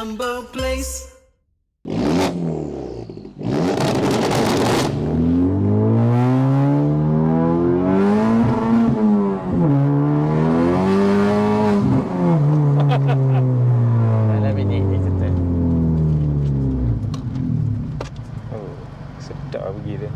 LamboPlace. Dalam minit ni kita. Oh, sedap pergi dia.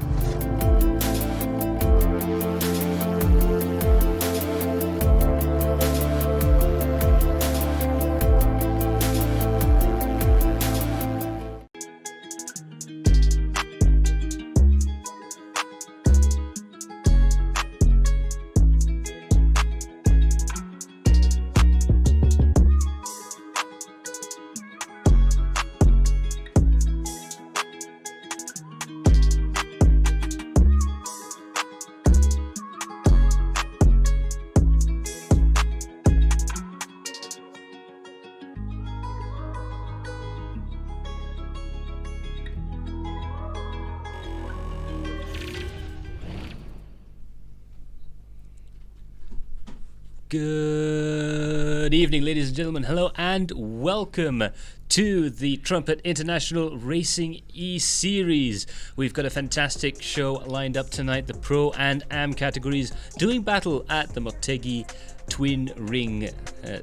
Good evening, ladies and gentlemen. Hello and welcome to the Trumpet International Racing E-Series. We've got a fantastic show lined up tonight. The Pro and Am categories doing battle at the Motegi Twin Ring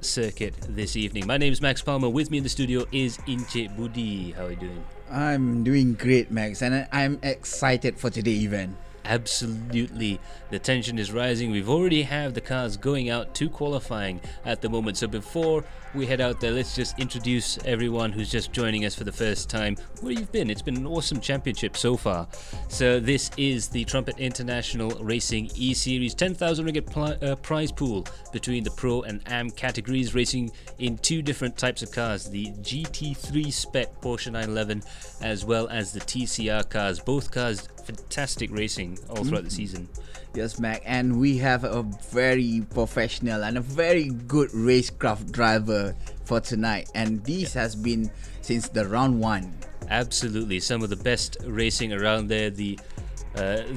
circuit this evening. My name is Max Palmer. With me in the studio is Inche Budi. How are you doing? I'm doing great, Max, and I'm excited for today's event. Absolutely, the tension is rising. We've already have the cars going out to qualifying at the moment. So before we head out there, let's just introduce everyone who's just joining us for the first time. Where you've been? It's been an awesome championship so far. So this is the Trumpet International Racing E-Series 10,000 ringgit prize pool between the Pro and Am categories, racing in two different types of cars: the GT3 spec Porsche 911 as well as the TCR cars. Both cars fantastic racing all throughout the season. Yes, Mac, and we have a very professional and a very good racecraft driver for tonight, and this has been since the round one. Absolutely, some of the best racing around there. The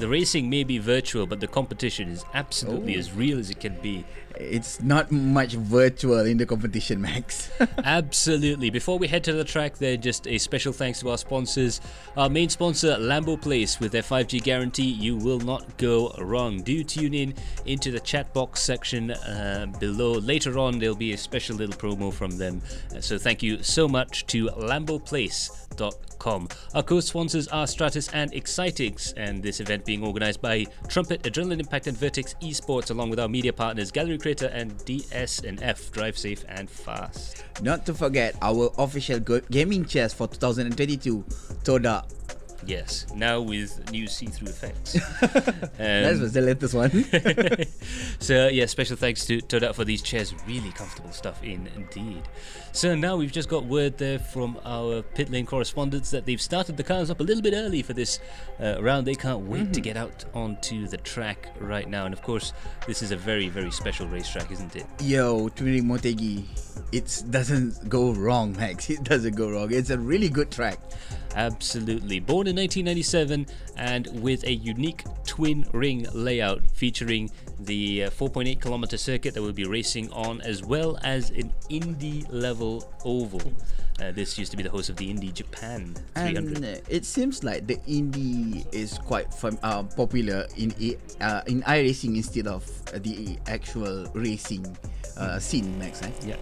racing may be virtual, but the competition is absolutely as real as it can be. It's not much virtual in the competition, Max. Absolutely. Before we head to the track there, just a special thanks to our sponsors. Our main sponsor, LamboPlace, with their 5G guarantee, you will not go wrong. Do tune in into the chat box section below. Later on, there'll be a special little promo from them. So thank you so much to LamboPlace.com. Our co-sponsors are Stratus and Excitix, and this event being organized by Trumpet, Adrenaline Impact and Vertex Esports, along with our media partners Galeri Kereta and DS&F. Drive safe and fast. Not to forget our official gaming chairs for 2022, Toda. Yes, now with new see-through effects. That was the latest one. So yeah, special thanks to Toda for these chairs. Really comfortable stuff indeed. So now we've just got word there from our pit lane correspondents that they've started the cars up a little bit early for this round. They can't wait to get out onto the track right now. And of course, this is a very, very special racetrack, isn't it? Yo, Twin Ring Motegi, it doesn't go wrong, Max. It doesn't go wrong. It's a really good track. Absolutely. Born in 1997 and with a unique twin ring layout featuring the 4.8 kilometer circuit that we'll be racing on, as well as an Indy level oval. This used to be the host of the Indy Japan 300. And it seems like the Indy is quite popular in iRacing instead of the actual racing scene, Max. Yeah.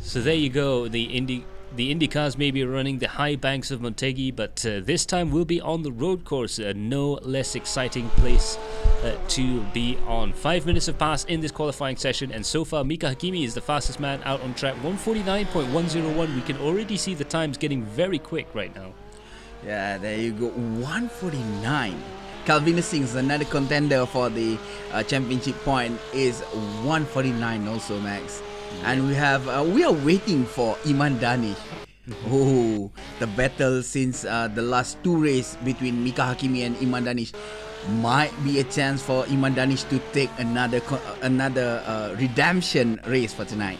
So there you go. The Indy cars may be running the high banks of Motegi, but this time we'll be on the road course. No less exciting place to be on. 5 minutes have passed in this qualifying session, and so far Mika Hakimi is the fastest man out on track. 149.101. We can already see the times getting very quick right now. Yeah, there you go. 149. Calvin Sings, another contender for the championship point, is 149 also, Max. And we are waiting for Iman Danish. Oh, the battle since the last two races between Mika Hakimi and Iman Danish might be a chance for Iman Danish to take another redemption race for tonight.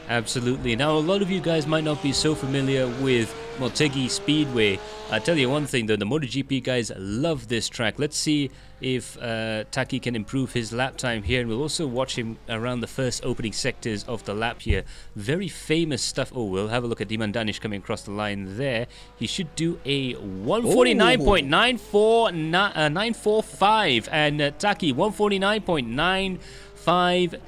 Absolutely. Now, a lot of you guys might not be so familiar with Motegi Speedway. I tell you one thing though, the MotoGP guys love this track. Let's see if Taki can improve his lap time here, and we'll also watch him around the first opening sectors of the lap here. Very famous stuff. Oh, we'll have a look at Diman Danish coming across the line there. He should do a 149.945, and Taki 149.953.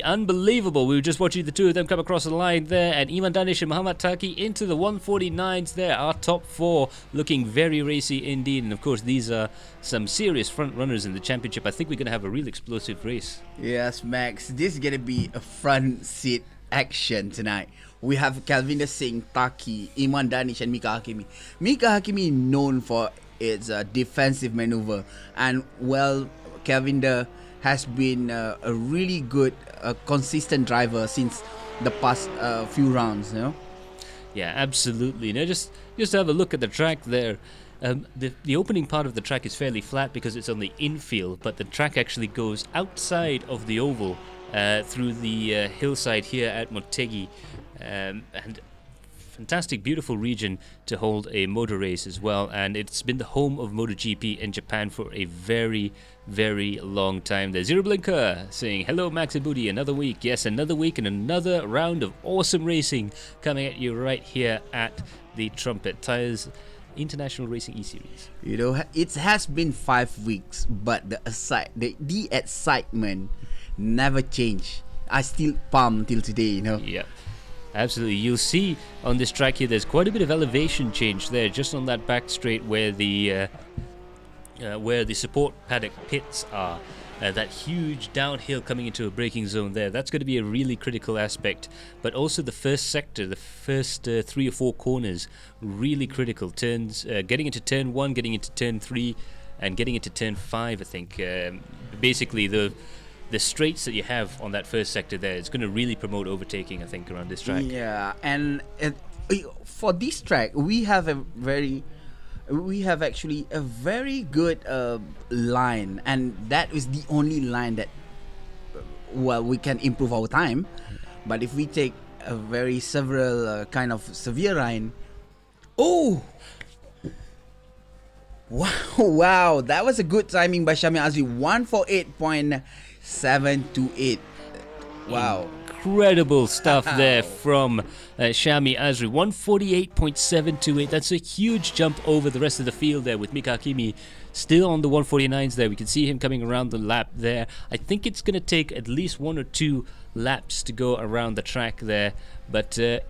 Unbelievable. We were just watching the two of them come across the line there, and Iman Danish and Muhammad Taki into the 149s there. Our top four looking very racy indeed, and of course these are some serious front runners in the championship. I think we're going to have a real explosive race. Yes, Max, this is going to be a front seat action tonight. We have Kalvinder Singh, Taki, Iman Danish and Mika Hakimi. Mika Hakimi known for its defensive maneuver, and well, Kalvinder has been a really good, consistent driver since the past few rounds, you know? Yeah, absolutely. Now just have a look at the track there. The opening part of the track is fairly flat because it's on the infield, but the track actually goes outside of the oval through the hillside here at Motegi, and fantastic, beautiful region to hold a motor race as well, and it's been the home of MotoGP in Japan for a very, very long time. There's Zero Blinker saying, hello Max and Booty, another week. Yes, another week and another round of awesome racing coming at you right here at the Trumpet Tires International Racing E-Series. You know, it has been 5 weeks, but the excitement never changed. I still pumped till today, you know. Yeah. Absolutely. You'll see on this track here there's quite a bit of elevation change there just on that back straight where the support paddock pits are. That huge downhill coming into a braking zone there. That's going to be a really critical aspect. But also the first sector, the first 3 or 4 corners, really critical. Turns, getting into turn 1, getting into turn 3, and getting into turn 5, I think. Basically, the straights that you have on that first sector there, it's going to really promote overtaking, I think, around this track. Yeah, and for this track, we have actually a very good line, and that is the only line that, well, we can improve our time. But if we take a very several kind of severe line, oh, wow, that was a good timing by Shami Azri, 148.728. Wow. Incredible stuff there from Shami Azri. 148.728. That's a huge jump over the rest of the field there, with Mika Hakimi still on the 149s there. We can see him coming around the lap there. I think it's going to take at least 1 or 2 laps to go around the track there. But, 1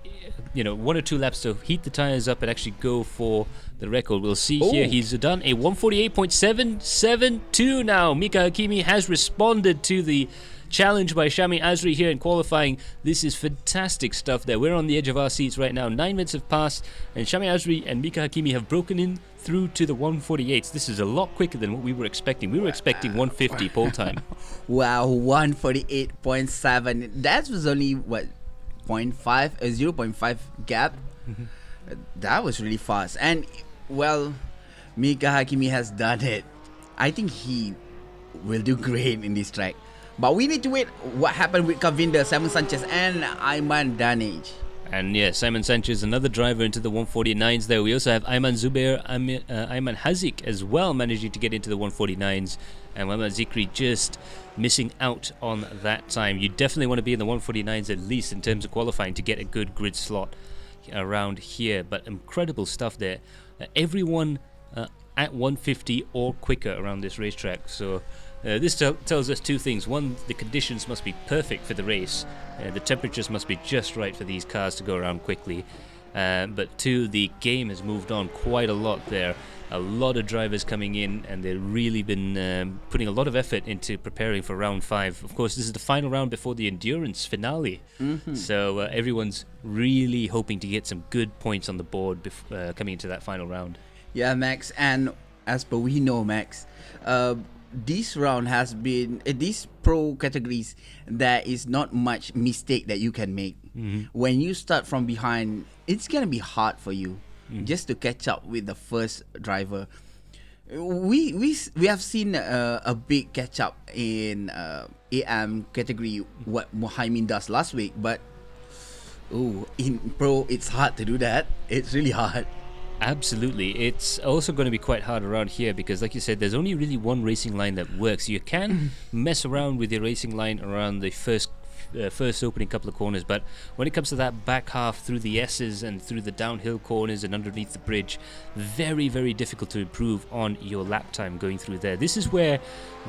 or 2 laps to heat the tires up and actually go for the record. We'll see here. He's done a 148.772 now. Mika Hakimi has responded to the challenge by Shami Azri here in qualifying. This is fantastic stuff there. We're on the edge of our seats right now. 9 minutes have passed, and Shami Azri and Mika Hakimi have broken in through to the 148s. This is a lot quicker than what we were expecting. We were expecting 150 pole time. Wow, 148.7. That was only, what, 0.5 gap? That was really fast. And, well, Mika Hakimi has done it. I think he will do great in this track. But we need to wait what happened with Kalvinder, Simon Sanchez and Iman Danish. And yeah, Simon Sanchez, another driver into the 149s there. We also have Ayman Zubair, Ayman Hazik as well, managing to get into the 149s. And Muhammad Zikri just missing out on that time. You definitely want to be in the 149s at least in terms of qualifying to get a good grid slot around here. But incredible stuff there. Everyone at 150 or quicker around this racetrack. So this tells us 2 things. One, the conditions must be perfect for the race. The temperatures must be just right for these cars to go around quickly. But 2, the game has moved on quite a lot there. A lot of drivers coming in, and they've really been putting a lot of effort into preparing for round 5. Of course, this is the final round before the endurance finale. So everyone's really hoping to get some good points on the board coming into that final round. Yeah, Max, and as per we know, Max, this round has been these pro categories, there is not much mistake that you can make. When you start from behind, it's gonna be hard for you just to catch up with the first driver. We have seen a big catch up in AM category, what Mohaimin does last week, but Oh, in pro, it's hard to do that. It's really hard. Absolutely. It's also going to be quite hard around here because, like you said, there's only really one racing line that works. You can mess around with your racing line around the first opening couple of corners, but when it comes to that back half through the S's and through the downhill corners and underneath the bridge, very, very difficult to improve on your lap time going through there. This is where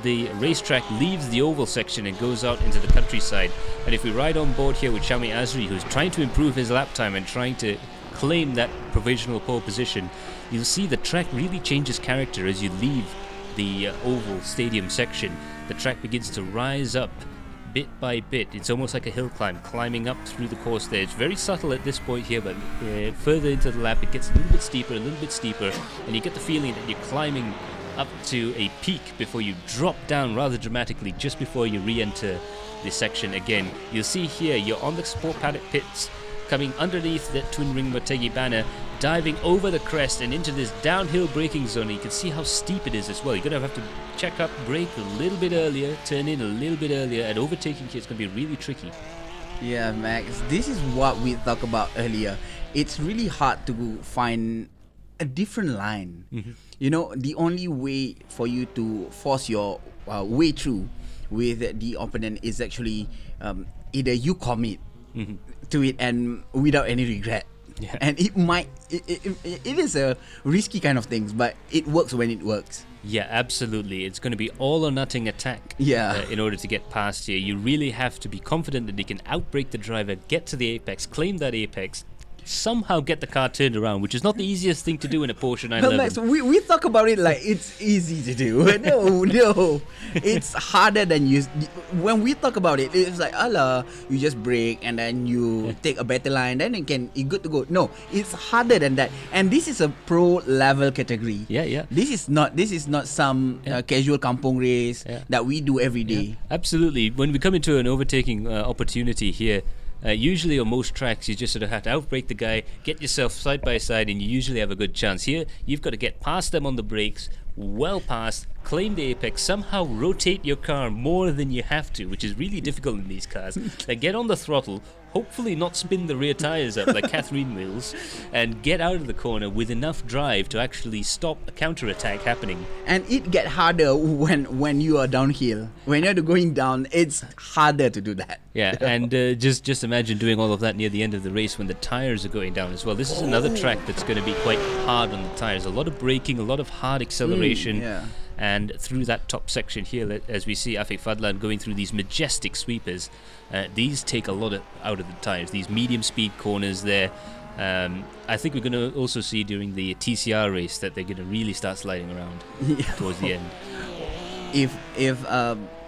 the racetrack leaves the oval section and goes out into the countryside. And if we ride on board here with Shami Azri, who's trying to improve his lap time and trying to claim that provisional pole position, you'll see the track really changes character as you leave the oval stadium section. The track begins to rise up bit by bit. It's almost like a hill climb, climbing up through the course there. It's very subtle at this point here, but further into the lap it gets a little bit steeper, and you get the feeling that you're climbing up to a peak before you drop down rather dramatically just before you re-enter the section again. You'll see here you're on the sport paddock pits, coming underneath that twin ring Motegi banner, diving over the crest and into this downhill braking zone. You can see how steep it is as well. You're going to have to check up, brake a little bit earlier, turn in a little bit earlier, and overtaking here is going to be really tricky. Yeah, Max, this is what we talked about earlier. It's really hard to find a different line. You know, the only way for you to force your way through with the opponent is actually either you commit to it and without any regret. Yeah. And it is a risky kind of things, but it works when it works. Yeah, absolutely. It's going to be all or nothing attack. Yeah. In order to get past here, you really have to be confident that you can outbrake the driver, get to the apex, claim that apex, somehow get the car turned around, which is not the easiest thing to do in a Porsche 911. Max, we talk about it like it's easy to do. No, it's harder than you. When we talk about it, it's like, Allah, you just brake and then you take a better line, then you're good to go. No, it's harder than that. And this is a pro level category. Yeah. This is not some casual kampong race that we do every day. Absolutely. When we come into an overtaking opportunity here, usually on most tracks you just sort of have to outbrake the guy, get yourself side by side, and you usually have a good chance. Here you've got to get past them on the brakes, well past, claim the apex, somehow rotate your car more than you have to, which is really difficult in these cars. Then get on the throttle, hopefully not spin the rear tires up like Catherine wheels, and get out of the corner with enough drive to actually stop a counter-attack happening. And it get harder when you are downhill. When you're going down, it's harder to do that. Yeah, and just imagine doing all of that near the end of the race when the tires are going down as well. This is another track that's going to be quite hard on the tires. A lot of braking, a lot of hard acceleration. And through that top section here, as we see Afiq Fadlan going through these majestic sweepers, these take a lot out of the tires. These medium speed corners there. I think we're going to also see during the TCR race that they're going to really start sliding around towards the end. If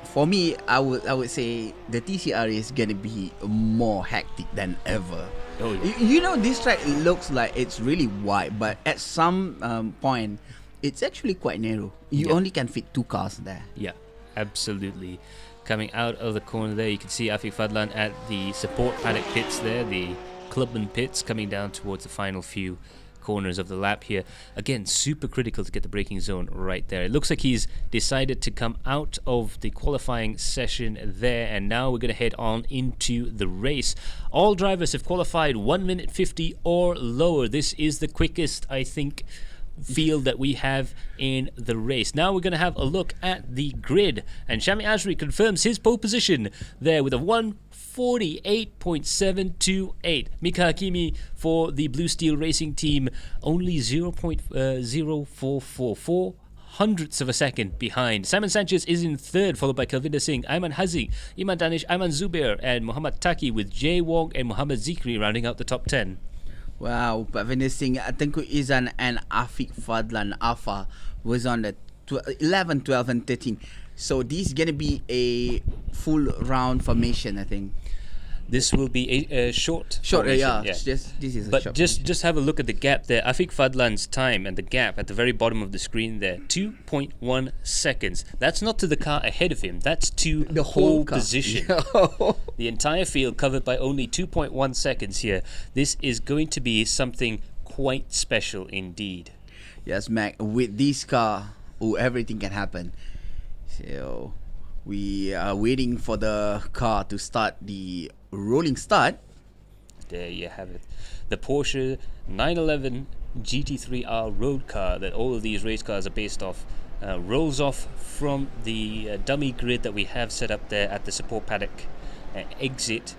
for me, I would say the TCR is going to be more hectic than ever. Oh, yeah. You know, this track looks like it's really wide, but at some point, it's actually quite narrow. You only can fit 2 cars there. Yeah, absolutely. Coming out of the corner there, you can see Afiq Fadlan at the support paddock pits there, the clubman pits, coming down towards the final few corners of the lap here. Again, super critical to get the braking zone right there. It looks like he's decided to come out of the qualifying session there, and now we're going to head on into the race. All drivers have qualified 1 minute 50 or lower. This is the quickest, I think, field that we have in the race. Now we're going to have a look at the grid, and Shami Azri confirms his pole position there with a 1:48.728. Mika Hakimi for the Blue Steel Racing Team only 0.0444 hundredths of a second behind. Simon Sanchez is in third, followed by Kalvinder Singh, Ayman Haziq, Iman Danish, Ayman Zubair, and Muhammad Taki, with Jay Wong and Muhammad Zikri rounding out the top 10. Wow, Kalvinder Singh, Tengku Izan and Afiq Fadlan Afa was on the 11, 12 and 13. So this is going to be a full round formation, I think. This will be a short formation, yeah. This is a but short just have a look at the gap there. Afiq Fadlan's time and the gap at the very bottom of the screen there, 2.1 seconds. That's not to the car ahead of him, that's to the whole car. Position. The entire field covered by only 2.1 seconds here. This is going to be something quite special indeed. Yes, Mac, with this car, everything can happen. So we are waiting for the car to start the rolling start. There you have it. The Porsche 911 GT3R road car that all of these race cars are based off rolls off from the dummy grid that we have set up there at the support paddock exit.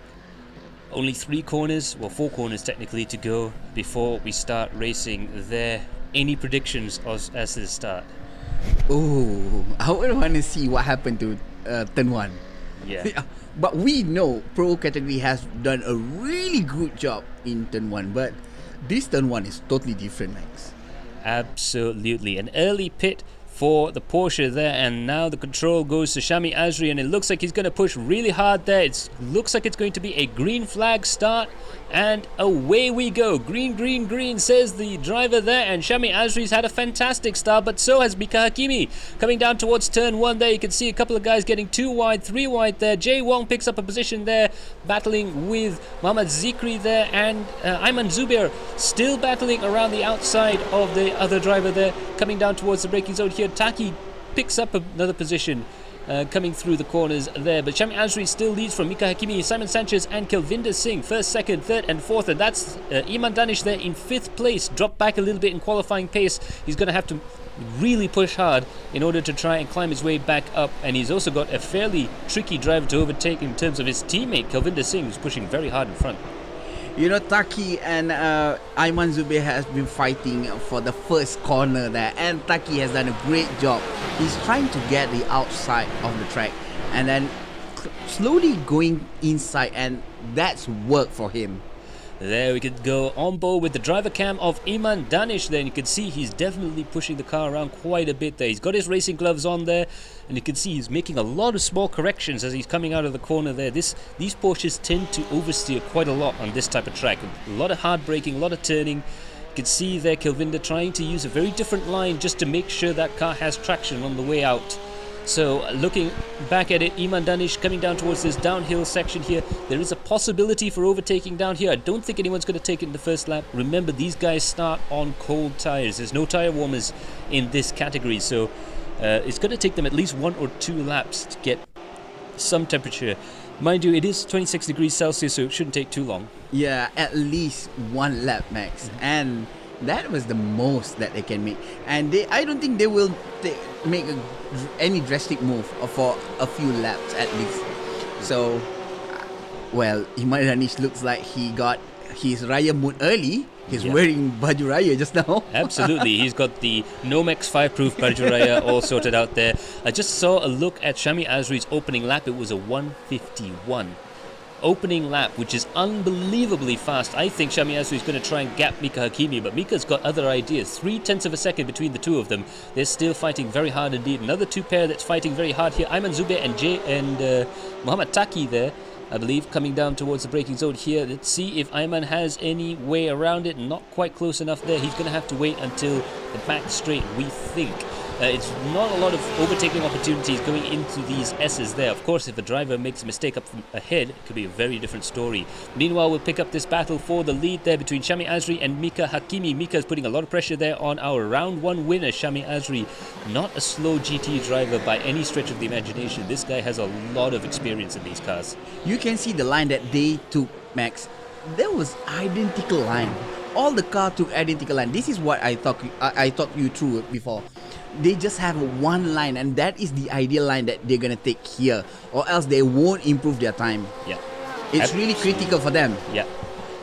Only 3 corners, well 4 corners technically to go before we start racing there. Any predictions as to the start? Oh, I would want to see what happened to turn 1. Yeah. But we know Pro category has done a really good job in turn 1, but this turn 1 is totally different, Max. Absolutely. An early pit for the Porsche there, and now the control goes to Shami Azri, and it looks like he's going to push really hard there. It looks like it's going to be a green flag start, and away we go. Green, green, green, says the driver there, and Shami Azri's had a fantastic start, but so has Mika Hakimi. Coming down towards turn 1 there, you can see a couple of guys getting 2 wide, 3 wide there. Jay Wong picks up a position there, battling with Mohamed Zikri there, and Ayman Zubair still battling around the outside of the other driver there. Coming down towards the braking zone here, Taki picks up another position coming through the corners there, but Shami Azri still leads from Mika Hakimi, Simon Sanchez and Kelvinder Singh, 1st, 2nd, 3rd and 4th, and that's Iman Danish there in 5th place, dropped back a little bit in qualifying pace. He's going to have to really push hard in order to try and climb his way back up, and he's also got a fairly tricky driver to overtake in terms of his teammate Kelvinder Singh, who's pushing very hard in front. You know, Taki and Ayman Zubair has been fighting for the first corner there, and Taki has done a great job. He's trying to get the outside of the track and then slowly going inside, and that's work for him. There we could go on board with the driver cam of Iman Danish there, and you can see he's definitely pushing the car around quite a bit there. He's got his racing gloves on there, and you can see he's making a lot of small corrections as he's coming out of the corner there. These Porsches tend to oversteer quite a lot on this type of track. A lot of hard braking, a lot of turning. You can see there Kelvinder trying to use a very different line just to make sure that car has traction on the way out. So looking back at it, Iman Danish coming down towards this downhill section here. There is a possibility for overtaking down here. I don't think anyone's going to take it in the first lap. Remember, these guys start on cold tires. There's no tire warmers in this category, so it's going to take them at least 1 or 2 laps to get some temperature. Mind you, it is 26 degrees Celsius, so it shouldn't take too long. Yeah, at least 1 lap, Max. And that was the most that they can make. And I don't think they will make any drastic move for a few laps at least. So, well, Iman Danish looks like he got his Raya mood early. He's wearing baju Raya just now. Absolutely. He's got the Nomex 5-proof baju Raya all sorted out there. I just saw a look at Shami Azri's opening lap. It was a 1:51. Opening lap, which is unbelievably fast. I think Shami Azri is going to try and gap Mika Hakimi, but Mika's got other ideas. 0.3 of a second between the two of them. They're still fighting very hard indeed. Another 2 pair that's fighting very hard here. Ayman Zubair and Mohamed Taki there, I believe, coming down towards the braking zone here. Let's see if Ayman has any way around it. Not quite close enough there. He's going to have to wait until the back straight, we think. It's not a lot of overtaking opportunities going into these S's there. Of course, if a driver makes a mistake up from ahead, it could be a very different story. Meanwhile, we'll pick up this battle for the lead there between Shami Azri and Mika Hakimi. Mika is putting a lot of pressure there on our round 1 winner, Shami Azri. Not a slow GT driver by any stretch of the imagination. This guy has a lot of experience in these cars. You can see the line that they took, Max. There was identical line. All the car took identical line. This is what I thought you through before. They just have 1 line, and that is the ideal line that they're gonna take here, or else they won't improve their time. Yeah, it's really critical for them. Yeah,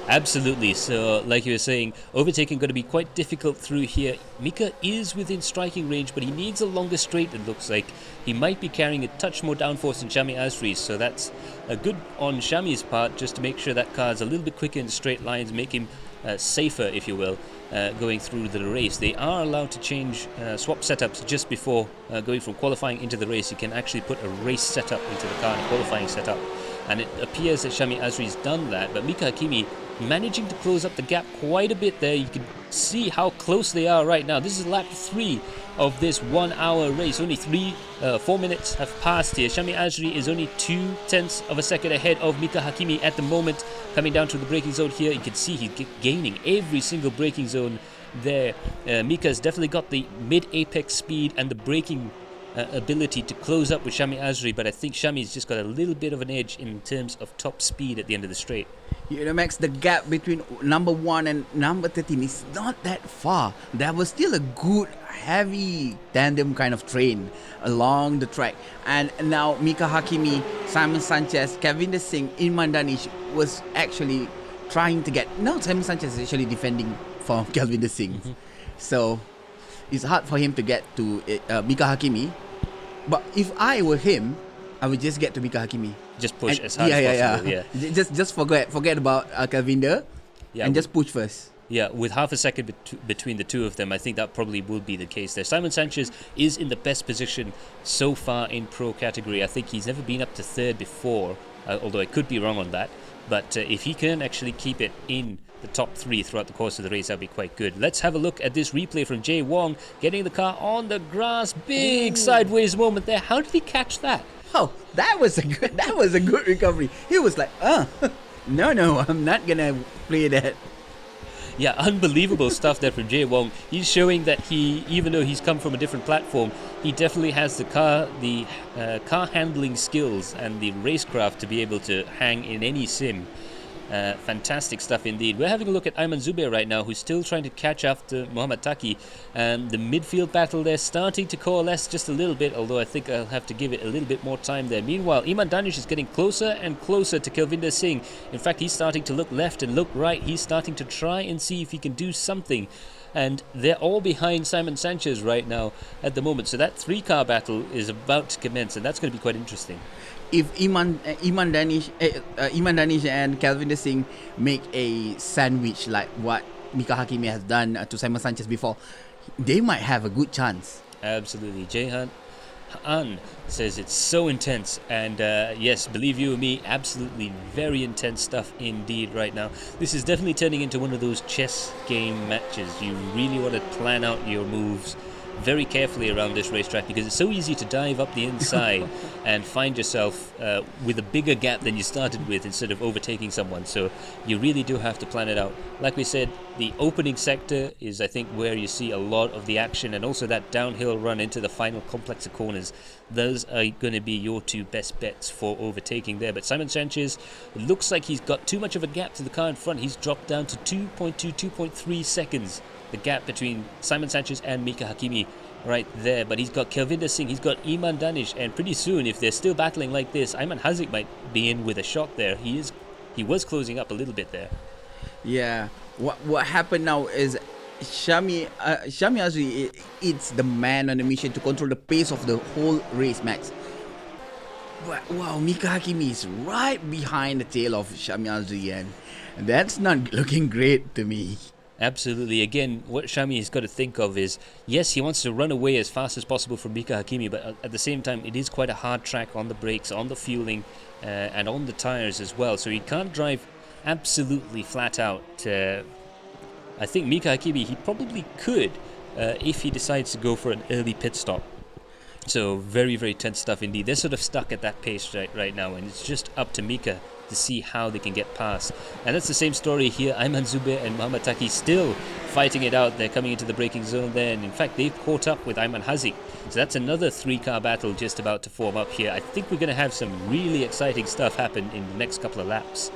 absolutely. So like you were saying, overtaking going to be quite difficult through here. Mika is within striking range, but he needs a longer straight. It looks like he might be carrying a touch more downforce than Shami Azri, so that's a good on Shami's part, just to make sure that car is a little bit quicker in straight lines, make him safer, if you will, going through the race. They are allowed to change swap setups just before going from qualifying into the race. You can actually put a race setup into the car and a qualifying setup, and it appears that Shami Azri's done that, but Mika Hakimi managing to close up the gap quite a bit there. You can see how close they are right now. This is lap 3 of this 1-hour race. Only 4 minutes have passed here. Shami Azri is only 0.2 of a second ahead of Mika Hakimi at the moment. Coming down to the braking zone here, you can see he's gaining every single braking zone there. Mika's definitely got the mid-apex speed and the braking ability to close up with Shami Azri, but I think Shami's just got a little bit of an edge in terms of top speed at the end of the straight. You know, Max, the gap between number 1 and number 13 is not that far. There was still a good, heavy tandem kind of train along the track. And now Mika Hakimi, Simon Sanchez, Kavinder Singh, Iman Danish was actually trying to get... No, Simon Sanchez is actually defending from Kavinder Singh. So it's hard for him to get to Mika Hakimi. But if I were him, I would just get to Mika Hakimi. Just push And- as hard as possible. Yeah. Just forget about Kavinder Yeah, and just push first. Yeah, with half a second between the two of them, I think that probably will be the case there. Simon Sanchez is in the best position so far in pro category. I think he's never been up to third before, although I could be wrong on that. But if he can actually keep it in the top 3 throughout the course of the race, that'd be quite good. Let's have a look at this replay from Jay Wong, getting the car on the grass. Big sideways moment there. How did he catch that? Oh, that was a good recovery. He was like, no, I'm not gonna play that. Yeah, unbelievable stuff there from Jay Wong. He's showing that he, even though he's come from a different platform, he definitely has the car handling skills and the racecraft to be able to hang in any sim. Fantastic stuff indeed. We're having a look at Ayman Zubair right now, who's still trying to catch after Muhammad Taki. The midfield battle there starting to coalesce just a little bit, although I think I'll have to give it a little bit more time there. Meanwhile, Iman Danish is getting closer and closer to Kelvinder Singh. In fact, he's starting to look left and look right. He's starting to try and see if he can do something. And they're all behind Simon Sanchez right now at the moment. So that 3-car battle is about to commence, and that's going to be quite interesting. If Iman Danish and Kelvinder Singh make a sandwich like what Mika Hakimi has done to Simon Sanchez before, they might have a good chance. Absolutely. Jehan An says it's so intense, and yes, believe you me, absolutely very intense stuff indeed right now. This is definitely turning into one of those chess game matches. You really want to plan out your moves very carefully around this racetrack, because it's so easy to dive up the inside and find yourself with a bigger gap than you started with instead of overtaking someone. So you really do have to plan it out. Like we said, the opening sector is, I think, where you see a lot of the action, and also that downhill run into the final complex of corners. Those are going to be your 2 best bets for overtaking there. But Simon Sanchez, it looks like he's got too much of a gap to the car in front. He's dropped down to 2.3 seconds. The gap between Simon Sanchez and Mika Hakimi right there. But he's got Kelvinder Singh, he's got Iman Danish, and pretty soon, if they're still battling like this, Ayman Haziq might be in with a shot there. He was closing up a little bit there. Yeah. What happened now is Shami Azri, it's the man on a mission to control the pace of the whole race, Max. But wow, Mika Hakimi is right behind the tail of Shami Azri, and that's not looking great to me. Absolutely. Again, what Shami has got to think of is, yes, he wants to run away as fast as possible from Mika Hakimi, but at the same time, it is quite a hard track on the brakes, on the fueling, and on the tires as well. So he can't drive absolutely flat out. I think Mika Hakimi, he probably could if he decides to go for an early pit stop. So very, very tense stuff indeed. They're sort of stuck at that pace right now, and it's just up to Mika to see how they can get past. And that's the same story here. Ayman Zubair and Muhammad Taki still fighting it out. They're coming into the braking zone there, and in fact they've caught up with Ayman Haziq. So that's another 3-car battle just about to form up here. I think we're going to have some really exciting stuff happen in the next couple of laps.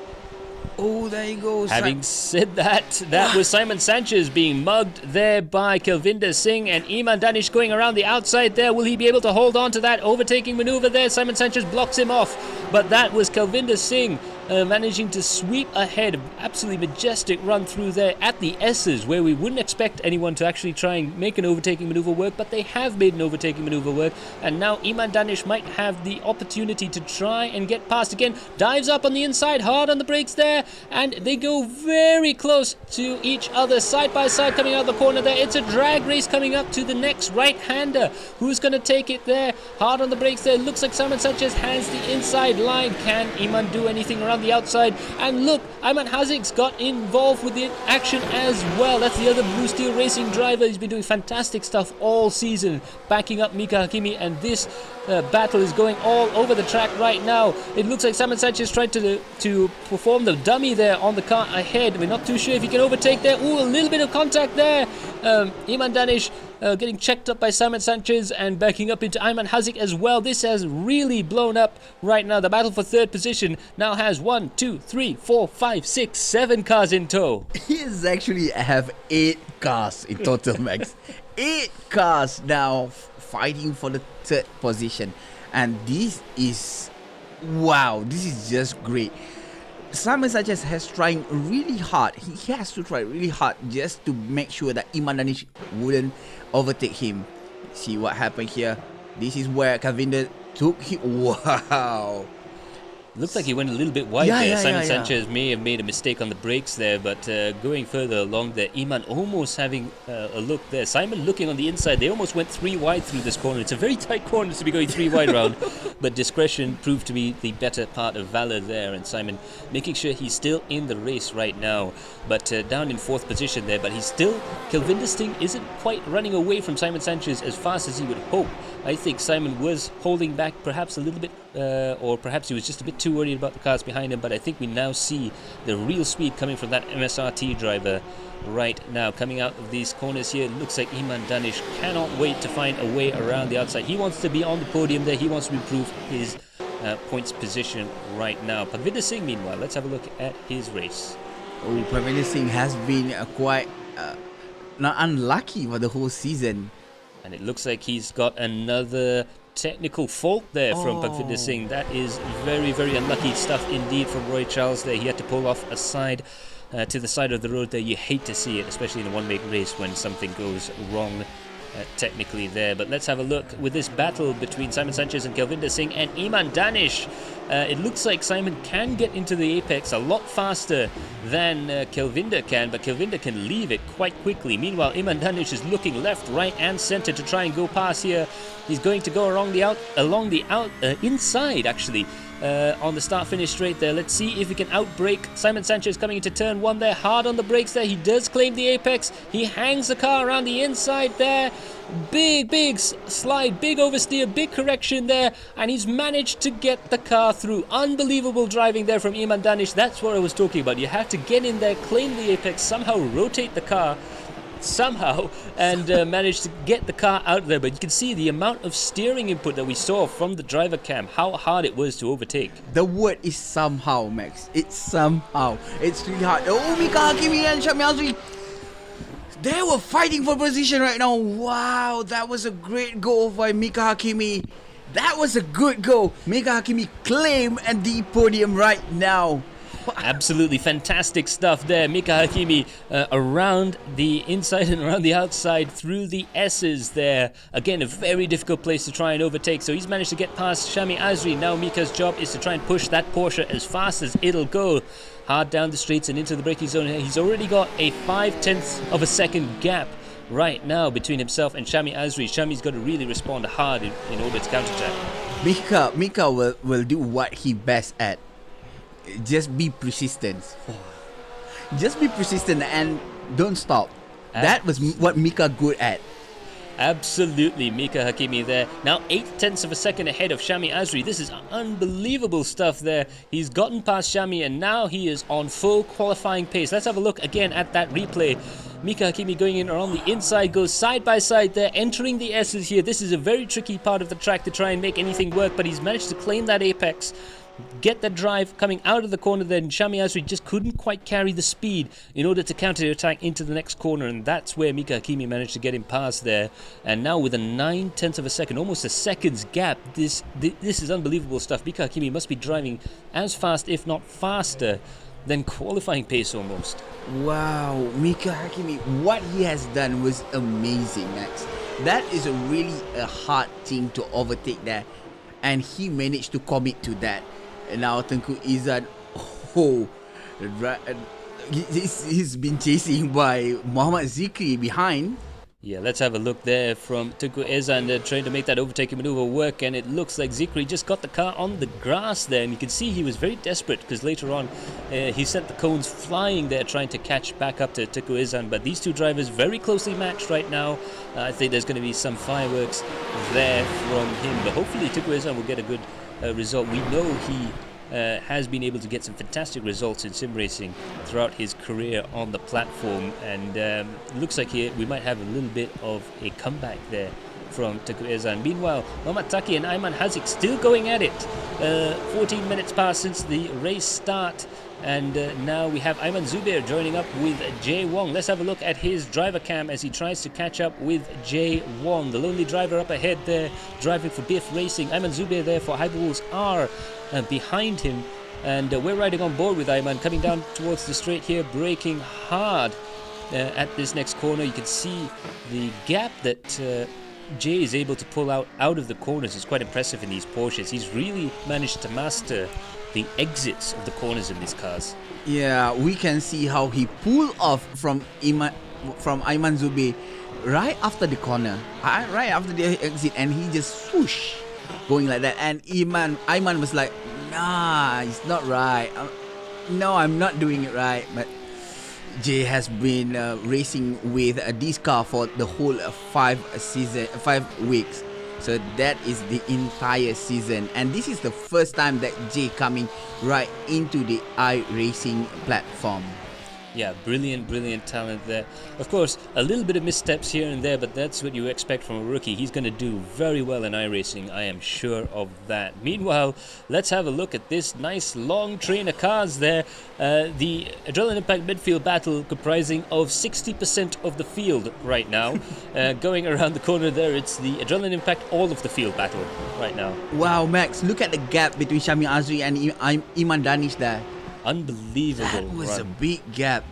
Oh, there you go. Having said that, that was Simon Sanchez being mugged there by Kelvinder Singh, and Iman Danish going around the outside there. Will he be able to hold on to that overtaking maneuver there? Simon Sanchez blocks him off, but that was Kelvinder Singh managing to sweep ahead. Absolutely majestic run through there at the S's, where we wouldn't expect anyone to actually try and make an overtaking maneuver work, but they have made an overtaking maneuver work, and now Iman Danish might have the opportunity to try and get past again. Dives up on the inside, hard on the brakes there, and they go very close to each other, side by side, coming out the corner there. It's a drag race coming up to the next right-hander. Who's going to take it there? Hard on the brakes there. Looks like Simon Sanchez has the inside line. Can Iman do anything around around the outside. And look, Ayman Hazik's got involved with the action as well. That's the other Blue Steel Racing driver. He's been doing fantastic stuff all season, backing up Mika Hakimi, and this battle is going all over the track right now. It looks like Simon Sanchez tried to perform the dummy there on the car ahead. We're not too sure if he can overtake there. Ooh, a little bit of contact there. Iman Danish getting checked up by Simon Sanchez and backing up into Ayman Hazik as well. This has really blown up right now. The battle for third position now has 1, 2, 3, 4, 5, 6, 7 cars in tow. He is actually have 8 cars in total, Max. 8 cars now fighting for the third position, and this is wow. This is just great. Simon Sanchez has trying really hard. He has to try really hard just to make sure that Iman Danish wouldn't overtake him. See what happened here. This is where Calvinder took him. Wow. Looks like he went a little bit wide there. Simon Sanchez may have made a mistake on the brakes there, but going further along there, Iman almost having a look there. Simon looking on the inside. They almost went 3 wide through this corner. It's a very tight corner to be going 3 wide around, but discretion proved to be the better part of valor there, and Simon making sure he's still in the race right now, but down in 4th position there. But he's still, Kelvinder Singh isn't quite running away from Simon Sanchez as fast as he would hope. I think Simon was holding back perhaps a little bit, or perhaps he was just a bit too worried about the cars behind him, but I think we now see the real speed coming from that MSRT driver right now. Coming out of these corners here, looks like Iman Danish cannot wait to find a way around the outside. He wants to be on the podium there. He wants to improve his points position right now. Parvinder Singh, meanwhile, let's have a look at his race. Oh, Parvinder Singh has been quite not unlucky for the whole season. And it looks like he's got another technical fault there from Parvinder Singh. That is very, very unlucky stuff indeed from Roy Charles there. He had to pull off aside to the side of the road there. You hate to see it, especially in a one-make race when something goes wrong technically there. But let's have a look with this battle between Simon Sanchez and Kelvinder Singh and Iman Danish. It looks like Simon can get into the apex a lot faster than Kelvinder can, but Kelvinder can leave it quite quickly. Meanwhile, Iman Danish is looking left, right and center to try and go past here. He's going to go along the inside actually. On the start-finish straight there. Let's see if he can outbrake Simon Sanchez coming into turn 1 there. Hard on the brakes there. He does claim the apex. He hangs the car around the inside there. Big slide, big oversteer, big correction there. And he's managed to get the car through. Unbelievable driving there from Iman Danish. That's what I was talking about. You have to get in there, claim the apex, somehow rotate the car. And managed to get the car out there. But you can see the amount of steering input that we saw from the driver cam, how hard it was to overtake. The word is somehow, Max. It's somehow. It's really hard. Oh, Mika Hakimi and Shami Azri, they were fighting for position right now. Wow, that was a great goal by Mika Hakimi. That was a good goal. Mika Hakimi claim at the podium right now. Absolutely fantastic stuff there. Mika Hakimi around the inside and around the outside through the S's there. Again, a very difficult place to try and overtake. So he's managed to get past Shami Azri. Now Mika's job is to try and push that Porsche as fast as it'll go. Hard down the streets and into the braking zone. He's already got a 0.5 of a second gap right now between himself and Shami Azri. Shami's got to really respond hard in order to counterattack. Mika will do what he best at. Just be persistent. Just be persistent and don't stop. That was what Mika good at. Absolutely, Mika Hakimi there. Now 0.8 of a second ahead of Shami Azri. This is unbelievable stuff there. He's gotten past Shami and now he is on full qualifying pace. Let's have a look again at that replay. Mika Hakimi going in around the inside, goes side by side there, entering the S's here. This is a very tricky part of the track to try and make anything work, but he's managed to claim that apex. Get the drive coming out of the corner there, and Shami Azri just couldn't quite carry the speed in order to counter-attack into the next corner, and that's where Mika Hakimi managed to get him past there. And now with a 0.9 of a second, almost a second's gap, this is unbelievable stuff. Mika Hakimi must be driving as fast, if not faster, than qualifying pace almost. Wow, Mika Hakimi, what he has done was amazing, Max. That is a really hard thing to overtake there, and he managed to commit to that. And now Tengku Izzat, he's been chasing by Muhammad Zikri behind. Yeah, let's have a look there from Tunku Ezan trying to make that overtaking maneuver work, and it looks like Zikri just got the car on the grass there, and you can see he was very desperate because later on he sent the cones flying there trying to catch back up to Tunku Ezan, but these two drivers very closely matched right now. I think there's going to be some fireworks there from him, but hopefully Tunku Ezan will get a good result. We know he has been able to get some fantastic results in sim racing throughout his career on the platform, and it looks like here we might have a little bit of a comeback there from Tunku Ezan. Meanwhile, Muhammad Taki and Ayman Hazik still going at it. 14 minutes passed since the race start, and now we have Ayman Zubair joining up with Jay Wong. Let's have a look at his driver cam as he tries to catch up with Jay Wong, the lonely driver up ahead there, driving for Biff Racing. Ayman Zubair there for Hyperbullz are behind him, and we're riding on board with Ayman, coming down towards the straight here, braking hard at this next corner. You can see the gap that Jay is able to pull out of the corners is quite impressive in these Porsches. He's really managed to master the exits of the corners in these cars. Yeah, we can see how he pulled off from Ayman Zubair right after the corner, right after the exit, and he just swoosh going like that. And Ayman was like, nah, it's not right. No, I'm not doing it right. But Jay has been racing with this car for the whole 5 weeks. So that is the entire season, and this is the first time that Jay coming right into the iRacing platform. Yeah, brilliant talent there. Of course, a little bit of missteps here and there, but that's what you expect from a rookie. He's going to do very well in iRacing, I am sure of that. Meanwhile, let's have a look at this nice long train of cars there. The Adrenaline Impact midfield battle comprising of 60% of the field right now. Going around the corner there, it's the Adrenaline Impact all of the field battle right now. Wow, Max, look at the gap between Shami Azri and Iman Danish there. Unbelievable. That was run. a big gap.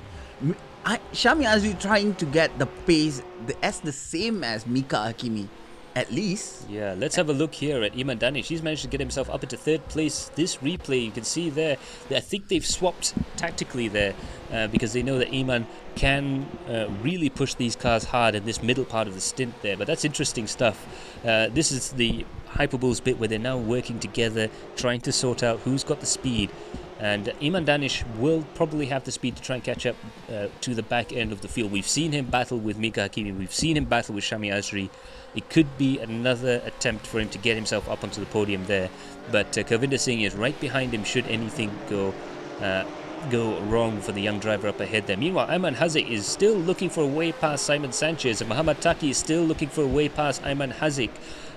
Shami Azri trying to get the pace as the same as Mika Hakimi, at least. Yeah, let's have a look here at Iman Danish. He's managed to get himself up into third place. This replay, you can see there, I think they've swapped tactically there because they know that Iman can really push these cars hard in this middle part of the stint there. But that's interesting stuff. This is the Hyperbullz bit where they're now working together, trying to sort out who's got the speed. And Iman Danish will probably have the speed to try and catch up to the back end of the field. We've seen him battle with Mika Hakimi. We've seen him battle with Shami Azri. It could be another attempt for him to get himself up onto the podium there. But Kavinder Singh is right behind him should anything go wrong for the young driver up ahead there. Meanwhile, Ayman Hazik is still looking for a way past Simon Sanchez. And Muhammad Taki is still looking for a way past Ayman Hazik.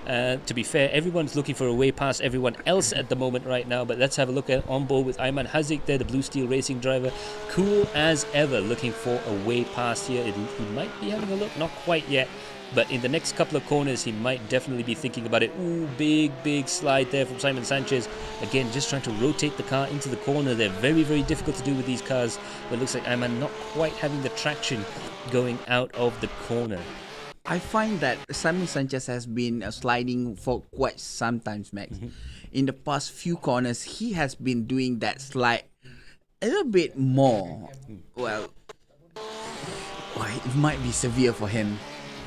To be fair, everyone's looking for a way past everyone else at the moment right now, but let's have a look at on board with Ayman Hazik there, the Blue Steel Racing driver. Cool as ever, looking for a way past here. He might be having a look, not quite yet, but in the next couple of corners he might definitely be thinking about it. Ooh, big slide there from Simon Sanchez. Again, just trying to rotate the car into the corner. They're very difficult to do with these cars, but it looks like Ayman not quite having the traction going out of the corner. I find that Simon Sanchez has been sliding for quite some time, Max. In the past few corners, he has been doing that slide a little bit more. Well, it might be severe for him.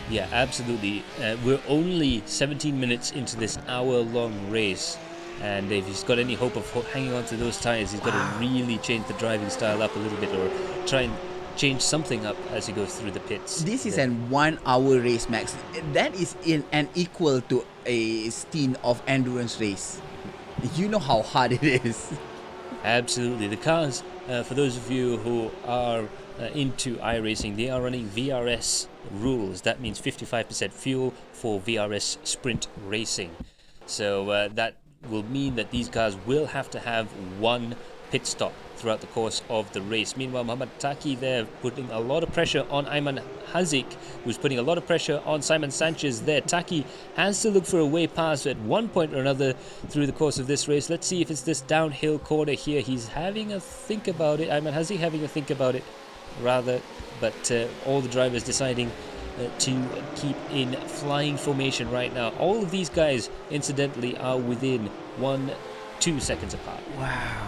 Yeah, absolutely. We're only 17 minutes into this hour-long race, and if he's got any hope of hanging on to those tires, he's got to really change the driving style up a little bit, or try and change something up as he goes through the pits. This is an 1 hour race, Max. That is equal to a stint of endurance race. You know how hard it is. Absolutely. The cars, for those of you who are into iRacing, they are running VRS rules. That means 55% fuel for VRS sprint racing. So that will mean that these cars will have to have one pit stop throughout the course of the race. Meanwhile, Muhammad Taki there putting a lot of pressure on Ayman Hazik, who's putting a lot of pressure on Simon Sanchez there. Taki has to look for a way past at one point or another through the course of this race. Let's see if it's this downhill corner here. He's having a think about it. Ayman Hazik having a think about it, rather, but all the drivers deciding to keep in flying formation right now. All of these guys, incidentally, are within 1-2 seconds apart. Wow.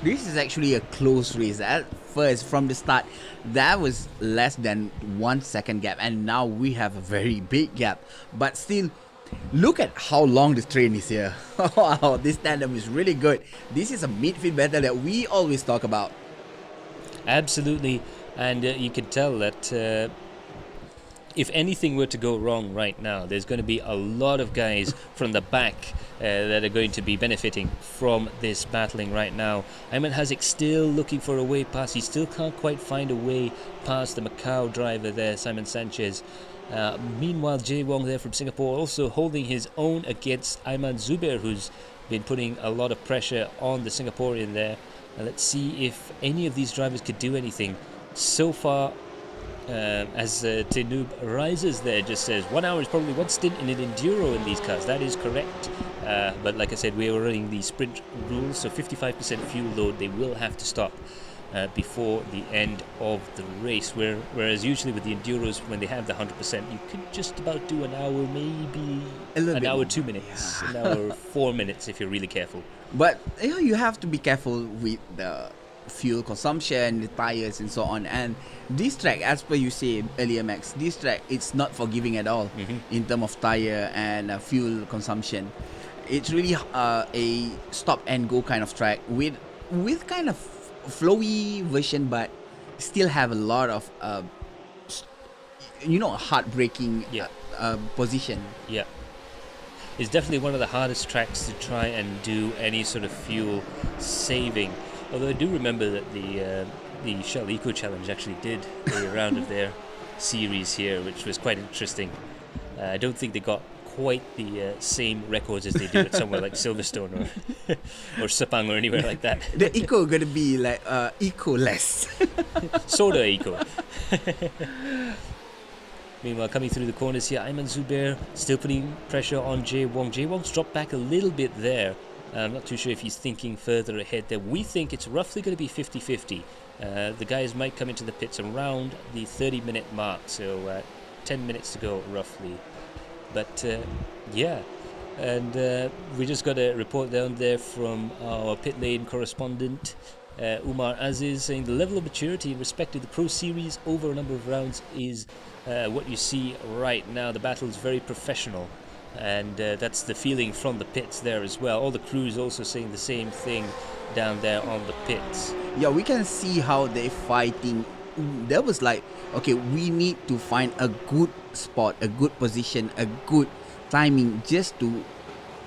This is actually a close race. first from the start, that was less than 1 second gap, and now we have a very big gap. But still, look at how long this train is here. Wow, this tandem is really good. This is a midfield battle that we always talk about. Absolutely, and you can tell that if anything were to go wrong right now, there's going to be a lot of guys from the back that are going to be benefiting from this battling right now. Ayman Haziq still looking for a way past. He still can't quite find a way past the Macau driver there, Simon Sanchez. Meanwhile, Jae Wong there from Singapore also holding his own against Ayman Zubair, who's been putting a lot of pressure on the Singaporean there. Let's see if any of these drivers could do anything. So far, as Tinoob rises there, just says 1 hour is probably one stint in an enduro in these cars. That is correct. But like I said, we are running the sprint rules, so 55% fuel load, they will have to stop before the end of the race. Whereas usually with the enduros, when they have the 100%, you could just about do an hour, maybe an hour 2 minutes, an hour 4 minutes if you're really careful. But you have to be careful with the fuel consumption, the tires and so on. And this track, as per you say earlier, Max, this track, it's not forgiving at all in terms of tire and fuel consumption. It's really a stop and go kind of track with kind of flowy version, but still have a lot of heartbreaking position. Yeah, it's definitely one of the hardest tracks to try and do any sort of fuel saving. Although I do remember that the Shell Eco Challenge actually did a round of their series here, which was quite interesting. I don't think they got quite the same records as they do at somewhere like Silverstone or Sepang or anywhere like that. The eco gonna be like eco-less. Sorta eco. Meanwhile, coming through the corners here, Ayman Zubair still putting pressure on Jae Wong. Jae Wong's dropped back a little bit there. I'm not too sure if he's thinking further ahead there. We think it's roughly going to be 50-50. The guys might come into the pits around the 30-minute mark, so 10 minutes to go roughly. But yeah, and we just got a report down there from our pit lane correspondent, Umar Aziz, saying the level of maturity in respect to the Pro Series over a number of rounds is what you see right now. The battle is very professional. And that's the feeling from the pits there as well. All the crews also saying the same thing down there on the pits. Yeah, we can see how they're fighting. That was like, okay, we need to find a good spot, a good position, a good timing just to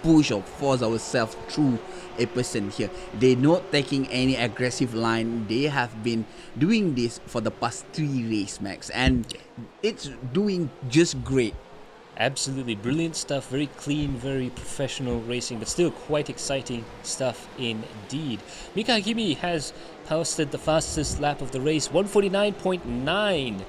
push or force ourselves through a person here. They're not taking any aggressive line. They have been doing this for the past 3 races, Max, and it's doing just great. Absolutely brilliant stuff, very clean, very professional racing, but still quite exciting stuff indeed. Mika Hakimi has posted the fastest lap of the race. 149.9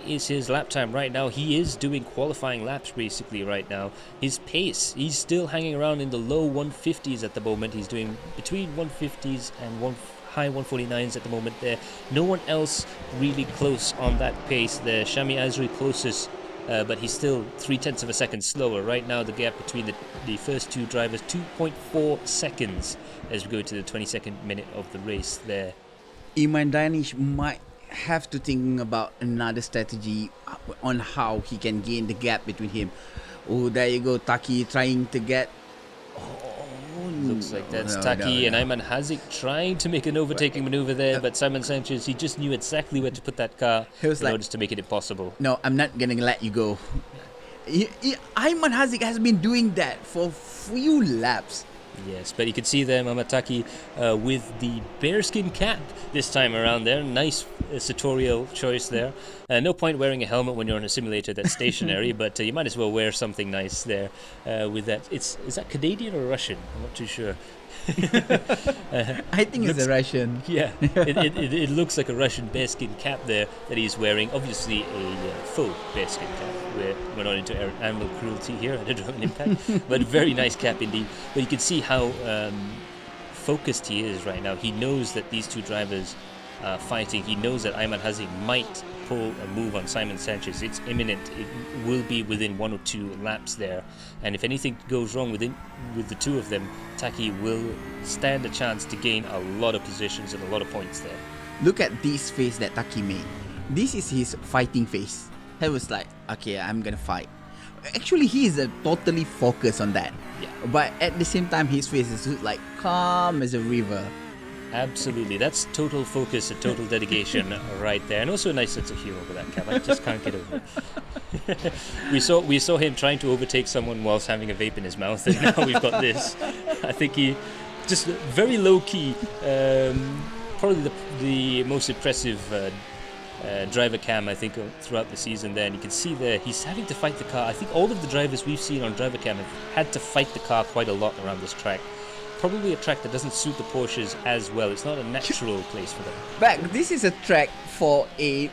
is his lap time right now. He is doing qualifying laps basically right now. His pace, he's still hanging around in the low 150s at the moment. He's doing between 150s and high 149s at the moment there. No one else really close on that pace there. Shami Azri closest, but he's still 0.3 of a second slower. Right now the gap between the first two drivers, 2.4 seconds as we go to the 22nd minute of the race there. Iman Danish might have to think about another strategy on how he can gain the gap between him. Oh, there you go, Taki trying to get... Looks like that's Taki and Ayman Haziq trying to make an overtaking maneuver there, but Simon Sanchez, he just knew exactly where to put that car in order to make it impossible. No, I'm not gonna let you go. Ayman Haziq has been doing that for few laps. Yes, but you can see there Mamataki with the bearskin cap this time around there. Nice sartorial choice there. No point wearing a helmet when you're on a simulator that's stationary, but you might as well wear something nice there with that. Is that Canadian or Russian? I'm not too sure. I think it's a Russian. Yeah, it looks like a Russian bearskin cap there that he's wearing. Obviously a faux bearskin cap. We're not into animal cruelty here at Adrenaline Impact, but very nice cap indeed. But you can see how focused he is right now. He knows that these two drivers are fighting. He knows that Ayman Haziq might pull a move on Simon Sanchez. It's imminent. It will be within 1 or 2 laps there. And if anything goes wrong with the two of them, Taki will stand a chance to gain a lot of positions and a lot of points there. look at this face that Taki made. This is his fighting face. He was like, okay, I'm gonna fight. Actually, he is totally focused on that. Yeah. But at the same time, his face is like calm as a river. Absolutely, that's total focus and total dedication right there, and also a nice sense of humor with that cap. I just can't get over it. we saw him trying to overtake someone whilst having a vape in his mouth, and now we've got this. I think he just very low key, probably the most impressive driver cam I think throughout the season there, and you can see there he's having to fight the car. I think all of the drivers we've seen on driver cam have had to fight the car quite a lot around this track. Probably a track that doesn't suit the Porsches as well. It's not a natural place for them. But this is a track for a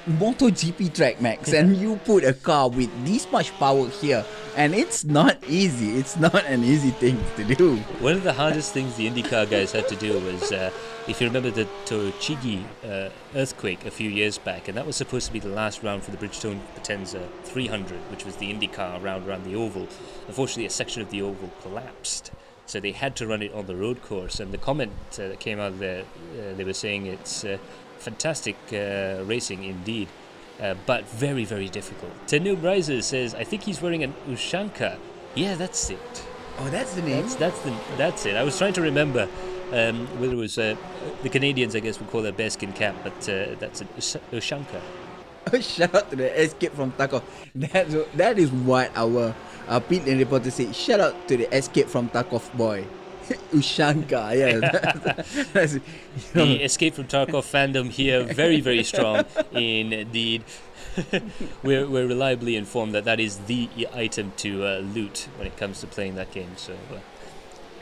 MotoGP track, Max, and you put a car with this much power here, and it's not easy. It's not an easy thing to do. One of the hardest things the IndyCar guys had to do was, if you remember the Tochigi earthquake a few years back, and that was supposed to be the last round for the Bridgestone Potenza 300, which was the IndyCar round around the oval. Unfortunately, a section of the oval collapsed. So they had to run it on the road course, and the comment that came out of there, they were saying it's fantastic racing indeed, but very, very difficult. Tenub Riser says, I think he's wearing an Ushanka. Yeah, that's it. Oh, that's the name? That's it. I was trying to remember whether it was, the Canadians, I guess, would call it a bearskin cap, but that's an Ushanka. Shout out to the Escape from Tarkov. That is what our Pete and reporter said. Shout out to the Escape from Tarkov boy. Ushanka, yeah. The Escape from Tarkov fandom here, very, very strong indeed. we're reliably informed that is the item to loot when it comes to playing that game. So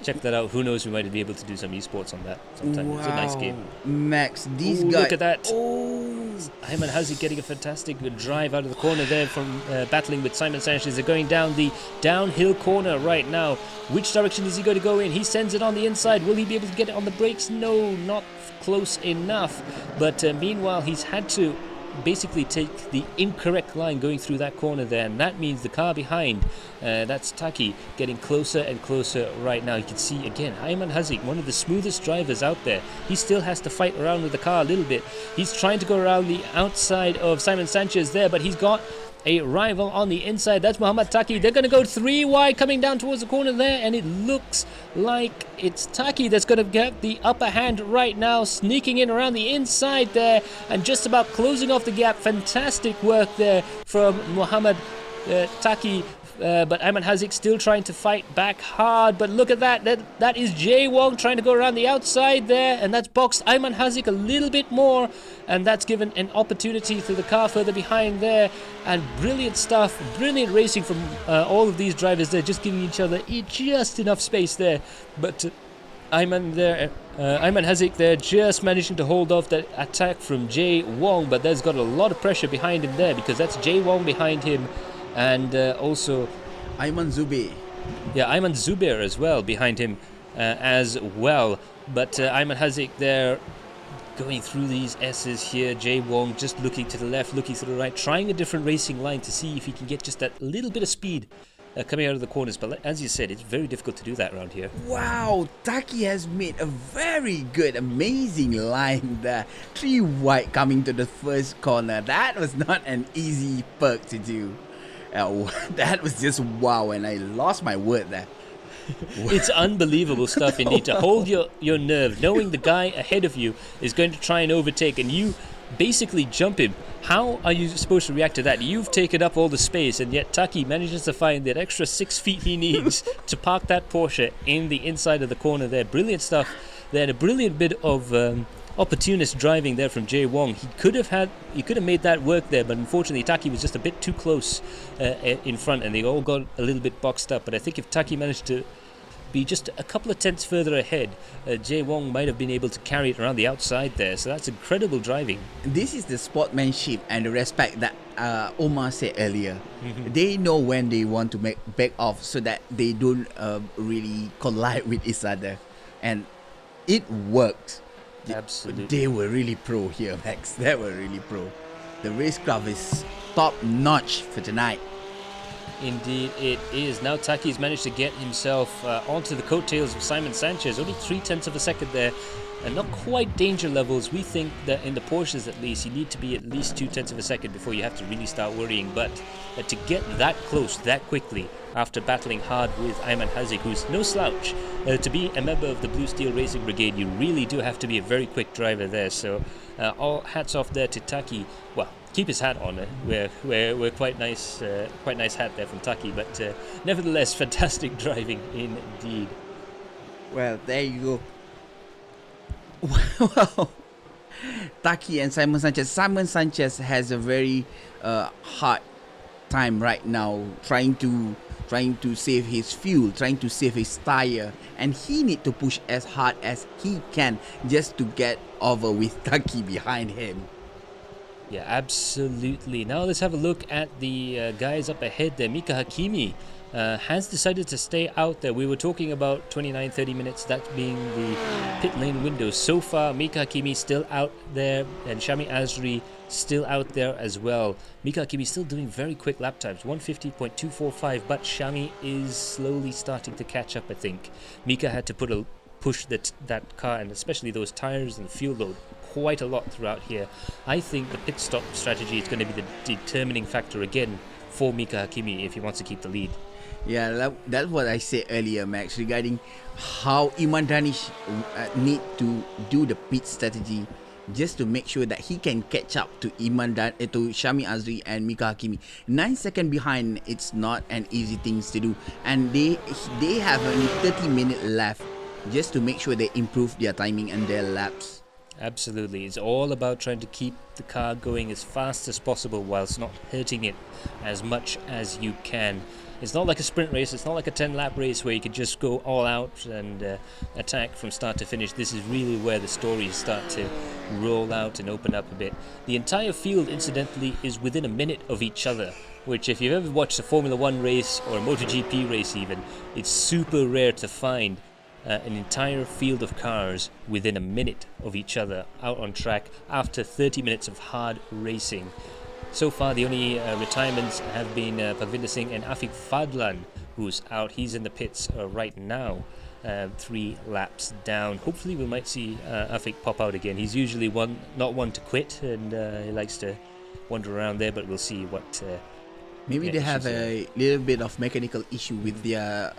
check that out. Who knows, we might be able to do some esports on that sometime. Wow. It's a nice game. Max, these guys. Look at that. Ayman Haziq getting a fantastic drive out of the corner there from battling with Simon Sanchez. They're going down the downhill corner right now. Which direction is he going to go in? He sends it on the inside. Will he be able to get it on the brakes? No, not close enough. But meanwhile, he's had to basically take the incorrect line going through that corner there, and that means the car behind, that's Taki, getting closer and closer right now. You can see again Ayman Haziq, one of the smoothest drivers out there. He still has to fight around with the car a little bit. He's trying to go around the outside of Simon Sanchez there, but he's got a rival on the inside. That's Muhammad Taki. They're going to go 3 wide coming down towards the corner there, and it looks like it's Taki that's going to get the upper hand right now, sneaking in around the inside there and just about closing off the gap. Fantastic work there from Muhammad Taki. But Ayman Haziq still trying to fight back hard. But look at that. That is Jay Wong trying to go around the outside there. And that's boxed Ayman Haziq a little bit more. And that's given an opportunity to the car further behind there. And brilliant stuff. Brilliant racing from all of these drivers there. Just giving each other just enough space there. But Ayman Haziq there just managing to hold off that attack from Jay Wong. But there's got a lot of pressure behind him there, because that's Jay Wong behind him. And also Ayman Zubair. Yeah, Ayman Zubair as well behind him as well. But Ayman Haziq there going through these S's here. Jay Wong just looking to the left, looking to the right, trying a different racing line to see if he can get just that little bit of speed coming out of the corners. But as you said, it's very difficult to do that around here. Wow, Taki has made a very good, amazing line there. 3 wide coming to the first corner. That was not an easy perk to do. That was just wow, and I lost my word there. It's unbelievable stuff indeed, to hold your nerve, knowing the guy ahead of you is going to try and overtake, and you basically jump him. How are you supposed to react to that? You've taken up all the space, and yet Taki manages to find that extra 6 feet he needs to park that Porsche in the inside of the corner there. Brilliant stuff there, a brilliant bit of opportunist driving there from Jay Wong. He could have made that work there, but unfortunately Taki was just a bit too close in front, and they all got a little bit boxed up. But I think if Taki managed to be just a couple of tenths further ahead, Jay Wong might have been able to carry it around the outside there. So that's incredible driving. This is the sportsmanship and the respect that Omar said earlier. They know when they want to back off so that they don't really collide with each other, and it worked. Absolutely. They were really pro here, Max. They were really pro. The racecraft is top notch for tonight. Indeed, it is. Now Taki's managed to get himself onto the coattails of Simon Sanchez. Only 0.3 of a second there, and not quite danger levels. We think that in the Porsches at least, you need to be at least 0.2 of a second before you have to really start worrying. But to get that close that quickly after battling hard with Ayman Hazik, who's no slouch, to be a member of the Blue Steel Racing Brigade, you really do have to be a very quick driver there. So all hats off there to Taki. Well, keep his hat on. We're quite nice hat there from Taki, but nevertheless, fantastic driving indeed. Well, there you go. Wow. Taki and Simon Sanchez. Simon Sanchez has a very hard time right now trying to save his fuel, trying to save his tire, and he need to push as hard as he can just to get over with Taki behind him. Yeah, absolutely. Now let's have a look at the guys up ahead there. Mika Hakimi has decided to stay out there. We were talking about 29-30 minutes, that being the pit lane window. So far, Mika Hakimi still out there, and Shami Azri still out there as well. Mika Hakimi still doing very quick lap times, 150.245, but Shami is slowly starting to catch up, I think. Mika had to push that car, and especially those tires and fuel load, quite a lot throughout here. I think the pit stop strategy is going to be the determining factor again for Mika Hakimi if he wants to keep the lead. Yeah, that's what I said earlier, Max, regarding how Iman Danish need to do the pit strategy just to make sure that he can catch up to to Shami Azri and Mika Hakimi. 9 seconds behind, it's not an easy thing to do, and they have only 30 minutes left just to make sure they improve their timing and their laps. Absolutely. It's all about trying to keep the car going as fast as possible whilst not hurting it as much as you can. It's not like a sprint race, it's not like a 10-lap race where you can just go all out and attack from start to finish. This is really where the stories start to roll out and open up a bit. The entire field, incidentally, is within a minute of each other, which if you've ever watched a Formula 1 race or a MotoGP race even, it's super rare to find an entire field of cars within a minute of each other out on track after 30 minutes of hard racing. So far, the only retirements have been Parvinder Singh and Afiq Fadlan, who's out. He's in the pits right now, 3 laps down. Hopefully, we might see Afiq pop out again. He's usually not one to quit, and he likes to wander around there, but we'll see what... Maybe they have a little bit of mechanical issue with their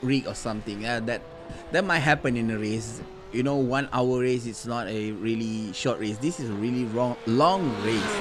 rig or something. That might happen in a race. You know, 1 hour race, it's not a really short race. This is a really long race,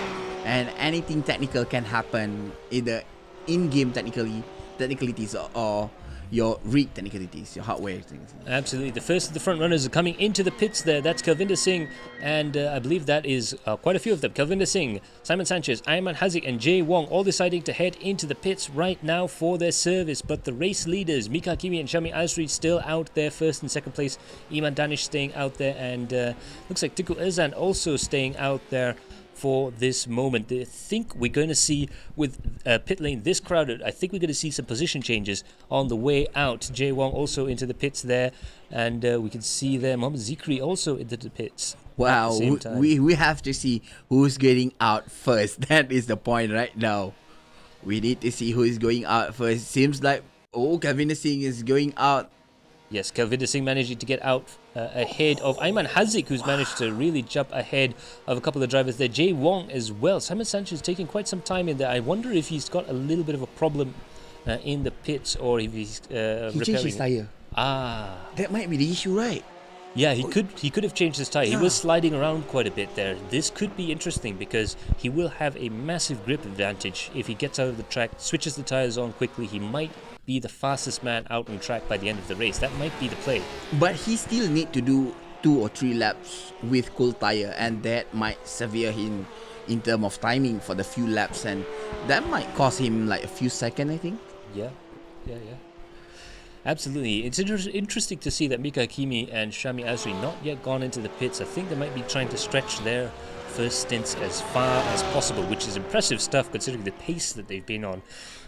and anything technical can happen, either in-game technicalities or your rig technicalities, your hardware things. Absolutely. The first of the front runners are coming into the pits there. That's Kalvinder Singh, and I believe that is quite a few of them. Kalvinder Singh, Simon Sanchez, Ayman Hazik and Jay Wong all deciding to head into the pits right now for their service. But the race leaders, Mika Hakimi and Shami Azri, still out there, first and second place. Iman Danish staying out there, and looks like Tiku Irzan also staying out there for this moment. I think we're going to see, with pit lane this crowded, I think we're going to see some position changes on the way out. Jay Wong also into the pits there, and we can see there Mohamed Zikri also into the pits. Wow, we have to see who's getting out first. That is the point right now. We need to see who is going out first. Seems like, Kalvinder Singh is going out. Yes, Kalvinder Singh managing to get out ahead of Ayman Hazik, who's managed to really jump ahead of a couple of drivers there. Jay Wong as well. Simon Sanchez taking quite some time in there. I wonder if he's got a little bit of a problem in the pits, or if he's He changed his tire. That might be the issue, right? Yeah, he could have changed his tire. Yeah. He was sliding around quite a bit there. This could be interesting because he will have a massive grip advantage if he gets out of the track, switches the tires on quickly. He might be the fastest man out on track by the end of the race. That might be the play. But he still need to do 2 or 3 laps with cool tire, and that might severe him in terms of timing for the few laps, and that might cost him like a few seconds, I think. Yeah. Absolutely. It's interesting to see that Mika Hakimi and Shami Azri not yet gone into the pits. I think they might be trying to stretch their first stints as far as possible, which is impressive stuff considering the pace that they've been on.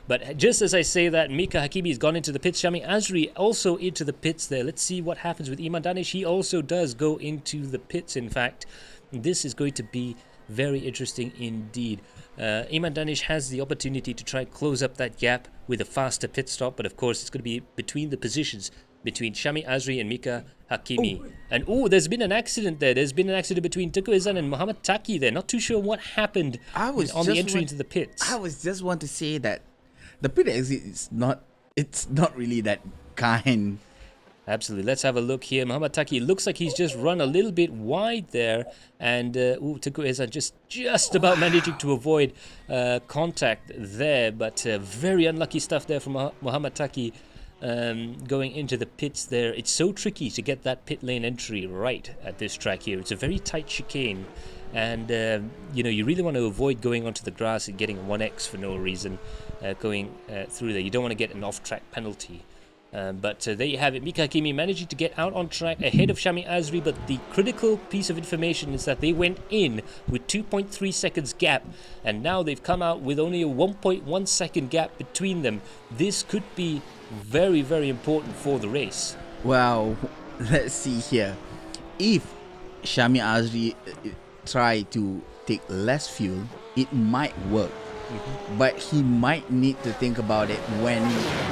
But just as I say that, Mika Hakimi has gone into the pits. Shami Azri also into the pits there. Let's see what happens with Iman Danish. He also does go into the pits, in fact. This is going to be Very interesting indeed. Iman Danish has the opportunity to try close up that gap with a faster pit stop, but of course it's going to be between the positions between Shami Azri and Mika Hakimi. And there's been an accident there. There's been an accident between Teguh Izan and Muhammad Taki there. Not too sure what happened on the entry into the pits. I was just want to say that the pit exit is not really that kind. Absolutely. Let's have a look here. Muhammad Taki looks like he's just run a little bit wide there, and Teguh Izan just about managing to avoid contact there, but very unlucky stuff there from Muhammad Taki. Going into the pits there. It's so tricky to get that pit lane entry right at this track here. It's a very tight chicane, and you really want to avoid going onto the grass and getting 1x for no reason going through there. You don't want to get an off-track penalty. But there you have it. Mika Hakimi managing to get out on track ahead of Shami Azri, but the critical piece of information is that they went in with 2.3 seconds gap, and now they've come out with only a 1.1 second gap between them. This could be very, very important for the race. Well, let's see here. If Shami Azri try to take less fuel, it might work. But he might need to think about it when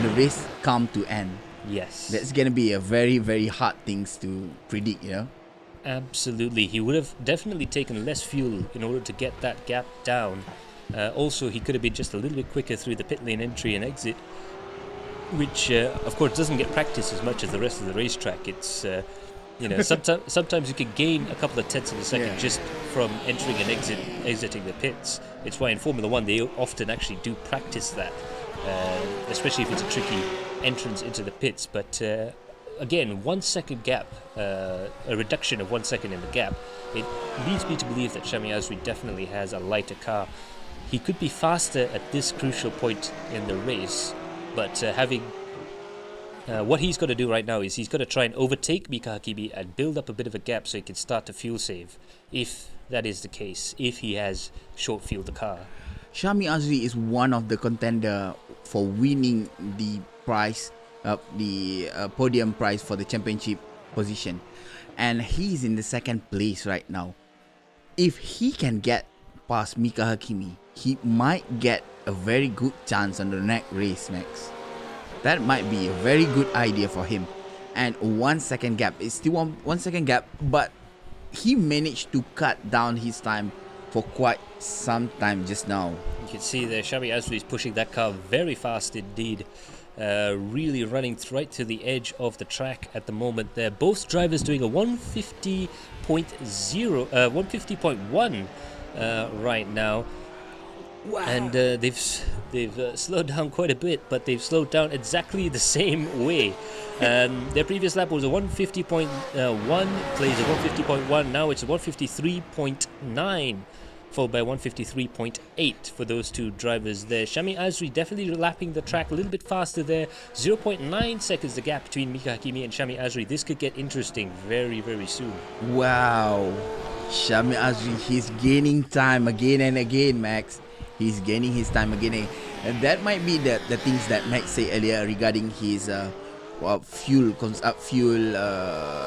the race come to end. Yes. That's going to be a very, very hard things to predict, Absolutely. He would have definitely taken less fuel in order to get that gap down. Also, he could have been just a little bit quicker through the pit lane entry and exit, which, of course, doesn't get practice as much as the rest of the racetrack. It's, sometimes you can gain a couple of tenths of a second just from entering and exiting the pits. It's why in Formula 1 they often actually do practice that, especially if it's a tricky entrance into the pits. But again, 1 second gap, a reduction of 1 second in the gap, it leads me to believe that Shami Azri definitely has a lighter car. He could be faster at this crucial point in the race, but what he's got to do right now is he's got to try and overtake Mika Hakimi and build up a bit of a gap so he can start to fuel save, if that is the case, if he has short fueled the car. Shami Azri is one of the contender for winning the prize, the podium prize for the championship position, and he's in the second place right now. If he can get past Mika Hakimi, he might get a very good chance on the next race, Max. That might be a very good idea for him. And 1 second gap is still one second gap, but he managed to cut down his time for quite some time just now. You can see there Shami Azri is pushing that car very fast indeed. Really running right to the edge of the track at the moment there. Both drivers doing a 150.1 right now. Wow. And they've slowed down quite a bit, but they've slowed down exactly the same way. Their previous lap was a 150.1, plays a 150.1, now it's a 153.9, followed by 153.8 for those two drivers there. Shami Azri definitely lapping the track a little bit faster there. 0.9 seconds the gap between Mika Hakimi and Shami Azri. This could get interesting very, very soon. Wow. Shami Azri, he's gaining time again and again, Max. He's gaining his time again, and that might be the things that Max said earlier regarding his fuel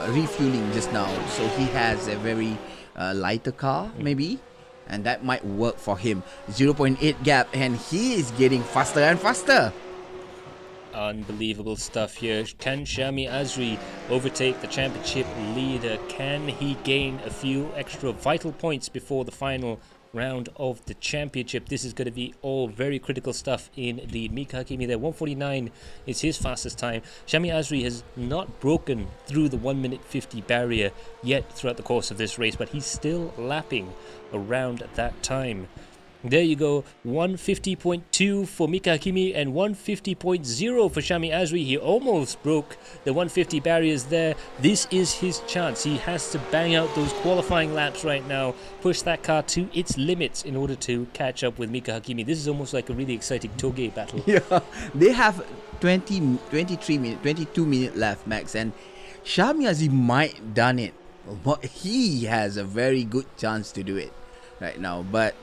refueling just now. So he has a very lighter car maybe, and that might work for him. 0.8 gap, and he is getting faster and faster. Unbelievable stuff here. Can Shami Azri overtake the championship leader? Can he gain a few extra vital points before the final round of the championship? This is going to be all very critical stuff indeed. Mika Hakimi there, 149 is his fastest time. Shami Azri has not broken through the 1 minute 50 barrier yet throughout the course of this race, but he's still lapping around that time. There you go, 150.2 for Mika Hakimi and 150.0 for Shami Azri. He almost broke the 150 barriers there. This is his chance. He has to bang out those qualifying laps right now, push that car to its limits in order to catch up with Mika Hakimi. This is almost like a really exciting Toge battle. Yeah, they have 22 minutes left, Max, and Shami Azri might done it. But he has a very good chance to do it right now, but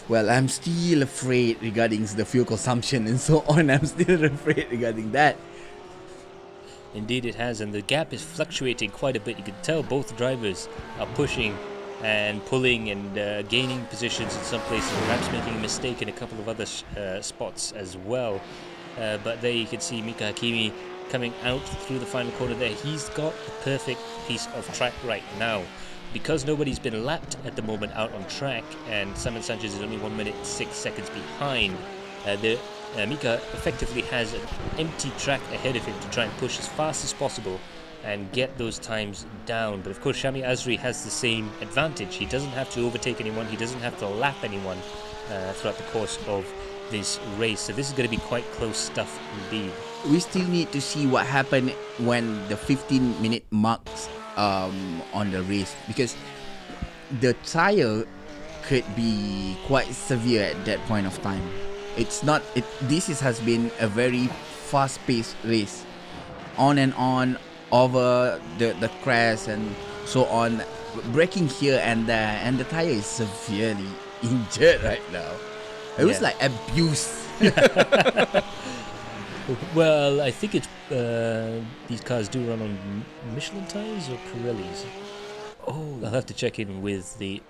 well, I'm still afraid regarding the fuel consumption and so on. I'm still afraid regarding that. Indeed it has, and the gap is fluctuating quite a bit. You can tell both drivers are pushing and pulling and gaining positions in some places, perhaps making a mistake in a couple of other spots as well. But there you can see Mika Hakimi coming out through the final corner there. He's got the perfect piece of track right now. Because nobody's been lapped at the moment out on track, and Simon Sanchez is only 1 minute 6 seconds behind, Mika effectively has an empty track ahead of him to try and push as fast as possible and get those times down. But of course, Shami Azri has the same advantage. He doesn't have to overtake anyone, he doesn't have to lap anyone throughout the course of this race. So this is going to be quite close stuff indeed. We still need to see what happened when the 15-minute marks on the race, because the tire could be quite severe at that point of time. It's not. Has been a very fast-paced race, on and on over the crash and so on, braking here and there, and the tire is severely injured right now. It was like abuse. Well, I think it's these cars do run on Michelin tires or Pirellis. Oh, I'll have to check in with the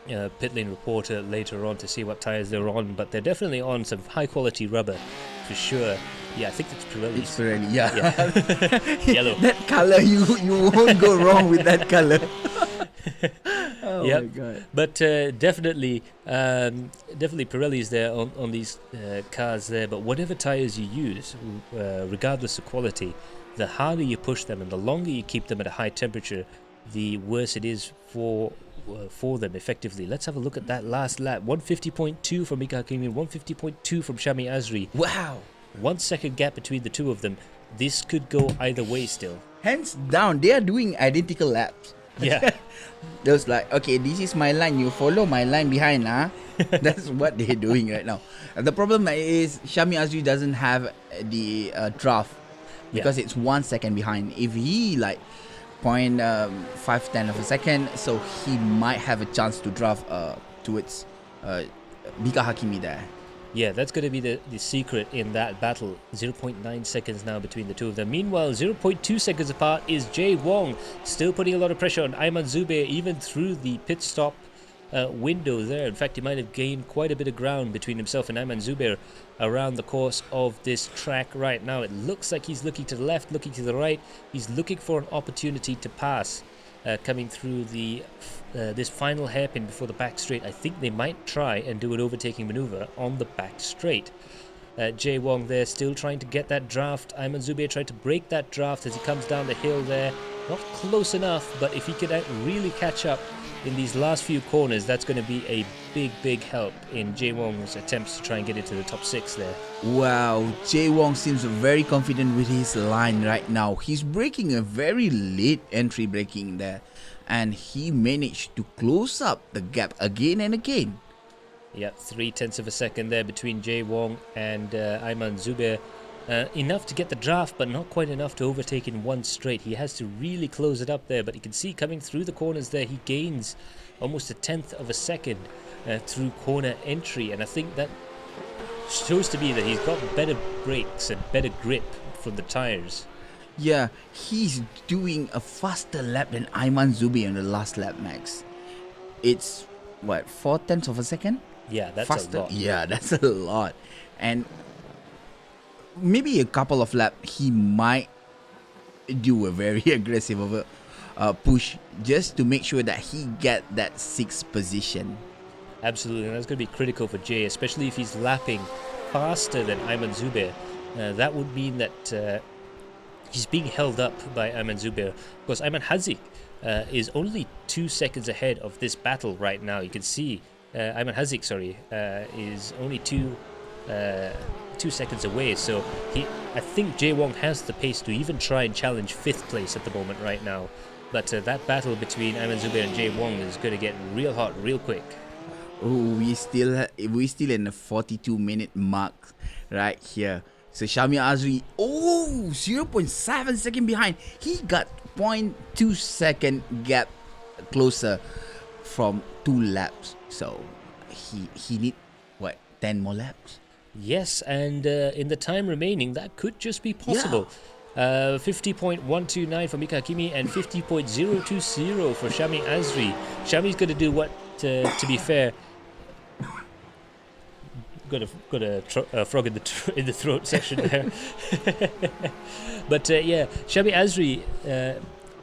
pit lane reporter later on to see what tires they're on, but they're definitely on some high quality rubber for sure. Yeah, I think it's Pirellis. It's Pirelli, yeah. Yellow. That color, you won't go wrong with that color. Oh yep. my god! But definitely Pirelli's there on these cars there. But whatever tires you use, regardless of quality, the harder you push them and the longer you keep them at a high temperature, the worse it is for them effectively. Let's have a look at that last lap. 150.2 from Mika Hakimi, 150.2 from Shami Azri. Wow! 1 second gap between the two of them. This could go either way still. Hands down, they are doing identical laps. Yeah. There's like, okay, this is my line, you follow my line behind, huh? That's what they're doing right now. The problem is Shami Azri doesn't have the draft because it's 1 second behind. If he like 0.5 of a second, so he might have a chance to draft towards Mika Hakimi there. Yeah, that's going to be the secret in that battle. 0.9 seconds now between the two of them. Meanwhile, 0.2 seconds apart is Jay Wong, still putting a lot of pressure on Ayman Zubair, even through the pit stop window there. In fact, he might have gained quite a bit of ground between himself and Ayman Zubair around the course of this track right now. It looks like he's looking to the left, looking to the right. He's looking for an opportunity to pass. Coming through the this final hairpin before the back straight. I think they might try and do an overtaking maneuver on the back straight. Jay Wong there still trying to get that draft. Ayman Zubair tried to break that draft as he comes down the hill there. Not close enough, but if he could really catch up in these last few corners, that's going to be a big help in Jay Wong's attempts to try and get into the top 6 there. Wow, Jay Wong seems very confident with his line right now. He's breaking a very late entry braking there, and he managed to close up the gap again and again. Yeah, 0.3 of a second there between Jay Wong and Ayman Zubair. Enough to get the draft, but not quite enough to overtake in one straight. He has to really close it up there, but you can see coming through the corners there, he gains almost 0.1 of a second through corner entry, and I think that shows to me that he's got better brakes and better grip from the tires. Yeah, he's doing a faster lap than Ayman Zubair on the last lap, Max. It's, what, 0.4 of a second? Yeah, that's faster. a lot. Yeah, that's a lot. And maybe a couple of laps, he might do a very aggressive of a push just to make sure that he get that 6th position. Absolutely, and that's going to be critical for Jay, especially if he's lapping faster than Ayman Zubair. That would mean that he's being held up by Ayman Zubair. Of course, Ayman Hazik is only 2 seconds ahead of this battle right now. You can see Ayman Hazik, is only 2 seconds away. So I think Jay Wong has the pace to even try and challenge 5th place at the moment right now. But that battle between Ayman Zubair and Jay Wong is going to get real hot real quick. Oh, we still in the 42-minute mark right here. So Shami Azri, 0.7 second behind. He got 0.2 second gap closer from 2 laps. So he need, what, 10 more laps? Yes, and in the time remaining, that could just be possible. 50.129 for Mika Hakimi and 50.020 for Shami Azri. Shami's going to do what, to be fair, got a frog in the throat section there. But yeah, Shami Azri,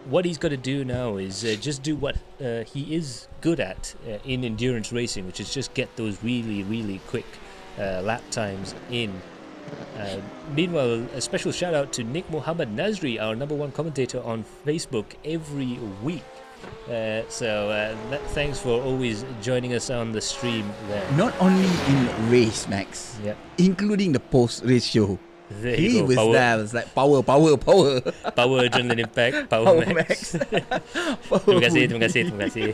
what he's got to do now is just do what he is good at in endurance racing, which is just get those really quick lap times in. Meanwhile, a special shout out to Nick Muhammad Nazri, our #1 commentator on Facebook every week. Thanks for always joining us on the stream there. Not only in race, Max, including the post-race show. There He you go. was Power, there. It was like power. power adrenaline impact, power max. Terima kasih.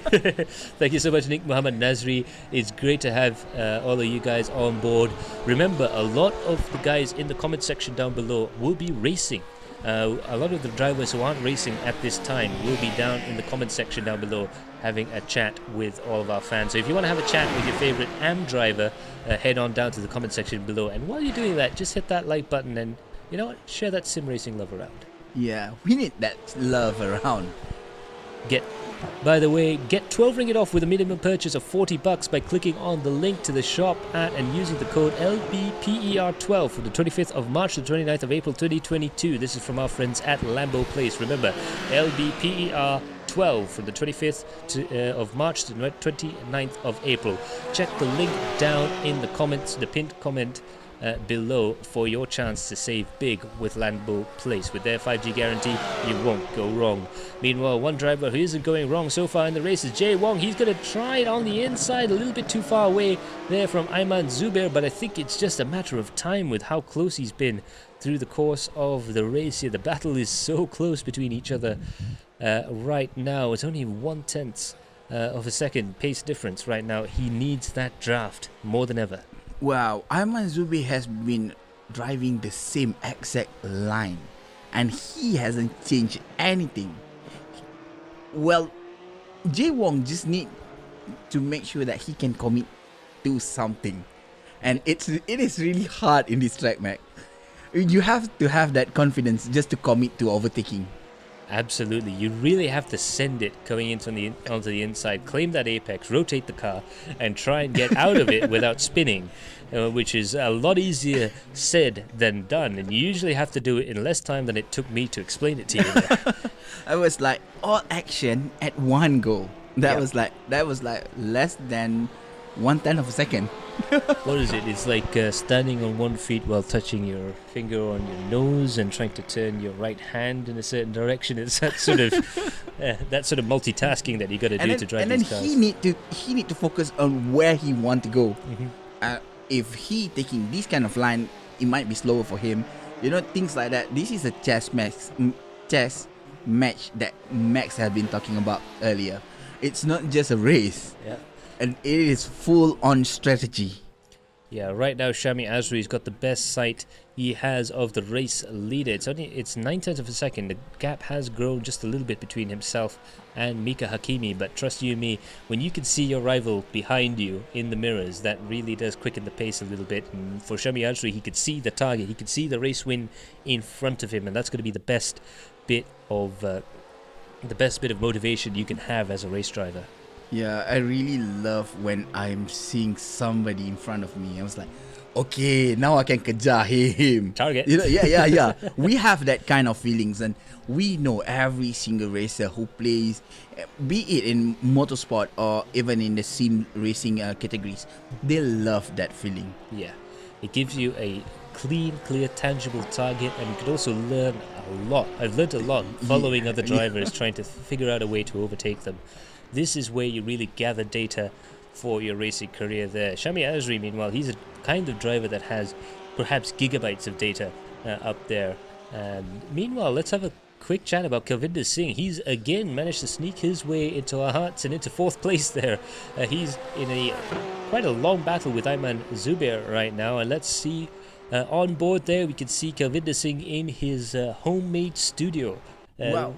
Thank you so much, Nick Muhammad Nazri. It's great to have all of you guys on board. Remember, a lot of the guys in the comment section down below will be racing. A lot of the drivers who aren't racing at this time will be down in the comment section down below having a chat with all of our fans. So if you want to have a chat with your favorite AM driver, head on down to the comment section below. And while you're doing that, just hit that like button and, you know what, share that sim racing love around. Yeah, we need that love around. By the way, get 12 ringgit off with a minimum purchase of $40 by clicking on the link to the shop at and using the code LBPER12 from the 25th of March to the 29th of April 2022. This is from our friends at LamboPlace. Remember, LBPER12 from the 25th of March to the 29th of April. Check the link down in the comments, the pinned comment below for your chance to save big with LamboPlace. With their 5G guarantee, you won't go wrong. Meanwhile, one driver who isn't going wrong so far in the race is Jay Wong. He's going to try it on the inside, a little bit too far away there from Ayman Zubair, but I think it's just a matter of time with how close he's been through the course of the race here. The battle is so close between each other right now. It's only 1/10 of a second pace difference right now. He needs that draft more than ever. Wow, Ayman Zubair has been driving the same exact line and he hasn't changed anything. Well, Jay Wong just need to make sure that he can commit to something. And it is really hard in this track, Mac. You have to have that confidence just to commit to overtaking. Absolutely, you really have to send it going onto the inside, claim that apex, rotate the car, and try and get out of it without spinning, which is a lot easier said than done. And you usually have to do it in less time than it took me to explain it to you. I was like all action at one go. That was like less than 1/10 of a second. What is it? It's like standing on one feet while touching your finger on your nose and trying to turn your right hand in a certain direction. It's that sort of multitasking that you got to do to drive these cars. And then he need to focus on where he want to go. If he taking this kind of line, it might be slower for him. You know, things like that. This is a chess match that Max had been talking about earlier. It's not just a race. Yeah. And it is full on strategy. Yeah, right now Shami Azri's got the best sight he has of the race leader. It's 9/10 of a second. The gap has grown just a little bit between himself and Mika Hakimi, but trust you me, when you can see your rival behind you in the mirrors, that really does quicken the pace a little bit. And for Shami Azri, he could see the target, he could see the race win in front of him, and that's going to be the best bit of motivation you can have as a race driver. Yeah, I really love when I'm seeing somebody in front of me. I was like, okay, now I can kejar him. Target. You know, yeah. We have that kind of feelings, and we know every single racer who plays, be it in motorsport or even in the sim racing categories, they love that feeling. Yeah, it gives you a clean, clear, tangible target, and you could also learn a lot. I've learned a lot following other drivers, trying to figure out a way to overtake them. This is where you really gather data for your racing career there. Shami Azri, meanwhile, he's a kind of driver that has perhaps gigabytes of data up there. Meanwhile, let's have a quick chat about Kalvinder Singh. He's again managed to sneak his way into our hearts and into 4th place there. He's in quite a long battle with Ayman Zubair right now, and let's see on board there we can see Kalvinder Singh in his homemade studio. Wow.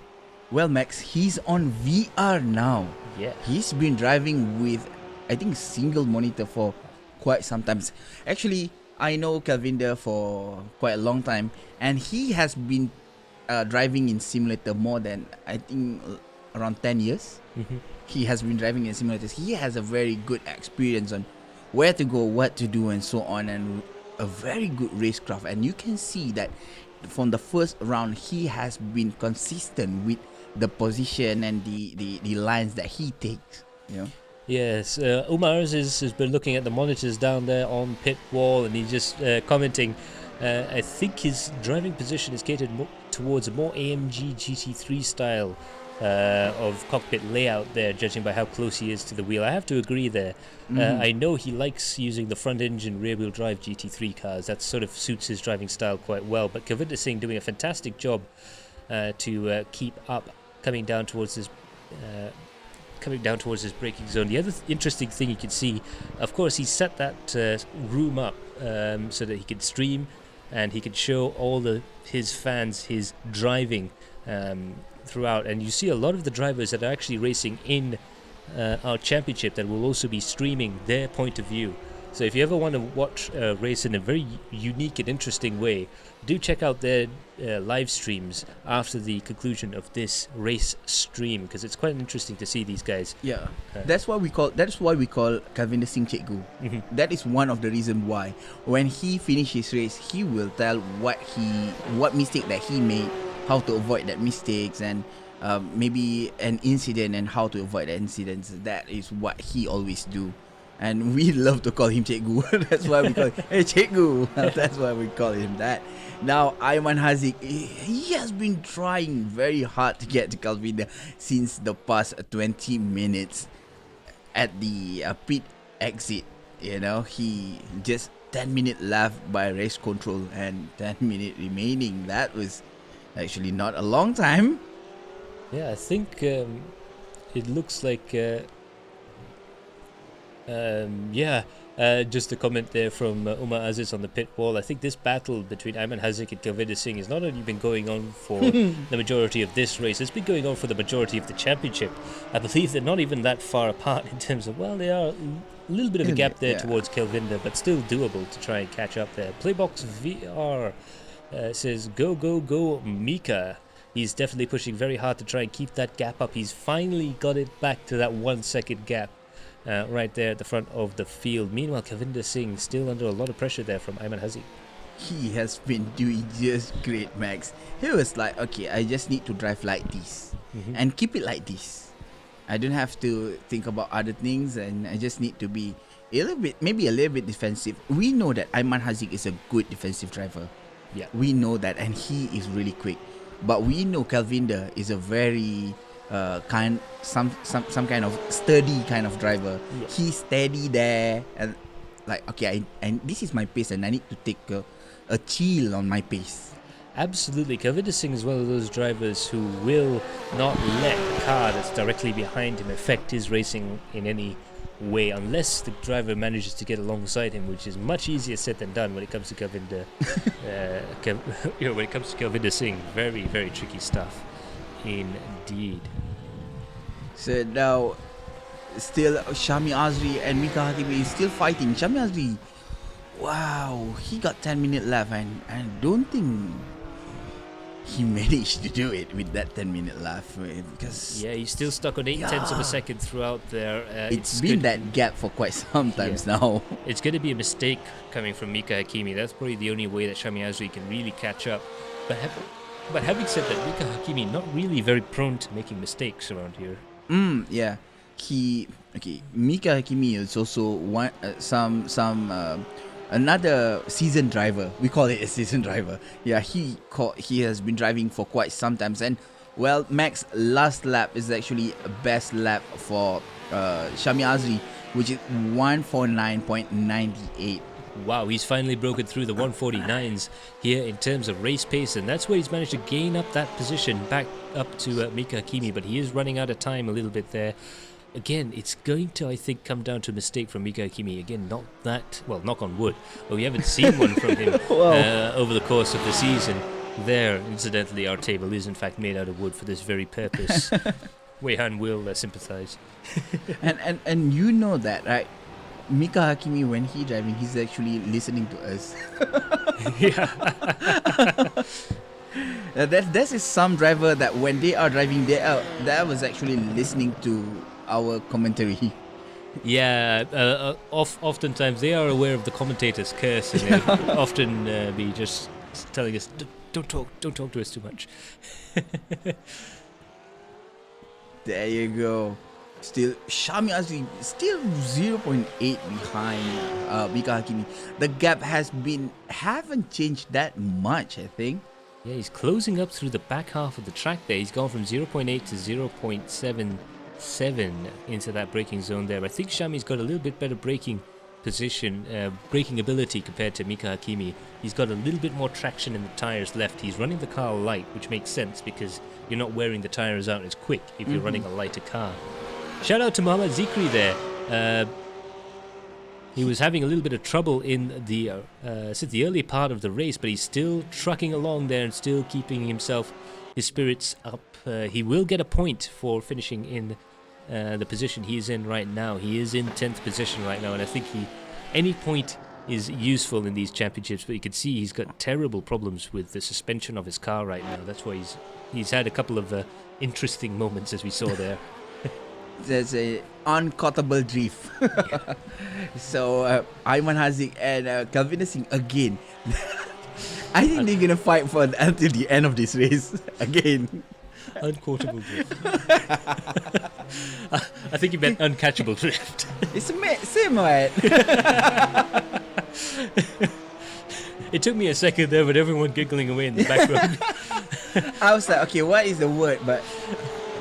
Well, Max, he's on VR now. Yeah. He's been driving with, I think, single monitor for quite some time. Actually, I know Kalvinder for quite a long time, and he has been driving in simulator more than I think around 10 years. He has been driving in simulators. He has a very good experience on where to go, what to do, and so on, and a very good racecraft. And you can see that from the first round, he has been consistent with the position and the lines that he takes. You know. Yes, Umar's has been looking at the monitors down there on pit wall, and he's just commenting. I think his driving position is catered towards a more AMG GT3 style of cockpit layout there, judging by how close he is to the wheel. I have to agree there. I know he likes using the front engine rear wheel drive GT3 cars. That sort of suits his driving style quite well. But Kavinder Singh doing a fantastic job to keep up, coming down towards his braking zone. The other interesting thing you can see, of course, he set that room up so that he could stream and he could show all his fans his driving throughout. And you see a lot of the drivers that are actually racing in our championship that will also be streaming their point of view. So if you ever want to watch a race in a very unique and interesting way, do check out their live streams after the conclusion of this race stream, because it's quite interesting to see these guys. Yeah, that's why we call Kavinder Singh Cikgu. That is one of the reasons why when he finishes his race, he will tell what mistake that he made, how to avoid that mistakes, and maybe an incident and how to avoid that incidents. That is what he always do. And we love to call him Cikgu. That's why we call him, hey Cikgu. That's why we call him that. Now, Ayman Haziq, he has been trying very hard to get to Kavinder since the past 20 minutes at the pit exit. You know, he just 10 minutes left by race control and 10 minutes remaining. That was actually not a long time. Yeah, I think it looks like... just a comment there from Umar Aziz on the pit wall. I think this battle between Ayman Haziq and Kavinder Singh has not only been going on for the majority of this race, it's been going on for the majority of the championship. I believe they're not even that far apart in terms of, well, they are a little bit of a gap there towards Kelvinder, but still doable to try and catch up there. Playbox VR says, go, go, go, Mika. He's definitely pushing very hard to try and keep that gap up. He's finally got it back to that 1 second gap. Right there at the front of the field. Meanwhile, Kavinder Singh still under a lot of pressure there from Ayman Haziq. He has been doing just great, Max. He was like, okay, I just need to drive like this and keep it like this. I don't have to think about other things, and I just need to be maybe a little bit defensive. We know that Ayman Haziq is a good defensive driver. Yeah, we know that, and he is really quick. But we know Kelvinder is a very some kind of sturdy kind of driver. Yeah. He's steady there, and like, okay, and this is my pace, and I need to take a chill on my pace. Absolutely. Kavinder Singh is one of those drivers who will not let the car that's directly behind him affect his racing in any way, unless the driver manages to get alongside him, which is much easier said than done when it comes to Kavinder. When it comes to Kavinder Singh, very, very tricky stuff indeed. So now, still Shami Azri and Mika Hakimi is still fighting. Shami Azri, wow, he got 10 minutes left, and I don't think he managed to do it with that 10 minutes left, because he's still stuck on 0.8 of a second throughout there. It's been that gap for quite some times now. It's going to be a mistake coming from Mika Hakimi. That's probably the only way that Shami Azri can really catch up. But having said that, Mika Hakimi not really very prone to making mistakes around here. Yeah, Mika Hakimi is also one another seasoned driver. We call it a seasoned driver. Yeah, he has been driving for quite some time, and well, Max last lap is actually a best lap for Shami Azri, which is 149.98. Wow, he's finally broken through the 149s here in terms of race pace, and that's where he's managed to gain up that position back up to Mika Hakimi, but he is running out of time a little bit there. Again, it's going to, I think, come down to a mistake from Mika Hakimi. Again, not that, well, knock on wood, but we haven't seen one from him over the course of the season. There, incidentally, our table is in fact made out of wood for this very purpose. Weihan will sympathize. and you know that, right? Mika Hakimi, when he driving, he's actually listening to us. That is some driver that when they are driving, that was actually listening to our commentary. Yeah, oftentimes they are aware of the commentator's curse, and they often be just telling us, don't talk to us too much." There you go. Still, Shami Azri still 0.8 behind Mika Hakimi. The gap haven't changed that much, I think. Yeah, he's closing up through the back half of the track there. He's gone from 0.8 to 0.77 into that braking zone there. I think Shami's got a little bit better braking position, braking ability compared to Mika Hakimi. He's got a little bit more traction in the tyres left. He's running the car light, which makes sense because you're not wearing the tyres out as quick if you're running a lighter car. Shout out to Mohamed Zikri there. He was having a little bit of trouble in the since the early part of the race, but he's still trucking along there and still keeping his spirits up. He will get a point for finishing in the position he is in right now. He is in 10th position right now, and I think any point is useful in these championships, but you can see he's got terrible problems with the suspension of his car right now. That's why he's had a couple of interesting moments, as we saw there. There's a uncuttable drift. Yeah. So Ayman Haziq and Kalvin Singh again. I think they're gonna fight until the end of this race again. Unquotable drift. I think you meant uncatchable drift. It's same, right? It took me a second there with everyone giggling away in the background. I was like, okay, what is the word? But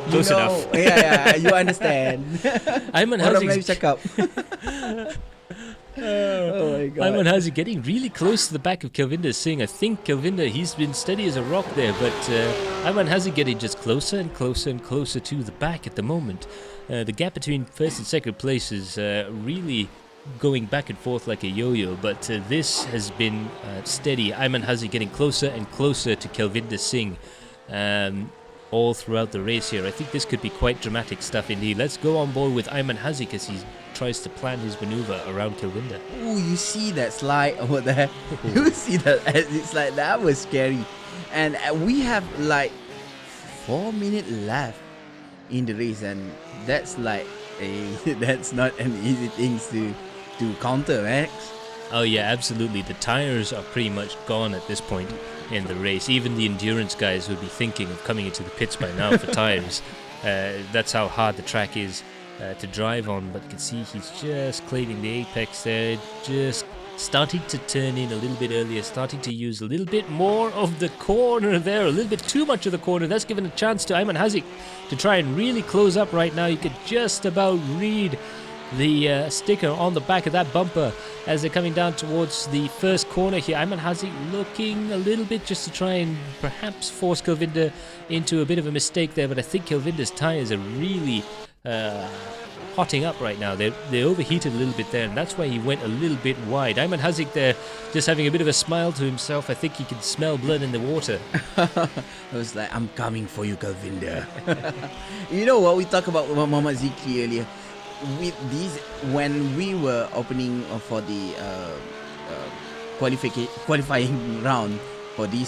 close enough. Yeah, you understand. Ayman Orang Haziq's Melayu cakap. Oh my god. Ayman Haziq getting really close to the back of Kelvinder Singh. I think Kelvinder, he's been steady as a rock there, but Ayman Haziq getting just closer and closer and closer to the back at the moment. The gap between first and second place is really going back and forth like a yo-yo, but this has been steady. Ayman Haziq getting closer and closer to Kelvinder Singh all throughout the race here. I think this could be quite dramatic stuff indeed. Let's go on board with Ayman Haziq as he tries to plan his maneuver around Kelvinder. Oh, you see that slide over there? You see that? It's like that was scary. And we have like 4 minutes left in the race, and that's like that's not an easy thing to counter, Max. Oh yeah, absolutely. The tires are pretty much gone at this point in the race. Even the endurance guys would be thinking of coming into the pits by now for tires. That's how hard the track is to drive on. But you can see he's just claiming the apex there, just starting to turn in a little bit earlier, starting to use a little bit more of the corner there, a little bit too much of the corner. That's given a chance to Ayman Haziq to try and really close up right now. You could just about read the sticker on the back of that bumper as they're coming down towards the first corner here. Ayman Haziq looking a little bit just to try and perhaps force Kelvinder into a bit of a mistake there, but I think Kelvinder's tyres are really hotting up right now. They're overheated a little bit there, and that's why he went a little bit wide. Ayman Haziq there just having a bit of a smile to himself. I think he can smell blood in the water. I was like, I'm coming for you, Kelvinder. You know what, we talked about Mohamed Zikri earlier. With these, when we were opening for the qualifying round for the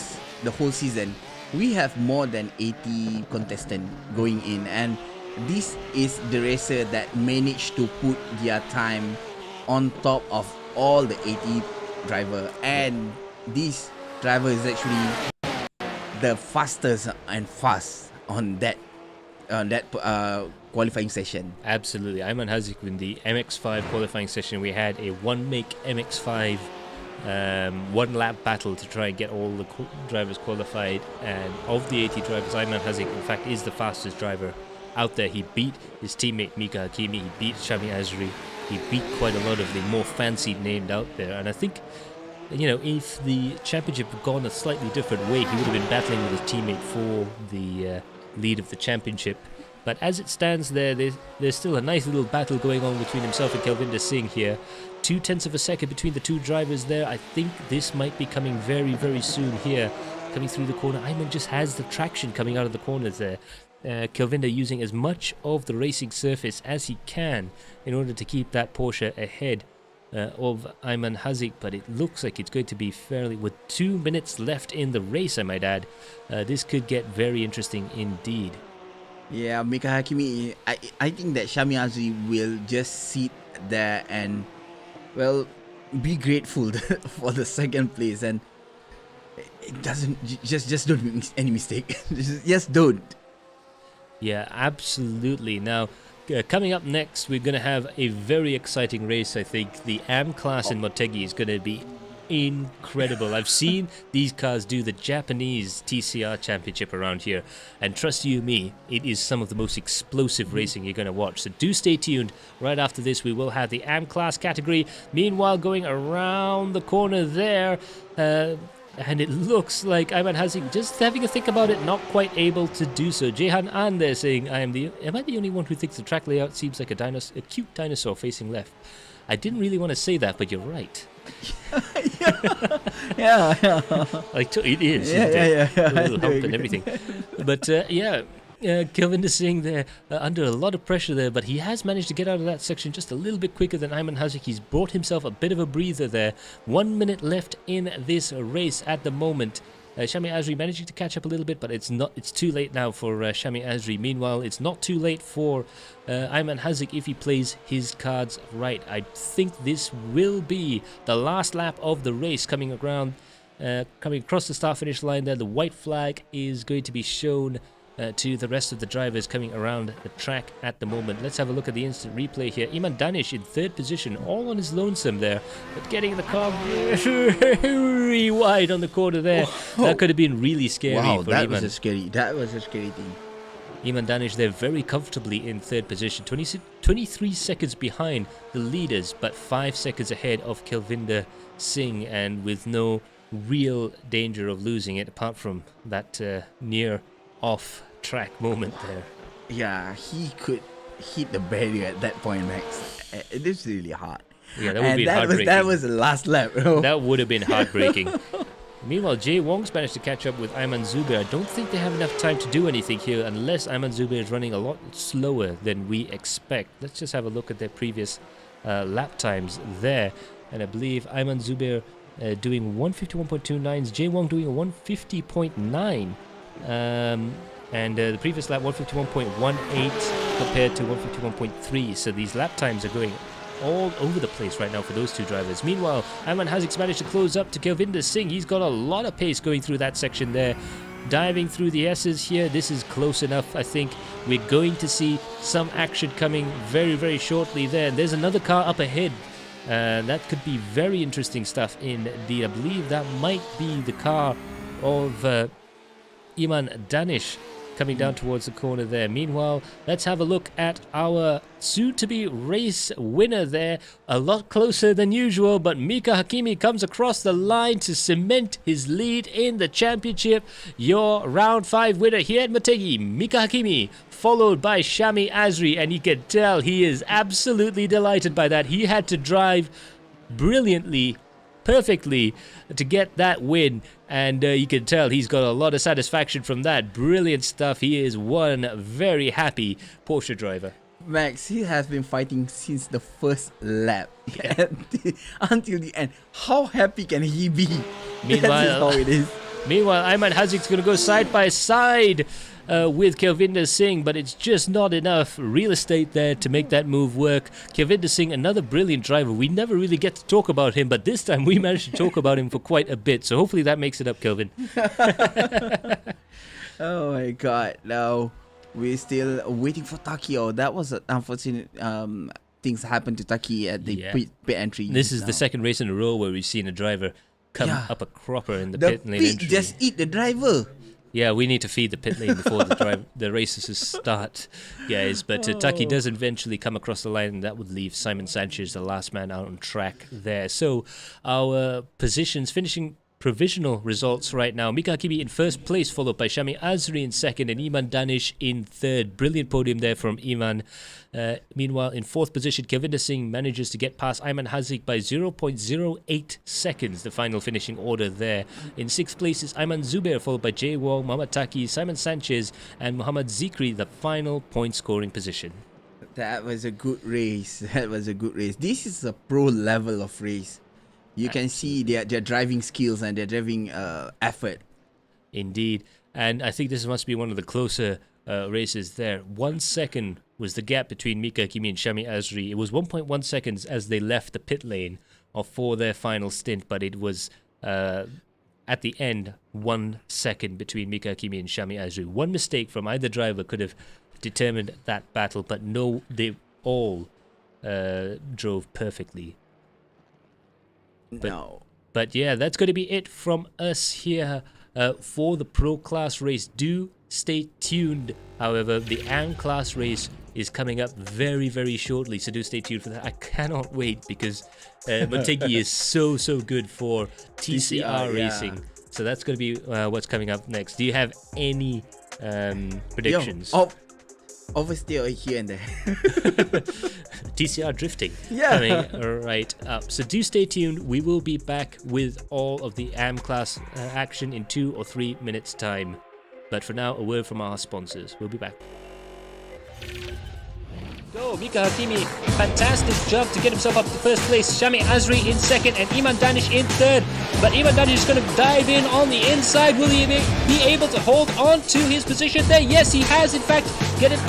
whole season, we have more than 80 contestants going in, and this is the racer that managed to put their time on top of all the 80 driver, and this driver is actually the fastest and fast on that qualifying session. Absolutely. Ayman Haziq in the MX5 qualifying session, we had a one-make MX5 one-lap battle to try and get all the drivers qualified, and of the 80 drivers, Ayman Haziq in fact is the fastest driver out there. He beat his teammate Mika Hakimi, he beat Shami Azri, he beat quite a lot of the more fancied named out there, and I think, you know, if the championship had gone a slightly different way, he would have been battling with his teammate for the lead of the championship. But as it stands there's still a nice little battle going on between himself and Kelvinder Singh here. 0.2 of a second between the two drivers there. I think this might be coming very, very soon here. Coming through the corner, Ayman just has the traction coming out of the corners there. Kelvinder using as much of the racing surface as he can in order to keep that Porsche ahead. of Ayman Hazik, but it looks like it's going to be fairly, with 2 minutes left in the race, I might add. This could get very interesting indeed. Yeah, Mika Hakimi, I think that Shami Azri will just sit there and, well, be grateful for the second place, and it doesn't, just don't make any mistake. just don't. Yeah, absolutely. Now, coming up next, we're going to have a very exciting race, I think. The AM class in Motegi is going to be incredible. I've seen these cars do the Japanese TCR championship around here, and trust you me, it is some of the most explosive racing you're going to watch. So do stay tuned. Right after this, we will have the AM class category. Meanwhile, going around the corner there, and it looks like Ayman Hazik, just having a think about it, not quite able to do so. Jehan An there saying, am I the only one who thinks the track layout seems like a cute dinosaur facing left? I didn't really want to say that, but you're right. yeah. Like, it is. Yeah. A little hump and everything. But Kelvin is Singh there under a lot of pressure there, but he has managed to get out of that section just a little bit quicker than Ayman Hazik. He's brought himself a bit of a breather there. 1 minute left in this race at the moment. Shami Azri managing to catch up a little bit, but it's too late now for Shami Azri. Meanwhile, it's not too late for Ayman Hazik if he plays his cards right. I think this will be the last lap of the race coming across the start-finish line there. The white flag is going to be shown to the rest of the drivers coming around the track at the moment. Let's have a look at the instant replay here. Iman Danish in third position, all on his lonesome there, but getting the car very wide on the corner there. That could have been really scary. Wow, for that Iman. That was a scary thing. Iman Danish there very comfortably in third position, 23 seconds behind the leaders, but 5 seconds ahead of Kelvinder Singh, and with no real danger of losing it apart from that near off-track moment there. Yeah, he could hit the barrier at that point, Max. It is really hard. Yeah, that would be heartbreaking. That was the last lap, bro. That would have been heartbreaking. Meanwhile, Jay Wong's managed to catch up with Ayman Zubair. I don't think they have enough time to do anything here unless Ayman Zubair is running a lot slower than we expect. Let's just have a look at their previous lap times there. And I believe Ayman Zubair doing 151.29s, Jay Wong doing a 150.9. And the previous lap 151.18 compared to 151.3. So these lap times are going all over the place right now for those two drivers. Meanwhile, Ayman Hazik's managed to close up to Kelvinder Singh. He's got a lot of pace going through that section there. Diving through the S's here. This is close enough. I think we're going to see some action coming very, very shortly there. And there's another car up ahead. That could be very interesting stuff indeed. I believe that might be the car of Iman Danish coming down towards the corner there. Meanwhile, let's have a look at our soon-to-be race winner there. A lot closer than usual, but Mika Hakimi comes across the line to cement his lead in the championship. Your round 5 winner here at Motegi, Mika Hakimi, followed by Shami Azri, and you can tell he is absolutely delighted by that. He had to drive brilliantly, perfectly to get that win, and you can tell he's got a lot of satisfaction from that. Brilliant stuff. He is one very happy Porsche driver. Max, he has been fighting since the first lap until the end. How happy can he be? Meanwhile, how it is. Meanwhile, Ayman Hazik's going to go side by side with Kelvinder Singh, but it's just not enough real estate there to make that move work. Kelvinder Singh, another brilliant driver. We never really get to talk about him, but this time we managed to talk about him for quite a bit. So hopefully that makes it up, Kelvin. Oh my God! Now we're still waiting for Takio. That was unfortunate. Things happened to Taki at the pit entry. This is the second race in a row where we've seen a driver come up a cropper in the pit lane pit entry. Just eat the driver. Yeah, we need to feed the pit lane before the races start, guys. But Taki does eventually come across the line, and that would leave Simon Sanchez, the last man out on track there. So our positions, finishing provisional results right now. Mika Hakimi in first place, followed by Shami Azri in second, and Iman Danish in third. Brilliant podium there from Iman. Meanwhile, in fourth position, Kelvinder Singh manages to get past Ayman Hazik by 0.08 seconds, the final finishing order there. In sixth place is Ayman Zubair, followed by Jay Wong, Muhammad Taki, Simon Sanchez, and Muhammad Zikri, the final point-scoring position. That was a good race. That was a good race. This is a pro level of race. You can see their driving skills and their driving effort. Indeed. And I think this must be one of the closer races there. 1 second was the gap between Mika Hakimi and Shami Azri. It was 1.1 seconds as they left the pit lane for their final stint, but it was at the end 1 second between Mika Hakimi and Shami Azri. One mistake from either driver could have determined that battle, but no, they all drove perfectly. But yeah, that's going to be it from us here for the Pro Class race. Do stay tuned. However, the AM Class race is coming up very, very shortly, so do stay tuned for that. I cannot wait because Motegi is so good for TCR racing. So that's going to be what's coming up next. Do you have any predictions? Obviously, here and there. TCR drifting coming right up. So do stay tuned. We will be back with all of the AM Class action in 2 or 3 minutes time. But for now, a word from our sponsors. We'll be back. So, Mika Hakimi, fantastic job to get himself up to first place. Shami Azri in second and Iman Danish in third. But Iman Danish is going to dive in on the inside. Will he be able to hold on to his position there? Yes, he has, in fact,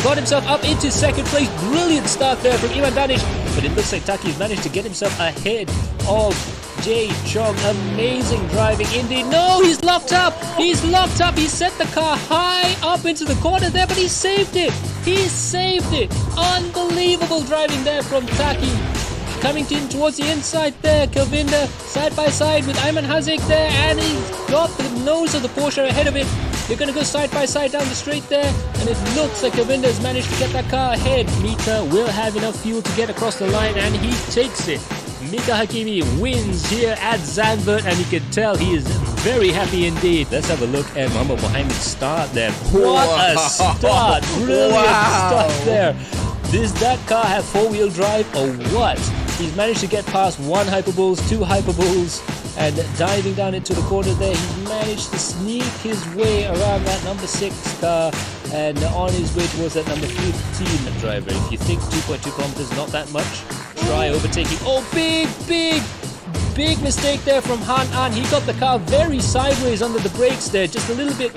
got himself up into second place. Brilliant start there from Iman Danish. But it looks like Taki has managed to get himself ahead of Jay Chong. Amazing driving indeed. No, he's locked up. He's locked up. He set the car high up into the corner there, but he saved it. He saved it. Unbelievable driving there from Taki. Coming in towards the inside there. Kelvinder side by side with Ayman Hazik there, and he's got the nose of the Porsche ahead of him. They're going to go side by side down the straight there, and it looks like Kelvinder has managed to get that car ahead. Mika will have enough fuel to get across the line, and he takes it. Mika Hakimi wins here at Zandvoort, and you can tell he is very happy indeed. Let's have a look at Muhammad Mohammed's start there. What a start! Brilliant start there. Does that car have four-wheel drive or what? He's managed to get past one Hyperbullz, two Hyperbullz, and diving down into the corner there, he's managed to sneak his way around that number 6 car and on his way towards that number 15 driver. If you think 2.2 kilometers not that much, try overtaking. Oh, big mistake there from Han An. He got the car very sideways under the brakes there, just a little bit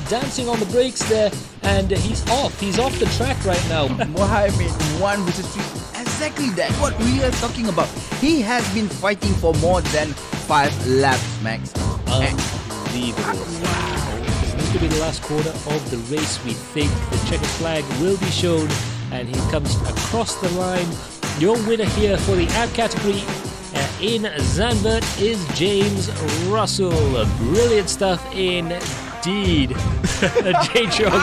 dancing on the brakes there, and he's off the track right now. Mohammed 1 versus 3, exactly that what we are talking about. He has been fighting for more than 5 laps, Max. Unbelievable. Wow. This could be the last quarter of the race. We think the checkered flag will be shown, and he comes across the line. Your winner here for the AB category in Zandvoort is James Russell. Brilliant stuff indeed. Jay Chong.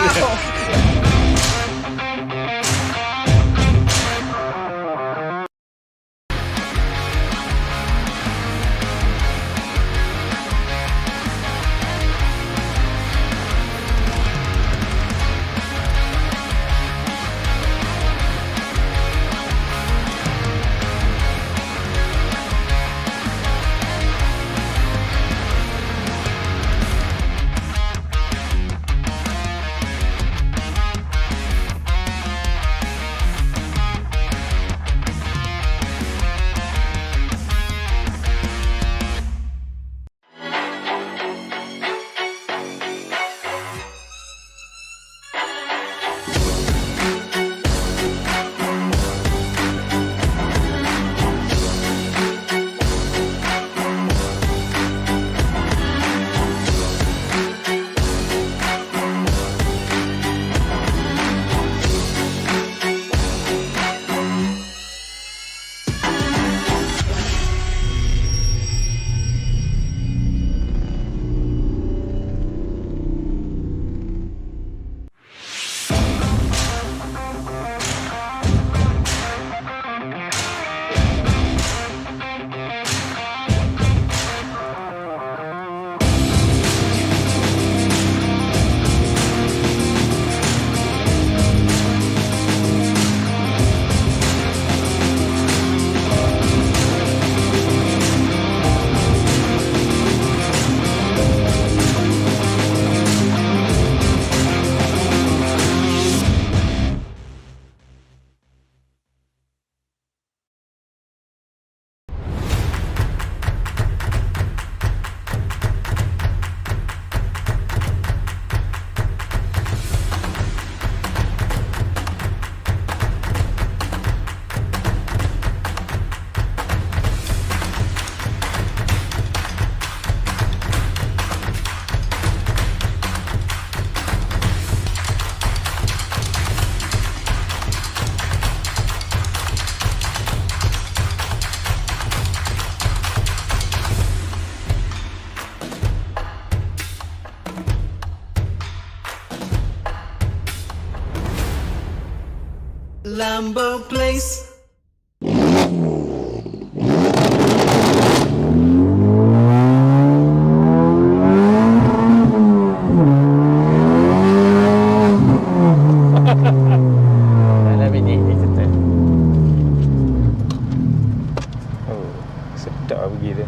LamboPlace. Dalam minit je kita. Oh, sedap pergi tu.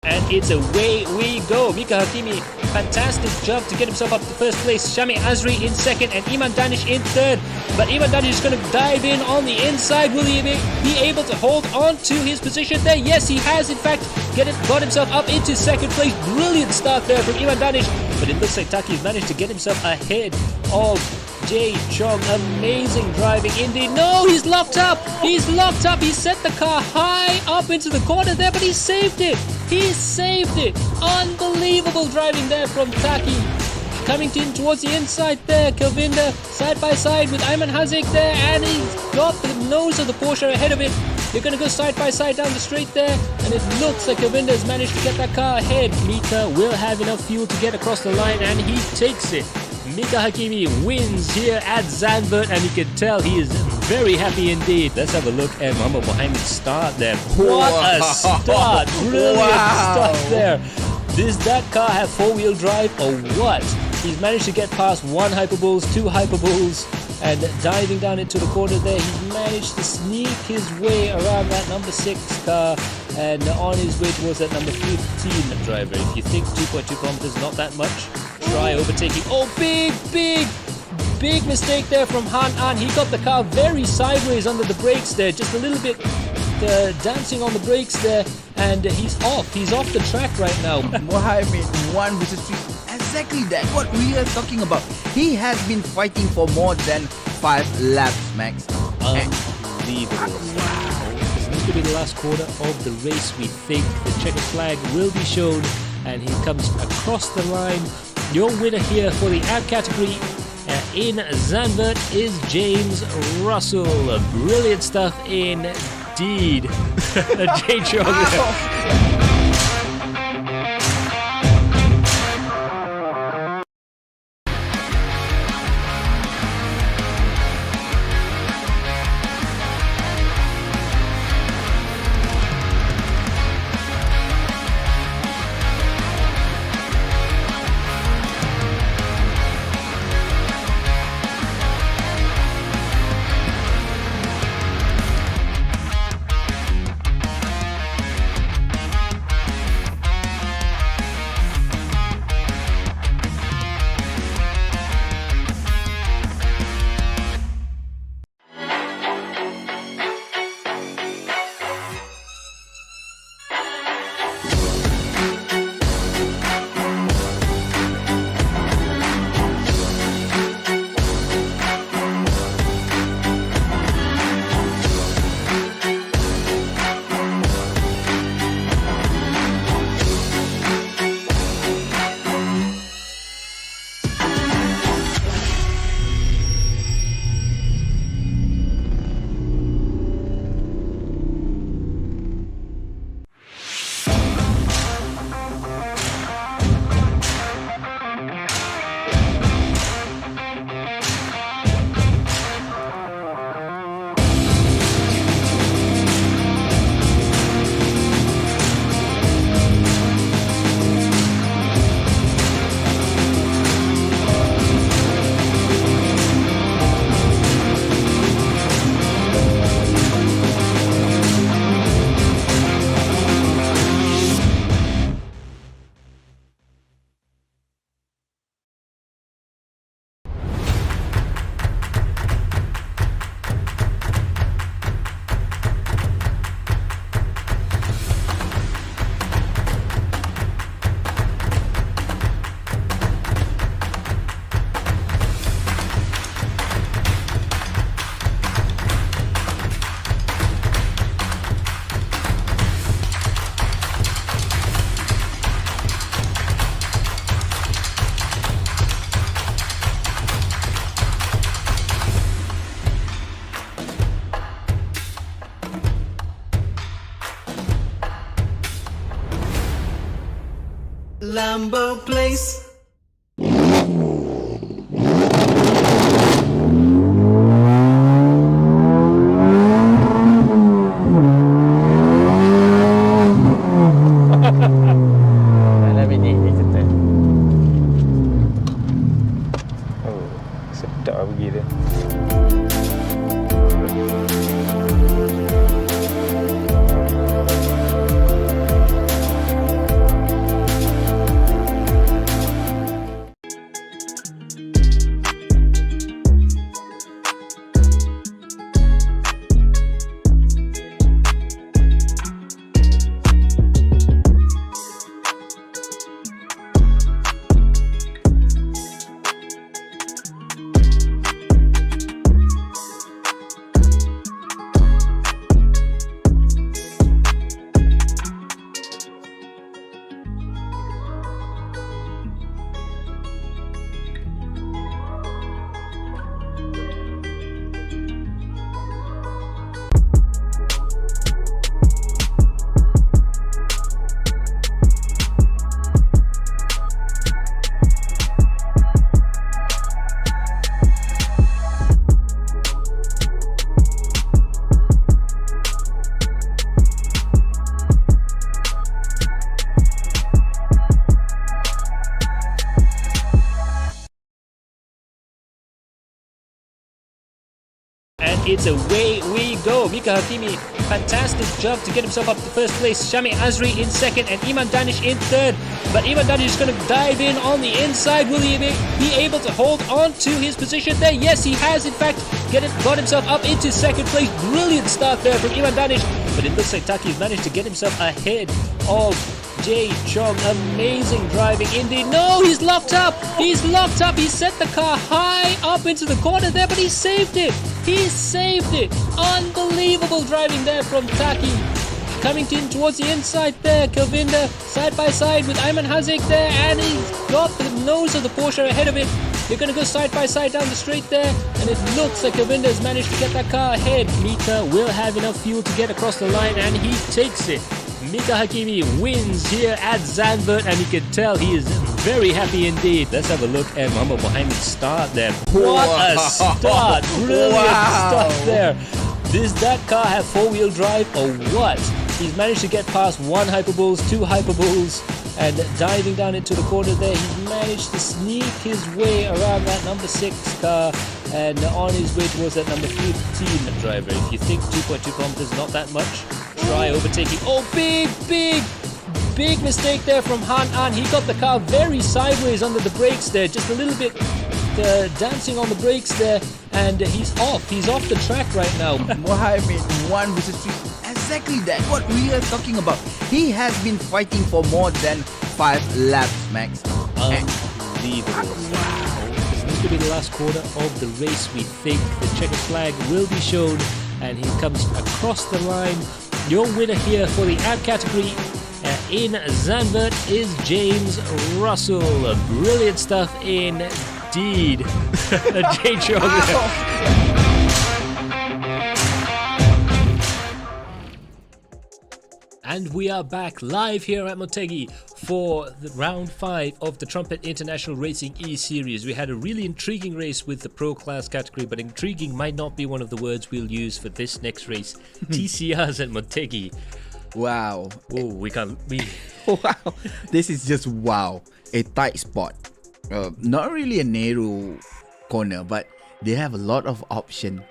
And it's away we go. Mika Hakimi, fantastic job to get himself up to first place. Shami Azri in second and Iman Danish in third. But Iman Danish is going to dive in on the inside. Will he be able to hold on to his position there? Yes, he has in fact got himself up into second place. Brilliant start there from Iman Danish. But it looks like Taki has managed to get himself ahead of Jay Chong. Amazing driving indeed. No, he's locked up. He's locked up. He set the car high up into the corner there, but he saved it. He saved it. Unbelievable driving there from Taki. Coming in towards the inside there. Kelvinder side by side with Ayman Hazik there, and he's got the nose of the Porsche ahead of it. They're going to go side by side down the straight there, and it looks like Kelvinder has managed to get that car ahead. Mika will have enough fuel to get across the line, and he takes it. Mika Hakimi wins here at Zandvoort, and you can tell he is very happy indeed. Let's have a look at Muhammad Mohammed's start there. What a start! Brilliant start there. Does that car have four-wheel drive or what? He's managed to get past one Hyperbullz, two Hyperbullz, and diving down into the corner there, he's managed to sneak his way around that number 6 car and on his way towards that number 15 driver. If you think 2.2 kilometers not that much, try overtaking. Oh, big mistake there from Han An. He got the car very sideways under the brakes there, just a little bit dancing on the brakes there, and he's off the track right now. Mohammed 1 versus 3. Exactly that, what we are talking about. He has been fighting for more than 5 laps, Max. Unbelievable. Wow. This will be the last quarter of the race. We think the checkered flag will be shown, and he comes across the line. Your winner here for the AB category in Zandvoort is James Russell. Brilliant stuff indeed. Jay Chong. LamboPlace. Dalam ini kita. Oh, sedap pergi tu. And it's away we go. Mika Hakimi, fantastic job to get himself up to first place. Shami Azri in second and Iman Danish in third. But Iman Danish is going to dive in on the inside. Will he be able to hold on to his position there? Yes, he has in fact got himself up into second place. Brilliant start there from Iman Danish. But it looks like Taki has managed to get himself ahead of Jay Chong. Amazing driving indeed. No, he's locked up. He's locked up. He set the car high up into the corner there, but he saved it. He saved it. Unbelievable driving there from Taki. Coming in towards the inside there. Kelvinda side by side with Ayman Hazik there, and he's got the nose of the Porsche ahead of it. They're going to go side by side down the straight there, and it looks like Kelvinda has managed to get that car ahead. Mika will have enough fuel to get across the line, and he takes it. Mika Hakimi wins here at Zandvoort, and you can tell he is very happy indeed. Let's have a look at Muhammad Mohammed's start there. What a start! Brilliant start there. Does that car have four-wheel drive or what? He's managed to get past one Hyperbullz, two Hyperbullz, and diving down into the corner there, he's managed to sneak his way around that number 6 car and on his way towards that number 15 driver. If you think 2.2 kilometers is not that much, try overtaking. Oh, big mistake there from Han An. He got the car very sideways under the brakes there, just a little bit dancing on the brakes there, and he's off the track right now. Mohammed 1 versus 3. Exactly that, what we are talking about. He has been fighting for more than 5 laps, Max. Unbelievable. This needs to be the last quarter of the race. We think the checkered flag will be shown, and he comes across the line. Your winner here for the AB category in Zandvoort is James Russell. Brilliant stuff indeed. And we are back live here at Motegi for the round 5 of the Trumpet International Racing E-Series. We had a really intriguing race with the Pro Class category, but intriguing might not be one of the words we'll use for this next race. TCRs at Motegi. Wow. Oh, Wow. This is just wow. A tight spot. Not really a narrow corner, but they have a lot of option,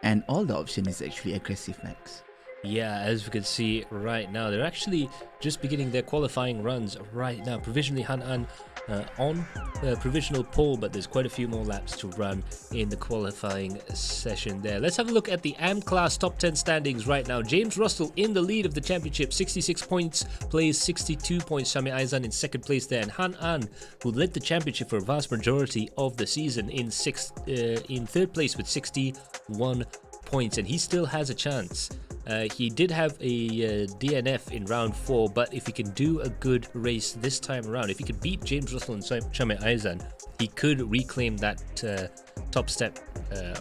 and all the option is actually aggressive, Max. Yeah, as we can see right now, they're actually just beginning their qualifying runs right now. Provisionally Han An on provisional pole, but there's quite a few more laps to run in the qualifying session there. Let's have a look at the AM class top 10 standings right now. James Russell in the lead of the championship, 66 points, plays 62 points. Shami Aizan in second place there, and Han An, who led the championship for a vast majority of the season, in third place with 61 points, and he still has a chance. He did have a DNF in round 4, but if he can do a good race this time around, if he could beat James Russell and Shami Aizan, he could reclaim that top step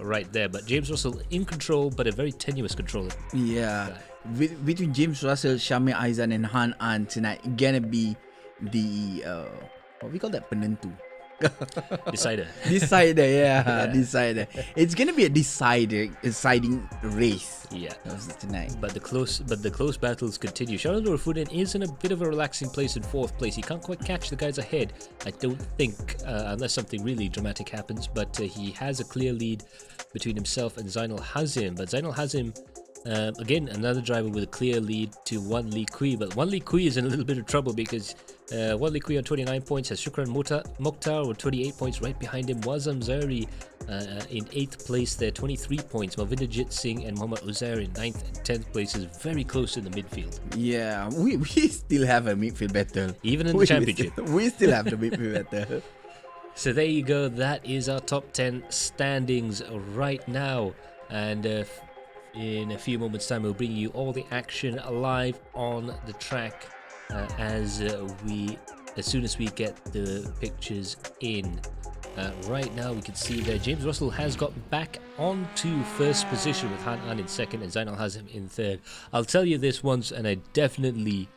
right there. But James Russell in control, but a very tenuous control. Yeah, between James Russell, Shami Aizan, and Han An tonight, gonna be the what we call that, penentu. Decider. Decider, yeah, decider. It's gonna be a deciding race. Yeah. Tonight. But the close battles continue. Charles Orfuden is in a bit of a relaxing place in 4th place. He can't quite catch the guys ahead, I don't think, unless something really dramatic happens. But he has a clear lead between himself and Zainal Hazim. But Zainal Hazim, again, another driver with a clear lead to Wan Li Kui. But Wan Li Kui is in a little bit of trouble because Wan Li Kui on 29 points has Shukran Mokhtar with 28 points. Right behind him, Wazam Zari in 8th place there, 23 points. Mavinderjit Singh and Muhammad Uzair in 9th and 10th places, very close in the midfield. Yeah, we still have a midfield battle. Even in the championship. We still have the midfield battle. So there you go. That is our top 10 standings right now. And in a few moments' time, we'll bring you all the action live on the track as soon as we get the pictures in. Right now, we can see that James Russell has got back onto first position with Han An in second and Zainal Hazim in third. I'll tell you this once, and I definitely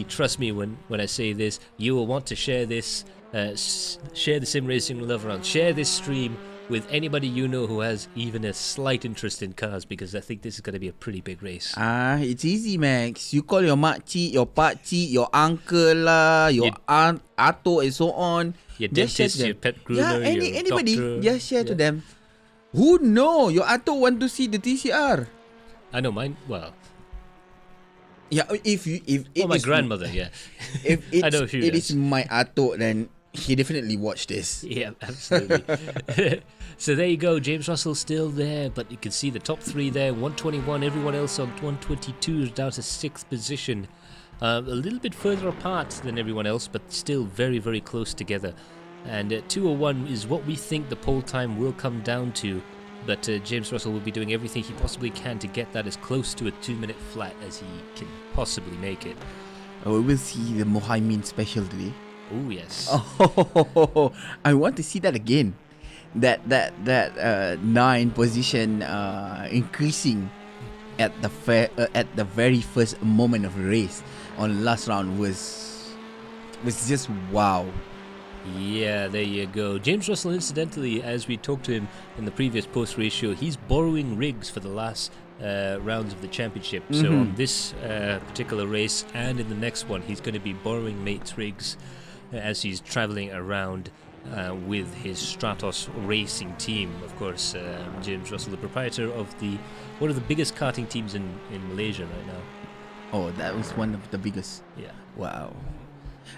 trust me when I say this. You will want to share this, share the Sim Racing Love Around, share this stream with anybody you know who has even a slight interest in cars, because I think this is going to be a pretty big race. It's easy, Max. You call your makcik, your pakcik, your uncle lah, your aunt, ato, and so on. Your dentist, your pet groomer, your anybody, doctor. just share to them. Who know? Your ato want to see the TCR. I know mine. Well, yeah. If my grandmother, yeah. If I know it is my ato, then he definitely watched this. Yeah, absolutely. So there you go, James Russell still there, but you can see the top 3 there, 121, everyone else on 122 is down to 6th position. A little bit further apart than everyone else, but still very, very close together. And 201 is what we think the pole time will come down to, but James Russell will be doing everything he possibly can to get that as close to a 2-minute flat as he can possibly make it. We will see the Mohaimin special today. Oh yes. Oh, I want to see that again. That 9 position increasing at the very first moment of the race on last round was just wow. Yeah, there you go. James Russell, incidentally, as we talked to him in the previous post-race show, he's borrowing rigs for the last rounds of the championship. So on this particular race and in the next one, he's going to be borrowing mates' rigs as he's traveling around with his Stratos racing team. Of course, James Russell, the proprietor of one of the biggest karting teams in Malaysia right now. Oh, that was one of the biggest. Yeah. Wow.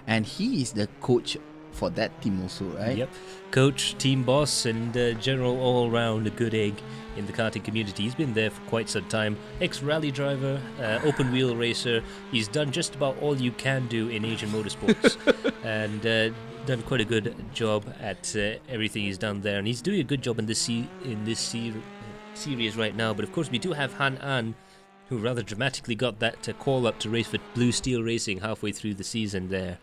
And he is the coach for that team also, right? Yep. Coach, team boss, and general all-round a good egg in the karting community. He's been there for quite some time. Ex-rally driver, open-wheel racer. He's done just about all you can do in Asian motorsports. And done quite a good job at everything he's done there. And he's doing a good job in this series right now. But of course, we do have Han An, who rather dramatically got that call up to race for Blue Steel Racing halfway through the season there.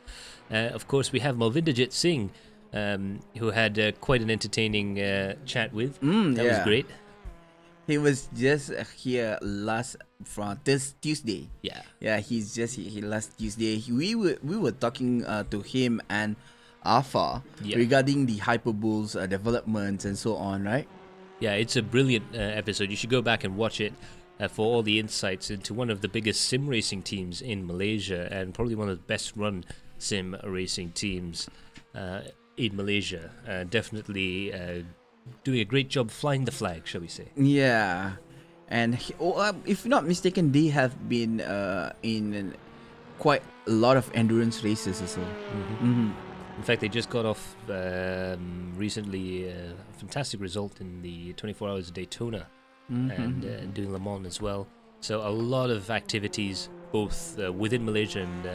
Of course, we have Malvinderjit Singh, who had quite an entertaining chat with. That was great. He was just here this Tuesday. Yeah. He's just here last Tuesday. We were talking to him and Afa regarding the Hyperbullz developments and so on, right? Yeah, it's a brilliant episode. You should go back and watch it for all the insights into one of the biggest sim racing teams in Malaysia and probably one of the best run sim racing teams in Malaysia. Definitely doing a great job flying the flag, shall we say. Yeah. And if not mistaken, they have been in quite a lot of endurance races as well. In fact, they just got off recently a fantastic result in the 24 Hours of Daytona and doing Le Mans as well. So a lot of activities both within Malaysia and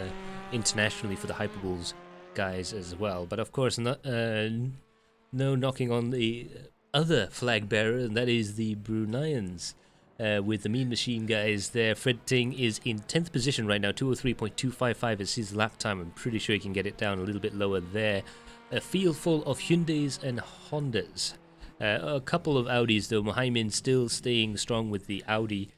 internationally for the Hyperbullz guys as well. But of course, no knocking on the other flag bearer, and that is the Bruneians. With the Mean Machine guys there. Fred Ting is in 10th position right now. 203.255 is his lap time. I'm pretty sure he can get it down a little bit lower there. A field full of Hyundais and Hondas. A couple of Audis though. Mohaimin still staying strong with the Audi.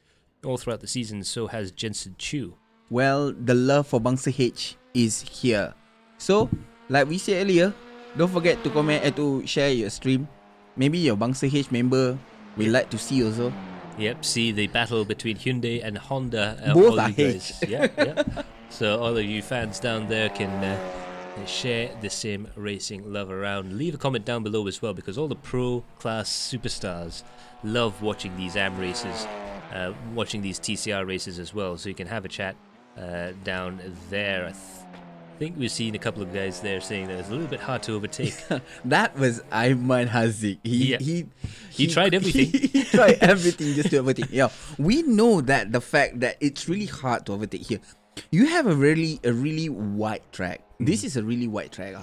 all throughout the season. So has Jensen Chu. Well, the love for Bangsa H is here. So, like we said earlier, don't forget to comment and to share your stream. Maybe your Bangsa H member will like to see also. Yep, see the battle between Hyundai and Honda. Both all are you guys. Yeah. So all of you fans down there can share the sim racing love around. Leave a comment down below as well, because all the pro class superstars love watching these AM races, watching these TCR races as well. So you can have a chat down there. I think we've seen a couple of guys there saying that it's a little bit hard to overtake. That was Ayman Haziq. He tried everything. He tried everything just to overtake. Yeah, we know that the fact that it's really hard to overtake here. You have a really wide track. This is a really wide track,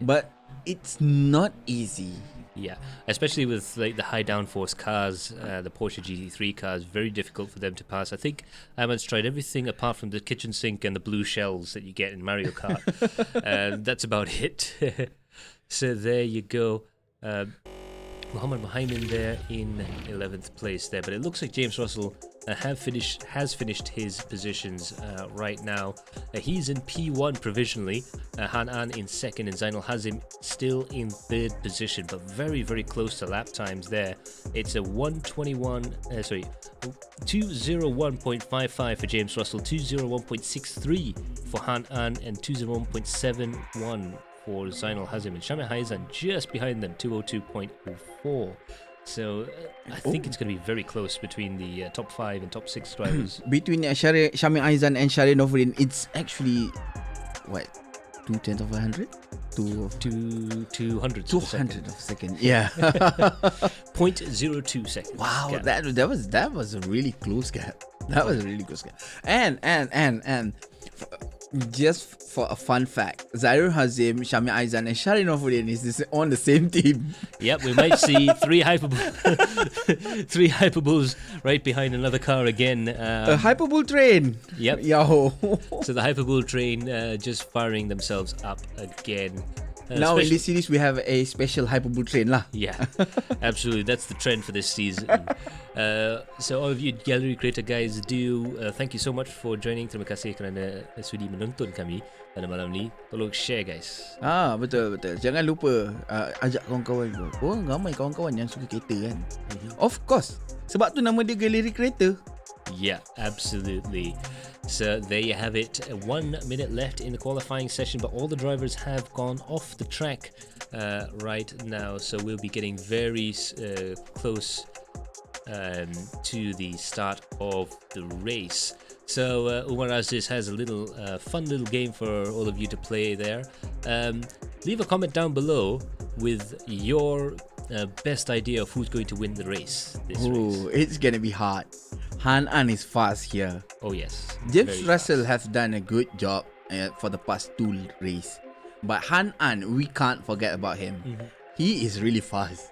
but it's not easy. Yeah, especially with like the high downforce cars, the Porsche GT3 cars, very difficult for them to pass. I think Ahmad's tried everything apart from the kitchen sink and the blue shells that you get in Mario Kart. And that's about it. So there you go. Muhammad Muhaimin there in 11th place there, but it looks like James Russell has finished his positions right now. He's in P1 provisionally, Han An in second, and Zainal Hazim still in third position, but very, very close to lap times there. It's a 201.55 for James Russell, 201.63 for Han An, and 201.71 for Zainal Hazim, and Shami Haizan just behind them, 202.04. So I think it's going to be very close between the top 5 and top 6 drivers. Between Shami Aizan and Shari Novuddin, it's actually what, 2/10 of 100? 200 200 of a second. Yeah. 0.02 seconds. Wow, gap. that was a really close gap. That was a really close gap. And just for a fun fact, Zairul Hazim, Shami Aizan, and Shari Novuddin is on the same team. Yep, we might see three Hyperbulls right behind another car again. A Hyperbull train. Yep. Yo. So the Hyperbull train just firing themselves up again. Now in this series we have a special Hyperbull train lah. Yeah, absolutely. That's the trend for this season. So all of you Galeri Kereta guys, thank you so much for joining. Terima kasih kerana sudi menonton kami pada malam ni. Tolong share guys. Betul. Jangan lupa ajak kawan-kawan kau. Korang ramai kawan-kawan yang suka kereta kan. Of course. Sebab tu nama dia Galeri Kereta. Yeah, absolutely. So there you have it. 1 minute left in the qualifying session, but all the drivers have gone off the track right now. So we'll be getting very close to the start of the race. So Umar Aziz has a little fun little game for all of you to play there. Leave a comment down below with your best idea of who's going to win the race. It's gonna be hard. Han An is fast here. Oh yes. James Russell has done a good job for the past 2 races. But Han An, we can't forget about him. He is really fast.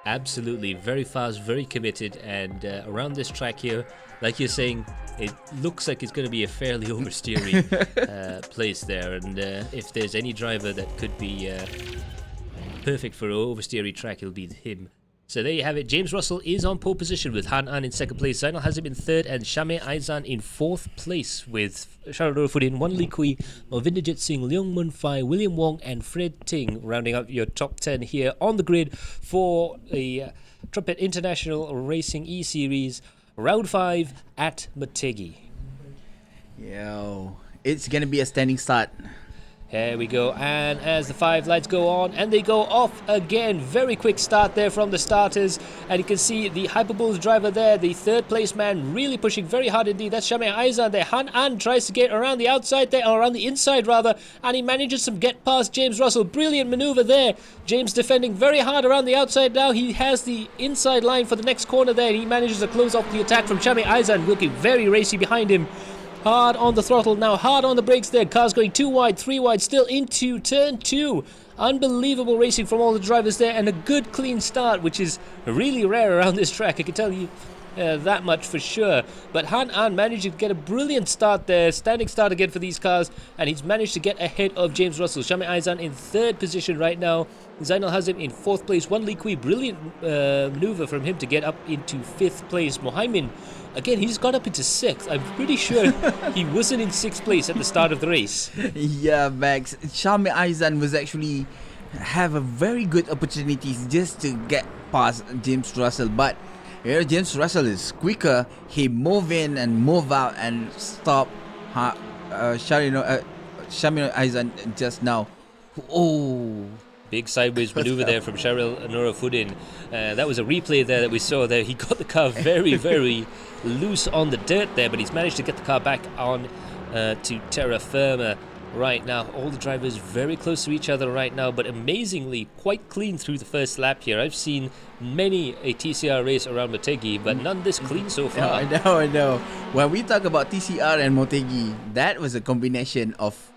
Absolutely, very fast, very committed, and around this track here, like you're saying, it looks like it's going to be a fairly oversteery place there. And if there's any driver that could be perfect for an oversteery track, it'll be him. So there you have it. James Russell is on pole position with Han An in second place. Zainal Hazim in third, and Shami Aizan in fourth place with Shara Novuddin, Wan Lee Kui, Movinderjit Singh, Leong Mun Fai, William Wong, and Fred Ting rounding up your top 10 here on the grid for the Trumpet International Racing E-Series Round 5 at Motegi. Yo, it's gonna be a standing start. Here we go, and as the 5 lights go on, and they go off again. Very quick start there from the starters, and you can see the Hyperbullz driver there, the third place man, really pushing very hard indeed. That's Shami Aizan there. Han An tries to get around the outside there, or around the inside rather, and he manages to get past James Russell. Brilliant maneuver there. James defending very hard around the outside now. He has the inside line for the next corner there, and he manages to close off the attack from Shami Aizan, looking very racy behind him. Hard on the throttle now, hard on the brakes there. Cars going 2 wide, 3 wide, still into turn 2. Unbelievable racing from all the drivers there, and a good clean start, which is really rare around this track, I can tell you. that much for sure. But Han An managed to get a brilliant start there, standing start again for these cars, and he's managed to get ahead of James Russell. Shami Aizan in 3rd position right now. Zainal Hazim in 4th place. Wan Li Kui, brilliant maneuver from him to get up into 5th place. Mohimin, again, he's got up into 6th. I'm pretty sure he wasn't in 6th place at the start of the race. Yeah, Max. Shami Aizan was actually have a very good opportunities just to get past James Russell, but James Russell is quicker. He move in and move out and stop Shami Aizan just now. Oh, big sideways maneuver there from Sharil Norafuddin. That was a replay there that we saw there. He got the car very, very loose on the dirt there, but he's managed to get the car back on to terra firma right now. All the drivers very close to each other right now, but amazingly quite clean through the first lap here. I've seen many a TCR race around Motegi, but none this clean so far. Yeah, I know. When we talk about TCR and Motegi, that was a combination of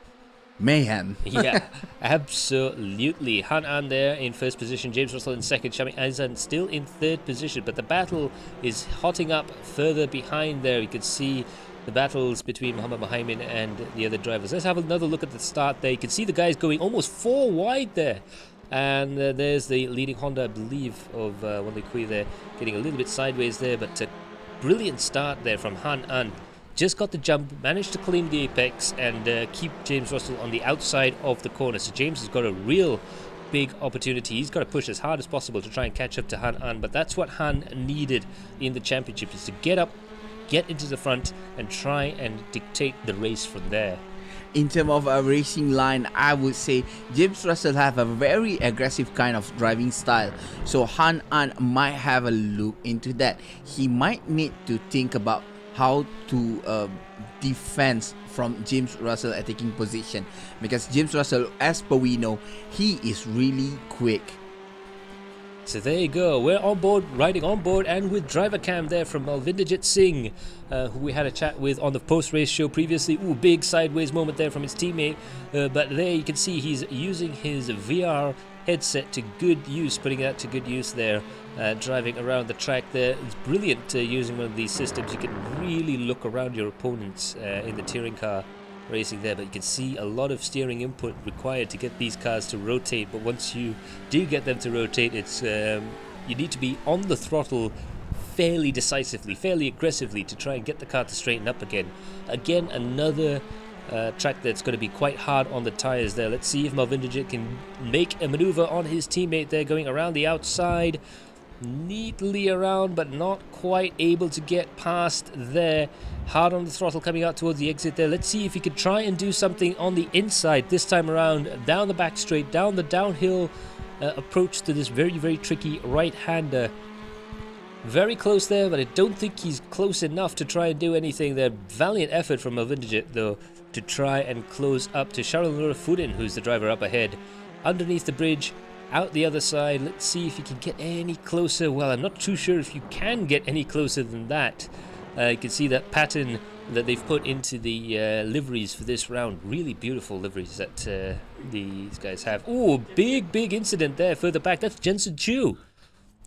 mayhem. Yeah, absolutely. Han An there in 1st position, James Russell in 2nd, Shami Aizan still in 3rd position, but the battle is hotting up further behind there. You can see the battles between Muhammad Mohaimin and the other drivers. Let's have another look at the start there. You can see the guys going almost 4 wide there. And there's the leading Honda, I believe, of Wan Li Kui there, getting a little bit sideways there, but a brilliant start there from Han An. Just got the jump, managed to claim the apex and keep James Russell on the outside of the corner. So James has got a real big opportunity. He's got to push as hard as possible to try and catch up to Han An, but that's what Han needed in the championship, is to get up, get into the front and try and dictate the race from there. In terms of a racing line, I would say James Russell have a very aggressive kind of driving style. So Han An might have a look into that. He might need to think about how to defend from James Russell at taking position, because James Russell, as per we know, he is really quick. So there you go, we're on board, riding on board and with driver cam there from Malvinderjit Singh, who we had a chat with on the post-race show previously. Ooh, big sideways moment there from his teammate, but there you can see he's using his VR headset to good use, putting that to good use there, driving around the track there. It's brilliant using one of these systems. You can really look around your opponents in the touring car racing there, but you can see a lot of steering input required to get these cars to rotate. But once you do get them to rotate, it's you need to be on the throttle fairly decisively, fairly aggressively to try and get the car to straighten up again. Again, another track that's going to be quite hard on the tires there. Let's see if Malvinderjit can make a maneuver on his teammate there, going around the outside, neatly around, but not quite able to get past there. Hard on the throttle coming out towards the exit there. Let's see if he could try and do something on the inside this time around, down the back straight, down the downhill approach to this very, very tricky right-hander. Very close there, but I don't think he's close enough to try and do anything there. Valiant effort from Malvinderjit though to try and close up to Sharil Norafuddin, who's the driver up ahead. Underneath the bridge, out the other side. Let's see if you can get any closer. Well, I'm not too sure if you can get any closer than that. You can see that pattern that they've put into the liveries for this round. Really beautiful liveries that these guys have. Oh, big incident there further back. That's Jensen Chu.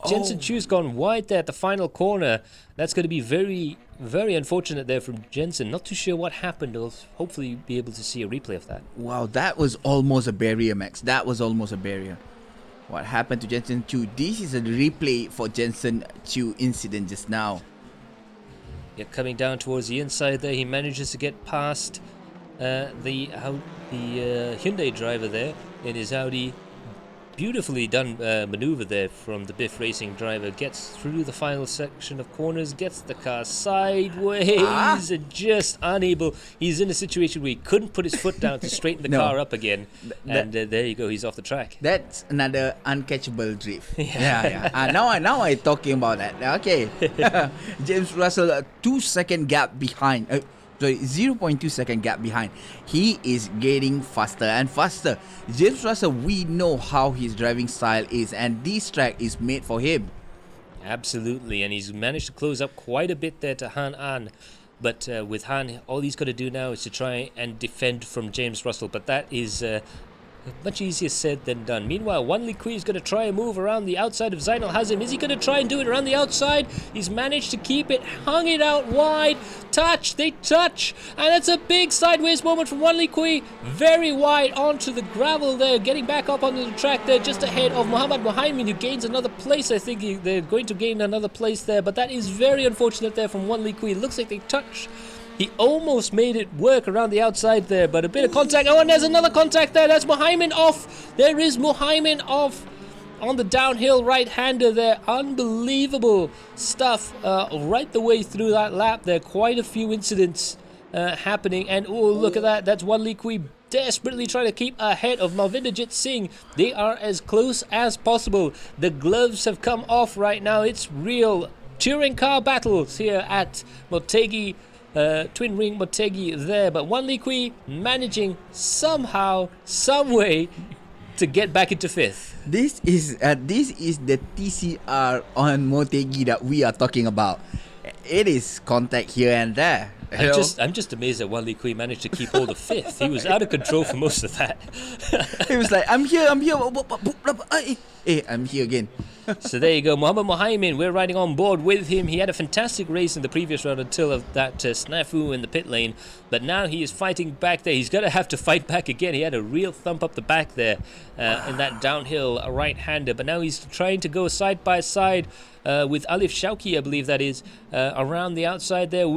Jensen Chu's gone wide there at the final corner. That's going to be very, very unfortunate there from Jensen. Not too sure what happened. We'll hopefully be able to see a replay of that. Wow, that was almost a barrier, Max. That was almost a barrier. What happened to Jensen Chu? This is a replay for Jensen Chu incident just now. Yeah, coming down towards the inside there, he manages to get past the Hyundai driver there in his Audi. Beautifully done maneuver there from the Biff Racing driver. Gets through the final section of corners, gets the car sideways and just unable. He's in a situation where he couldn't put his foot down to straighten the car up again. And there you go, he's off the track. That's another uncatchable drift. Yeah. Now I'm talking about that. Okay. James Russell, a 2-second gap behind. 0.2 second gap behind. He is getting faster and faster. James Russell, we know how his driving style is, and this track is made for him. Absolutely, and he's managed to close up quite a bit there to Han An. But with Han, all he's got to do now is to try and defend from James Russell. But that is much easier said than done. Meanwhile, Wan Likui is going to try and move around the outside of Zainal Hazim. Is he going to try and do it around the outside? He's managed to keep it, hung it out wide. Touch, they touch, and that's a big sideways moment from Wan Likui. Very wide onto the gravel there, getting back up onto the track there, just ahead of Muhammad Muhaimin, who gains another place. I think they're going to gain another place there, but that is very unfortunate there from Wan Likui. Looks like they touch. He almost made it work around the outside there, but a bit of contact. Oh, and there's another contact there. That's Muhaimin off. There is Muhaimin off on the downhill right-hander there. Unbelievable stuff right the way through that lap there. Quite a few incidents happening. And oh, look at that. That's Wan Likui desperately trying to keep ahead of Malvinderjit Singh. They are as close as possible. The gloves have come off right now. It's real touring car battles here at Motegi. Twin Ring Motegi there, but Wan Likui managing somehow, some way to get back into fifth. This is the TCR on Motegi that we are talking about. It is contact here and there. I'm just amazed that Wan Likui managed to keep hold of fifth. He was out of control for most of that. He was like, I'm here. Hey, I'm here again. So there you go, Muhammad Muhaimin. We're riding on board with him. He had a fantastic race in the previous round until of that snafu in the pit lane. But now he is fighting back there. He's going to have to fight back again. He had a real thump up the back there in that downhill right-hander. But now he's trying to go side by side with Alif Shauki, I believe that is, around the outside there.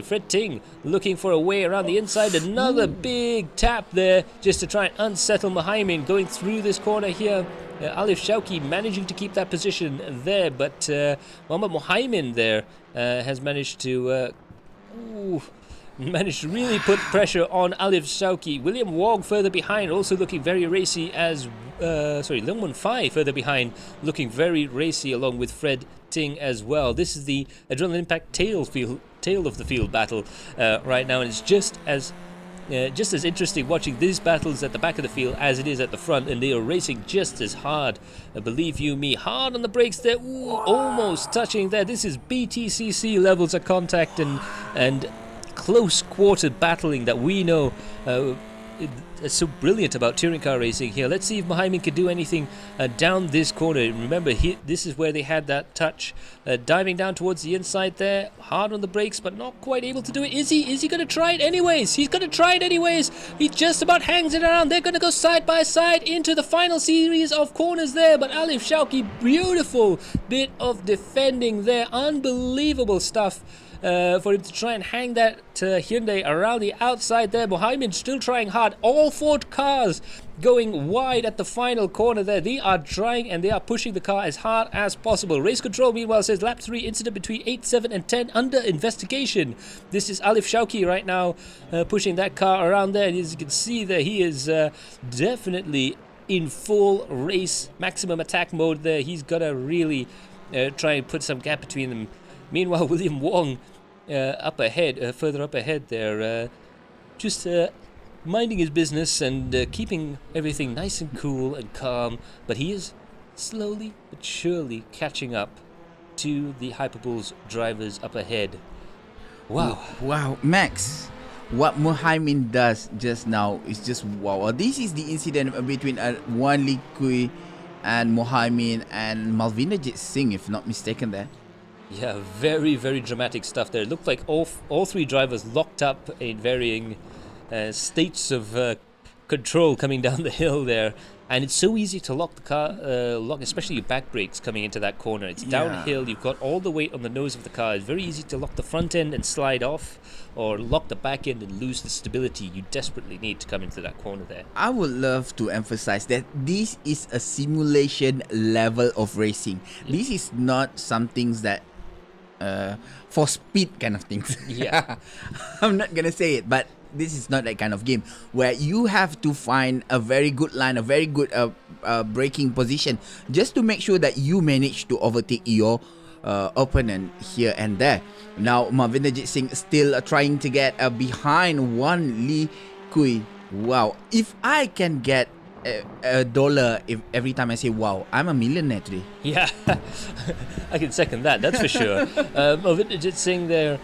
Fred Ting looking for a way around the inside. Another big tap there just to try and unsettle Muhaimin going through this corner here. Alif Shauki managing to keep that position there, but Muhammad Muhaimin there has managed to really put pressure on Alif Shauki. William Wong further behind, also looking very racy as Leung Mun Fai further behind, looking very racy along with Fred Ting as well. This is the Adrenaline Impact tail of the field battle right now, and it's just as interesting watching these battles at the back of the field as it is at the front, and they are racing just as hard. Believe you me, hard on the brakes there. Ooh, almost touching there. This is BTCC levels of contact and close quarter battling that we know is so brilliant about touring car racing here. Let's see if Muhaimin can do anything down this corner. Remember, this is where they had that touch, diving down towards the inside there, hard on the brakes, but not quite able to do it. Is he going to try it anyways? He's going to try it anyways. He just about hangs it around. They're going to go side by side into the final series of corners there, but Alif Shauki, beautiful bit of defending there. Unbelievable stuff. For him to try and hang that Hyundai around the outside there. Muhaimin still trying hard. All four cars going wide at the final corner there. They are trying and they are pushing the car as hard as possible. Race Control meanwhile says lap 3 incident between 8, 7 and 10 under investigation. This is Alif Shauki right now pushing that car around there, and as you can see there, he is definitely in full race maximum attack mode there. He's got to really try and put some gap between them. Meanwhile, William Wong further up ahead there, just minding his business and keeping everything nice and cool and calm. But he is slowly but surely catching up to the Hyperbullz drivers up ahead. Wow, Max. What Muhaimin does just now is just wow. This is the incident between Wan Likui and Muhaimin and Malvinderjit Singh, if not mistaken there. Yeah, very, very dramatic stuff there. It looked like all three drivers locked up in varying states of control coming down the hill there. And it's so easy to lock the car, especially your back brakes coming into that corner. It's downhill, you've got all the weight on the nose of the car. It's very easy to lock the front end and slide off, or lock the back end and lose the stability you desperately need to come into that corner there. I would love to emphasize that this is a simulation level of racing. This is not some things that for speed kind of things. Yeah. I'm not gonna say it, but this is not that kind of game where you have to find a very good line, a very good braking position, just to make sure that you manage to overtake your opponent here and there. Now Malvinderjit Singh still trying to get behind Wan Likui. Wow, if I can get $1 if every time I say wow, I'm a millionaire today. Yeah, I can second that, that's for sure. Malvinderjit Singh there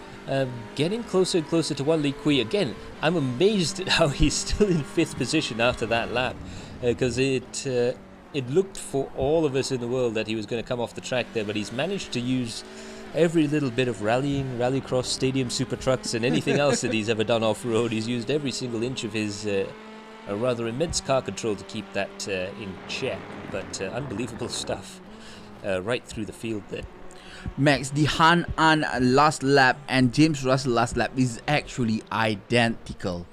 getting closer and closer to Wan Li Kui. Again, I'm amazed at how he's still in 5th position after that lap, because it looked for all of us in the world that he was going to come off the track there, but he's managed to use every little bit of rallying, rallycross, stadium super trucks, and anything else that he's ever done off-road. He's used every single inch of his rather immense car control to keep that in check, but unbelievable stuff right through the field there. Max, the Han An last lap and James Russell last lap is actually identical.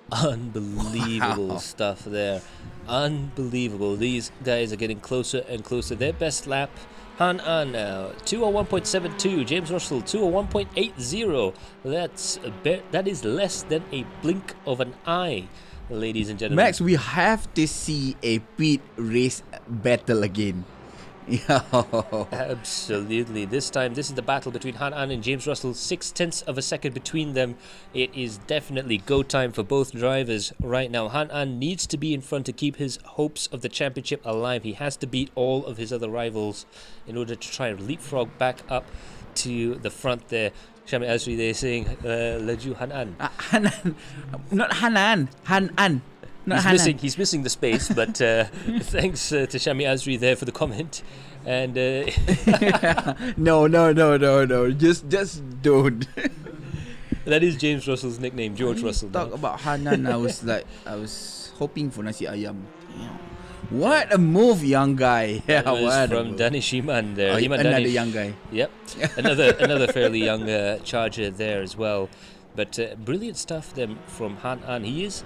Unbelievable stuff there. Unbelievable. These guys are getting closer and closer. Their best lap, Han An now 201.72, James Russell 201.80. That is less than a blink of an eye, ladies and gentlemen. Max, we have to see a pit race battle again. Absolutely. This time, this is the battle between Han An and James Russell. 0.6 of a second between them. It is definitely go time for both drivers right now. Han An needs to be in front to keep his hopes of the championship alive. He has to beat all of his other rivals in order to try and leapfrog back up to the front there. Shami Azri, they're saying, Laju Han An. Hanan, not Hanan, Han An. He's missing the space, but thanks to Shami Azri there for the comment. And no, just don't. That is James Russell's nickname, George Russell. Talk about Hanan. I was hoping for nasi ayam. What a move, young guy! Yeah, that was from Danish Iman there. Iman another Danish. Young guy. Yep, another fairly young charger there as well. But brilliant stuff then from Han An. He is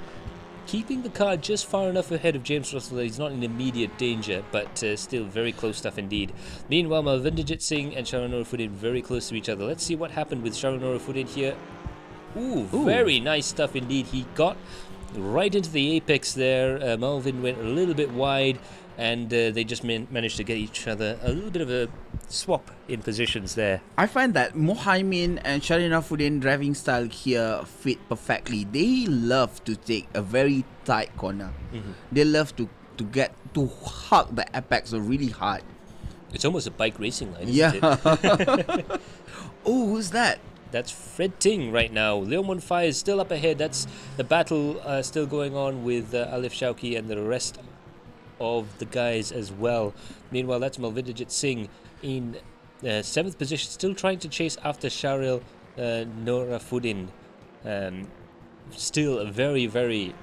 keeping the car just far enough ahead of James Russell that he's not in immediate danger, but still very close stuff indeed. Meanwhile, Malvinderjit Singh and Sharon Norafuddin very close to each other. Let's see what happened with Sharon Norafuddin here. Ooh, very nice stuff indeed. He got right into the apex there. Malvin went a little bit wide, and they just managed to get each other a little bit of a swap in positions there. I find that Mohaimin and Sharina Fuddin driving style here fit perfectly. They love to take a very tight corner. They love to get to hug the apex really hard. It's almost a bike racing line, isn't it? Oh, who's that? That's Fred Ting right now. Leo Monfai is still up ahead. That's the battle still going on with Alif Shauki and the rest of the guys as well. Meanwhile, that's Malvinderjit Singh in 7th position, still trying to chase after Sharil Norafuddin. Still a very, very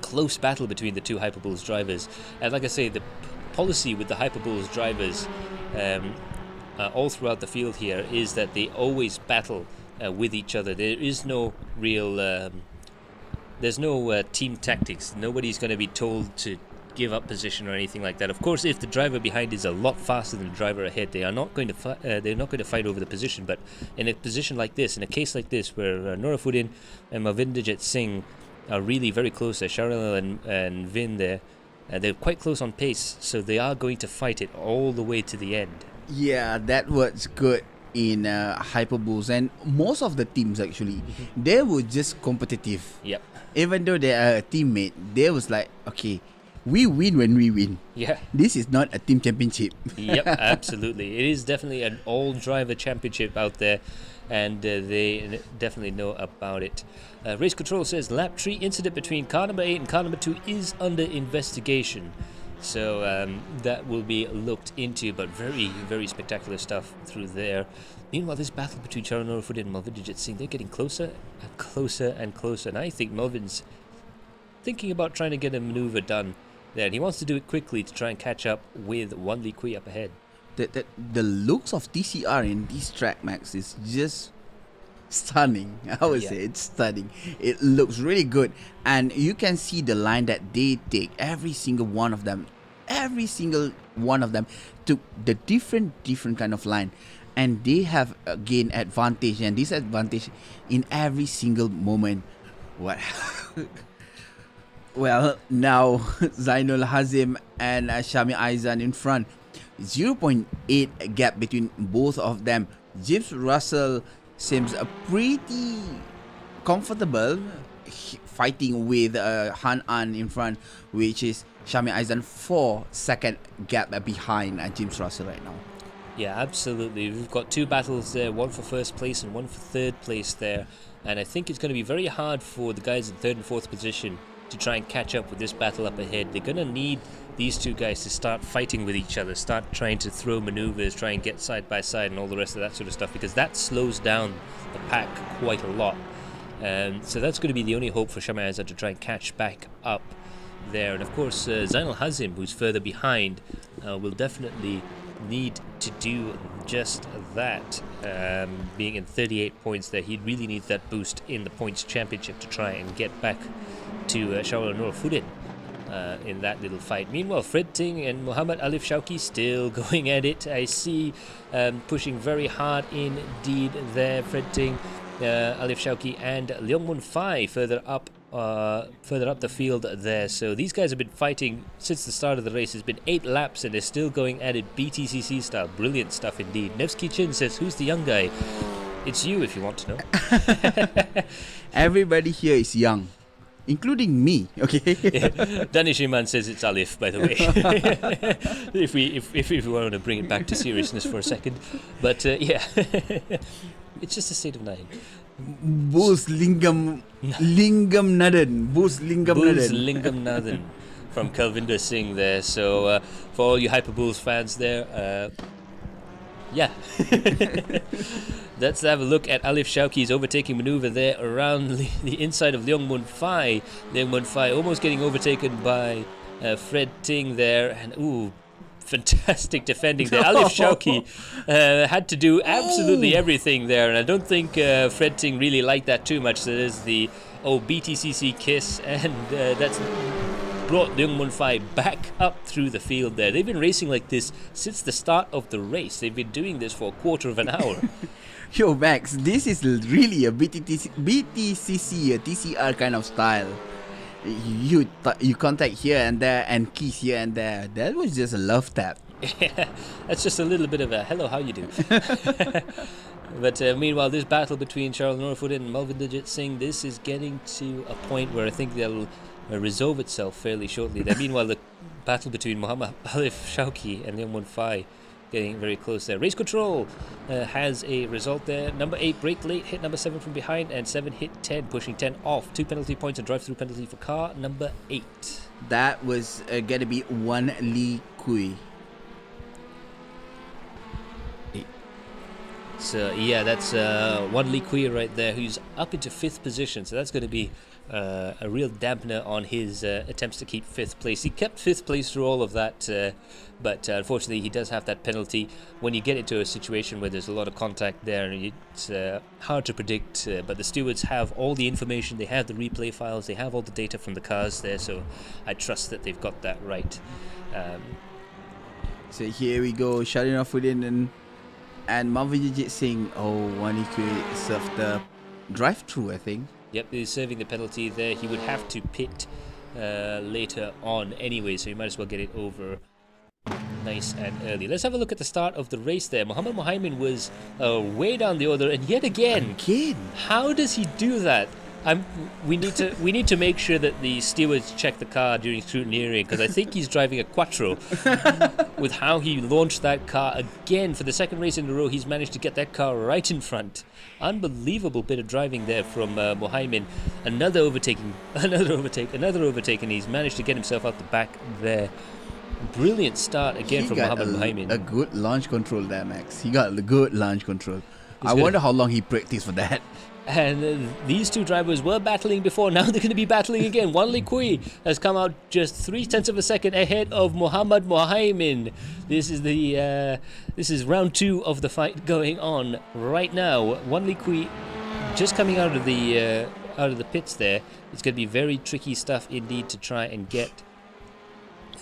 close battle between the two Hyperbullz drivers. And like I say, the policy with the Hyperbullz drivers all throughout the field here is that they always battle with each other. There is no real there's no team tactics. Nobody's going to be told to give up position or anything like that. Of course, if the driver behind is a lot faster than the driver ahead, they are not going to fight over the position. But in a position like this, in a case like this, where Norafuddin and Malvinderjit Singh are really very close, Sharil and Vin there, they're quite close on pace, so they are going to fight it all the way to the end. Yeah, that was good in Hyperbullz, and most of the teams actually, they were just competitive. Yep. Even though they are a teammate, they was like, okay, we win when we win. Yeah. This is not a team championship. Yep, absolutely. It is definitely an all-driver championship out there, and they definitely know about it. Race Control says lap 3 incident between car number 8 and car number 2 is under investigation. So that will be looked into, but very, very spectacular stuff through there. Meanwhile, this battle between Sharon Norafuddin and Malvinderjit Singh, they're getting closer and closer and closer. And I think Melvin's thinking about trying to get a maneuver done there. And he wants to do it quickly to try and catch up with Wan Li Kui up ahead. The looks of TCR in this track, Max, is just stunning. I would say it's stunning. It looks really good, and you can see the line that they take. Every single one of them took the different kind of line, and they have gained advantage and disadvantage in every single moment. What? Well, now Zainul Hazim and Shami Aizan in front. 0.8 gap between both of them. James Russell seems pretty comfortable fighting with Han An in front, which is Shami Aizan 4-second gap behind James Russell right now. Yeah, absolutely. We've got two battles there, one for first place and one for third place there. And I think it's going to be very hard for the guys in third and fourth position to try and catch up with this battle up ahead. They're going to need these two guys to start fighting with each other, start trying to throw maneuvers, try and get side by side and all the rest of that sort of stuff, because that slows down the pack quite a lot. So that's going to be the only hope for Shamayaza to try and catch back up there. And of course, Zainal Hazim, who's further behind, will definitely need to do just that. Being in 38 points there, he really needs that boost in the points championship to try and get back to Shawala Nur Fudin in that little fight. Meanwhile, Fred Ting and Muhammad Alif Shauki still going at it. I see pushing very hard indeed there. Fred Ting, Alif Shauki and Leong Mun Fai further up the field there. So these guys have been fighting since the start of the race. It's been 8 laps and they're still going at it BTCC style. Brilliant stuff indeed. Nevsky Chin says, who's the young guy? It's you if you want to know. Everybody here is young, including me. Okay. Yeah. Danish Iman says it's Alif, by the way. if we want to bring it back to seriousness for a second. But yeah, it's just a state of mind. Boost Lingam Nadan. Boost Lingam Bulls Nadan. Lingam Nathan from Kalvinder Singh there. So for all you Hyperbullz fans there, yeah. Let's have a look at Alif Shauki's overtaking maneuver there around the inside of Leong Mun Fai. Leong Mun Fai almost getting overtaken by Fred Ting there. And ooh, fantastic defending there. Alif Shauki had to do absolutely everything there. And I don't think Fred Ting really liked that too much. So there's the BTCC kiss. And that's brought Leong Mun Fai back up through the field there. They've been racing like this since the start of the race. They've been doing this for a quarter of an hour. Yo, Max, this is really a BTCC, a TCR kind of style. You contact here and there and kiss here and there. That was just a love tap. Yeah, that's just a little bit of a hello, how you do. But meanwhile, this battle between Charles Norfoot and Malvindajit Singh, this is getting to a point where I think they'll resolve itself fairly shortly. Then, meanwhile, the battle between Muhammad Alif Shauki and Leong Mun Fai getting very close there. Race Control has a result there. Number 8 brake late, hit number 7 from behind, and 7 hit 10, pushing 10 off. 2 penalty points and drive-through penalty for car number 8. That was going to be Wan Li Kui. So yeah, that's Wan Li Kui right there, who's up into 5th position. So that's going to be a real dampener on his attempts to keep 5th place. He kept 5th place through all of that, but unfortunately he does have that penalty. When you get into a situation where there's a lot of contact there, it's hard to predict, but the stewards have all the information, they have the replay files, they have all the data from the cars there, so I trust that they've got that right. So here we go, Shalina Fudin and Malvindajit Singh. Oh, Wan Li Kui served the drive-through, I think. Yep, he's serving the penalty there. He would have to pit later on anyway, so you might as well get it over nice and early. Let's have a look at the start of the race there. Muhammad Muhaimin was way down the order, and yet again, how does he do that? We need to make sure that the stewards check the car during scrutineering, because I think he's driving a Quattro. With how he launched that car again for the second race in a row, he's managed to get that car right in front. Unbelievable bit of driving there from Muhaimin. Another overtake, and he's managed to get himself out the back there. Brilliant start again from Muhammad Muhaimin. A good launch control there, Max. He got a good launch control. I wonder how long he practiced for that. And these two drivers were battling before, now they're going to be battling again. Wan Li Kui has come out just 0.3 of a second ahead of Muhammad Muhaimin. This is round 2 of the fight going on right now. Wan Li Kui just coming out of the pits there. It's going to be very tricky stuff indeed to try and get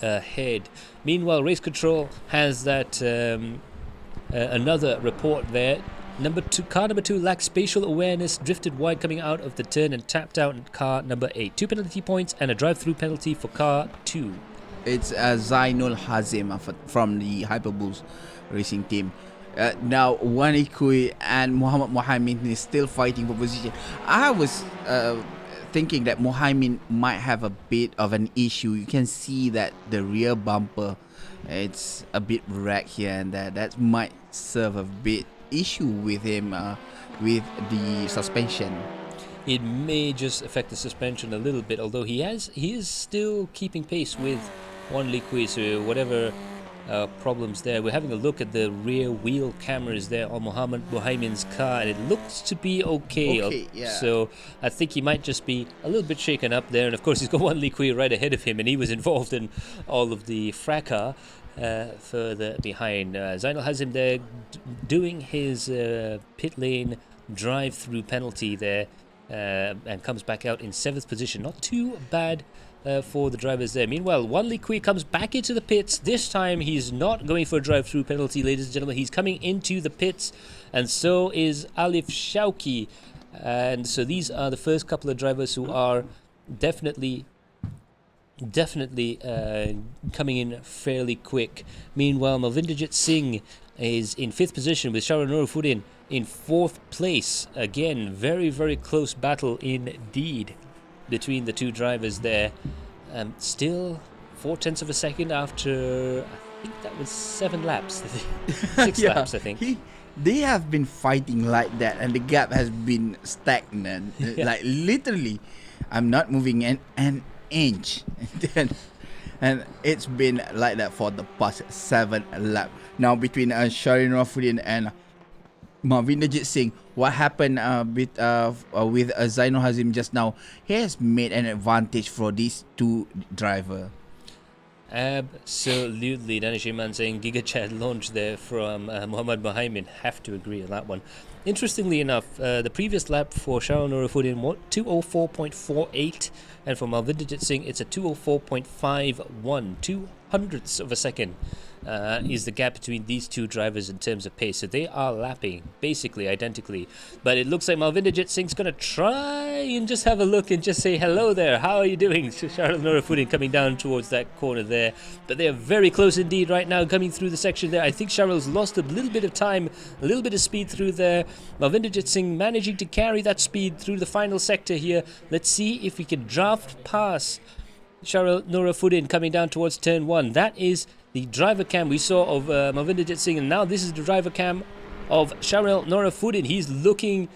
ahead. Meanwhile, Race Control has that another report there. Car number 2 lacked spatial awareness, drifted wide coming out of the turn and tapped out in car number 8. 2 penalty points and a drive-through penalty for car 2. It's Zainul Hazim from the Hyperbullz racing team. Now, Wan Li Kui and Muhammad Muhaimin is still fighting for position. I was thinking that Mohammed might have a bit of an issue. You can see that the rear bumper, it's a bit wrecked here and there. That might serve a bit issue with him with the suspension. It may just affect the suspension a little bit, although he is still keeping pace with Wan Liqui, so whatever problems there. We're having a look at the rear wheel cameras there on Mohammed Bohaimin's car, and it looks to be okay. Yeah. So I think he might just be a little bit shaken up there, and of course he's got Wan Liqui right ahead of him, and he was involved in all of the fracas further behind. Zainal has him there doing his pit lane drive-through penalty there. And comes back out in 7th position. Not too bad for the drivers there. Meanwhile, Wan Liqui comes back into the pits. This time he's not going for a drive-through penalty, ladies and gentlemen. He's coming into the pits, and so is Alif Shauki. And so these are the first couple of drivers who are definitely coming in fairly quick. Meanwhile, Malvindajit Singh is in 5th position with Shahrul Nurufuddin in 4th place. Again, very, very close battle indeed between the two drivers there. Still 0.4 of a second after, I think that was 7 laps. 6 laps, I think. They have been fighting like that, and the gap has been stagnant. Like literally, I'm not moving an inch. And it's been like that for the past 7 laps. Now between Shahrul Nurufuddin and Malvindajit Singh, what happened with Zainal Hazim just now? He has made an advantage for these two drivers. Absolutely. Danish Iman saying Giga Chat launch there from Mohammed Bohaimin. Have to agree on that one. Interestingly enough, the previous lap for Shahrul Nurufuddin, 2:04.48, and for Malvindajit Singh, it's a 2:04.51, 0.02 of a second. Is the gap between these two drivers in terms of pace. So they are lapping basically identically. But it looks like Malvindajit Singh's going to try and just have a look and just say hello there. How are you doing? Shahrul Nurufuddin coming down towards that corner there. But they are very close indeed right now coming through the section there. I think Shahrul's lost a little bit of time, a little bit of speed through there. Malvindajit Singh managing to carry that speed through the final sector here. Let's see if we can draft past Shahrul Nurufuddin coming down towards turn 1. That is the driver cam we saw of Malvindajit Singh, and now this is the driver cam of Shahrul Nurufuddin. He's looking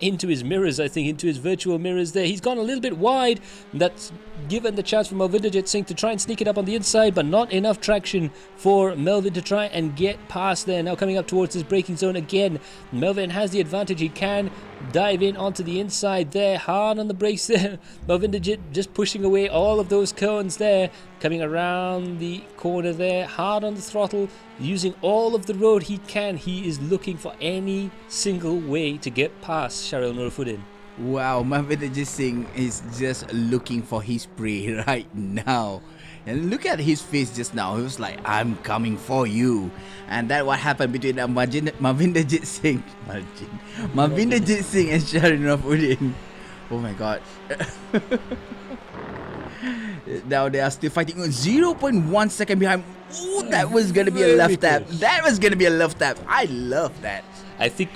into his mirrors, I think, into his virtual mirrors there. He's gone a little bit wide. That's given the chance for Malvindajit Singh to try and sneak it up on the inside, but not enough traction for Melvin to try and get past there. Now coming up towards his braking zone again. Melvin has the advantage. He can dive in onto the inside there. Hard on the brakes there. Malvindajit just pushing away all of those cones there. Coming around the corner there. Hard on the throttle. Using all of the road he can. He is looking for any single way to get past Shahrul Nurufuddin. Wow, Malvindajit Singh is just looking for his prey right now. And look at his face just now. He was like, I'm coming for you. And that what happened between Malvindajit Singh and Shahrul Nurufuddin. Oh my god. Now they are still fighting. 0.1 second behind. Ooh, that was gonna be a left tap. That was gonna be a left tap. I love that. I think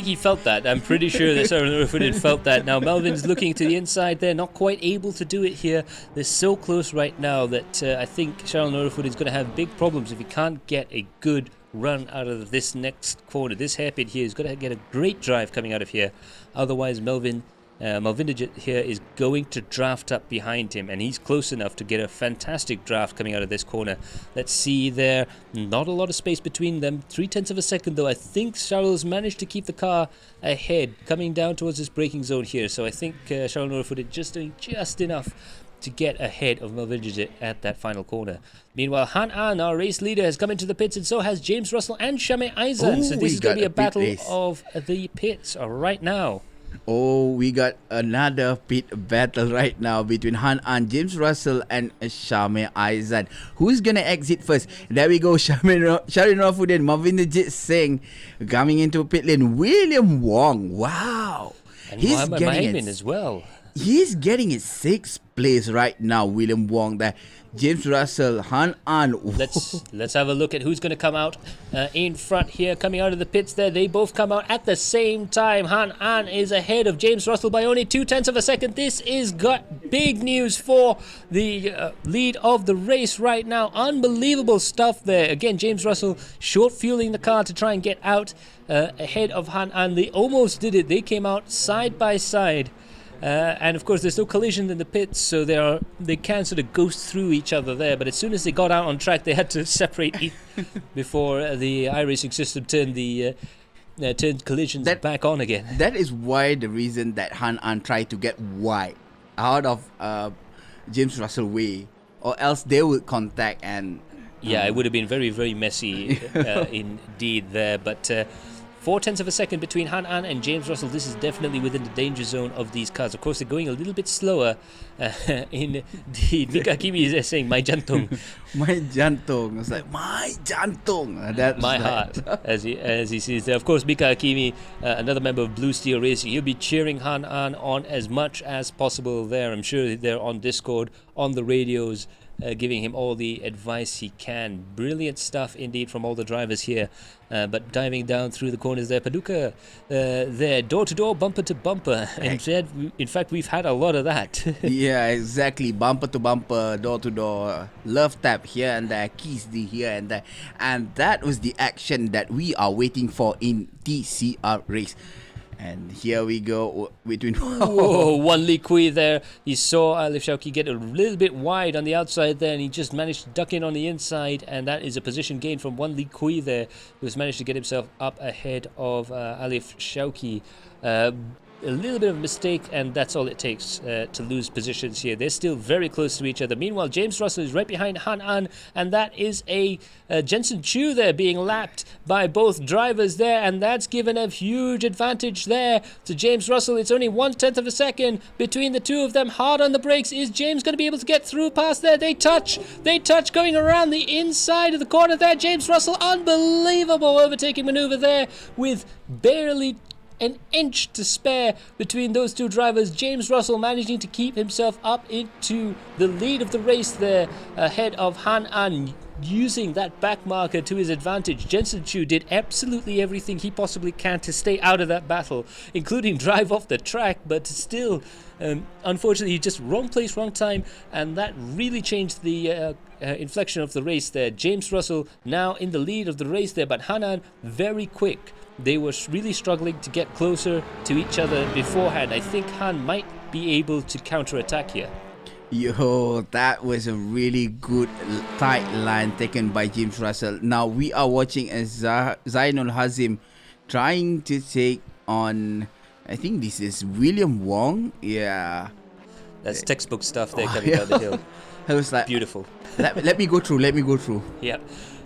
he felt that. I'm pretty sure that Shahrul Nurufuddin felt that. Now Melvin's looking to the inside there, not quite able to do it here. They're so close right now that I think Shahrul Nurufuddin is going to have big problems if he can't get a good run out of this next corner. This hairpin here is going to get a great drive coming out of here. Otherwise, Malvindajit here is going to draft up behind him, and he's close enough to get a fantastic draft coming out of this corner. Let's see there. Not a lot of space between them. 0.3 of a second though. I think Shahrul's managed to keep the car ahead coming down towards his braking zone here. So I think Shahrul Nurufuddin just doing just enough to get ahead of Malvindajit at that final corner. Meanwhile, Han An, our race leader, has come into the pits, and so has James Russell and Shame Aizan. So this is going to be a battle of the pits right now. Oh, we got another pit battle right now between Han An, James Russell and Shame Aizan. Who's gonna exit first? There we go. Shahrul Nurufuddin, Malvindajit Singh coming into pit lane. William Wong. Wow. And Mohammed Bohaimin as well. He's getting in 6th place right now, William Wong. There, James Russell, Han An. Let's have a look at who's going to come out in front here. Coming out of the pits there, they both come out at the same time. Han An is ahead of James Russell by only 0.2 of a second. This is got big news for the lead of the race right now. Unbelievable stuff there. Again, James Russell short fueling the car to try and get out ahead of Han An. They almost did it. They came out side by side. And of course there's no collision in the pits, so they can sort of ghost through each other there, but as soon as they got out on track they had to separate before the iRacing system turned collisions back on again. That is why the reason that Han An tried to get wide out of James Russell way, or else they would contact and yeah, it would have been very, very messy indeed there, but 0.4 of a second between Han An and James Russell. This is definitely within the danger zone of these cars. Of course, they're going a little bit slower. Indeed, Mika Kimi is saying, "My jantung." My jantung. It's like, my jantung. That's my heart, as he sees there. Of course, Mika Hakimi, another member of Blue Steel Racing, he'll be cheering Han An on as much as possible there. I'm sure they're on Discord, on the radios, giving him all the advice he can. Brilliant stuff indeed from all the drivers here. But diving down through the corners there, Paducah there, door to door, bumper to bumper. And in fact, we've had a lot of that. Yeah, exactly. Bumper to bumper, door to door, love tap here and there, kiss the here and there. And that was the action that we are waiting for in TCR race. And here we go between... Whoa, Wan Li Kui there. He saw Alif Shauki get a little bit wide on the outside there, and he just managed to duck in on the inside, and that is a position gain from Wan Li Kui there, who's managed to get himself up ahead of Alif Shauki. A little bit of a mistake, and that's all it takes to lose positions here. They're still very close to each other. Meanwhile, James Russell is right behind Han An, and that is a Jensen Chu there being lapped by both drivers there, and that's given a huge advantage there to James Russell. It's only 0.1 of a second between the two of them. Hard on the brakes. Is James going to be able to get through past there? They touch going around the inside of the corner there. James Russell, unbelievable overtaking maneuver there with barely an inch to spare between those two drivers. James Russell managing to keep himself up into the lead of the race there ahead of Han An, using that back marker to his advantage. Jensen Chu did absolutely everything he possibly can to stay out of that battle, including drive off the track, but still unfortunately just wrong place, wrong time, and that really changed the inflection of the race there. James Russell now in the lead of the race there, but Han An very quick. They were really struggling to get closer to each other beforehand. I think Han might be able to counter-attack here. Yo, that was a really good tight line taken by James Russell. Now we are watching as Zainul Hazim trying to take on, I think this is William Wong. Yeah. That's textbook stuff there coming down the hill. I was like, beautiful. Let me go through. Yeah.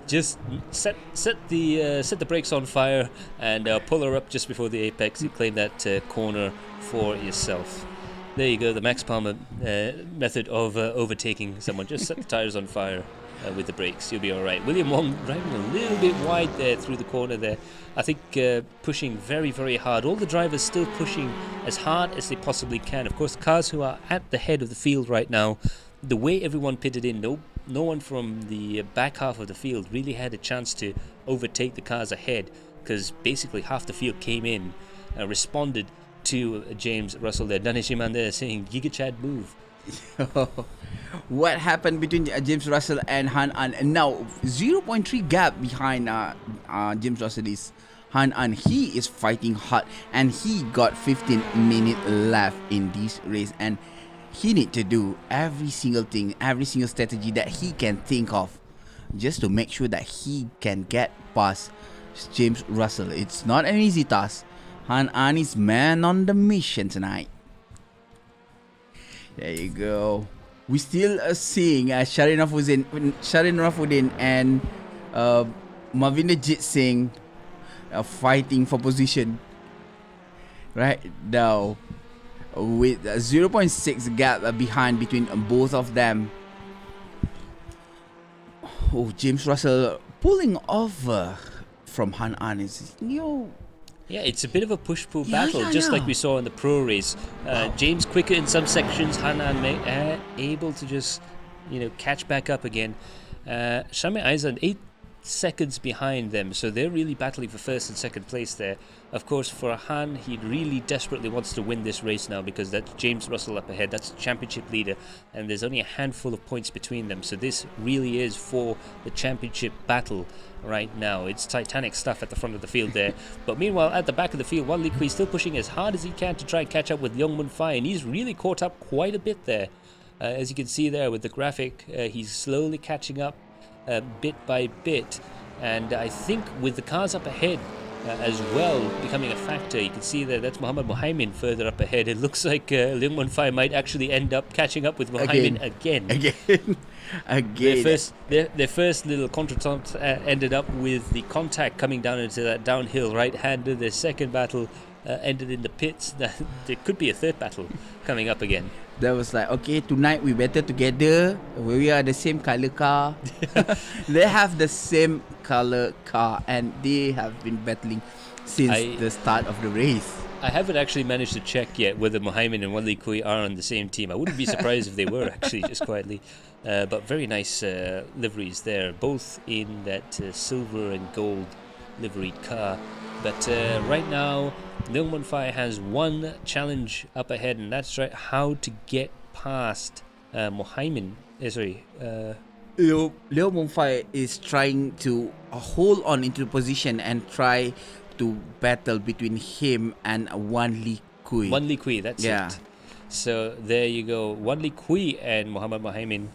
Just set the brakes on fire and pull her up just before the apex. You claim that corner for yourself. There you go, the Max Palmer method of overtaking someone. Just set the tires on fire with the brakes. You'll be all right. William Wong driving a little bit wide there through the corner there. I think pushing very, very hard. All the drivers still pushing as hard as they possibly can. Of course, cars who are at the head of the field right now, the way everyone pitted in, no one from the back half of the field really had a chance to overtake the cars ahead, because basically half the field came in, responded to James Russell there. Danish Iman there saying, Giga Chad move. What happened between James Russell and Han An? And now 0.3 gap behind James Russell is Han An. He is fighting hard, and he got 15 minutes left in this race, and he need to do every single thing, every single strategy that he can think of, just to make sure that he can get past James Russell. It's not an easy task. Han An is man on the mission tonight. There you go. We still seeing Sharin Rafuddin and Mavinderjit Singh fighting for position right now, with a 0.6 gap behind between both of them. Oh, James Russell pulling over from Han An is Yeah, it's a bit of a push-pull Yeah, battle, yeah, just yeah. like we saw in the pro race. James quicker in some sections, Hanan able to just, catch back up again. Shami Aizan 8 seconds behind them, so they're really battling for first and second place there. Of course, for Han, he really desperately wants to win this race now because that's James Russell up ahead, that's the championship leader, and there's only a handful of points between them, so this really is for the championship battle right now. It's titanic stuff at the front of the field there. But meanwhile, at the back of the field, Wan Likui is still pushing as hard as he can to try and catch up with Leong Mun Fai, and he's really caught up quite a bit there. As you can see there with the graphic, he's slowly catching up bit by bit, and I think with the cars up ahead as well becoming a factor, you can see there that's Muhammad Muhaimin further up ahead. It looks like Leong Mun Fai might actually end up catching up with Muhaimin again. Their first little contretemps ended up with the contact coming down into that downhill right-hander. Their second battle ended in the pits. There could be a third battle coming up again. That was like, okay, tonight we better together. We are the same color car. They have the same color car, and they have been battling since the start of the race. I haven't actually managed to check yet whether Muhaimin and Wan Likui are on the same team. I wouldn't be surprised if they were, actually, just quietly. But very nice liveries there, both in that silver and gold liveried car. But right now, Leong Mun Fai has one challenge up ahead, and that's right, how to get past Muhaimin. Leong Mun Fai is trying to hold on into the position and try to battle between him and Wan Likui. Wan Likui, that's it. So there you go, Wan Likui and Muhammad Muhaimin.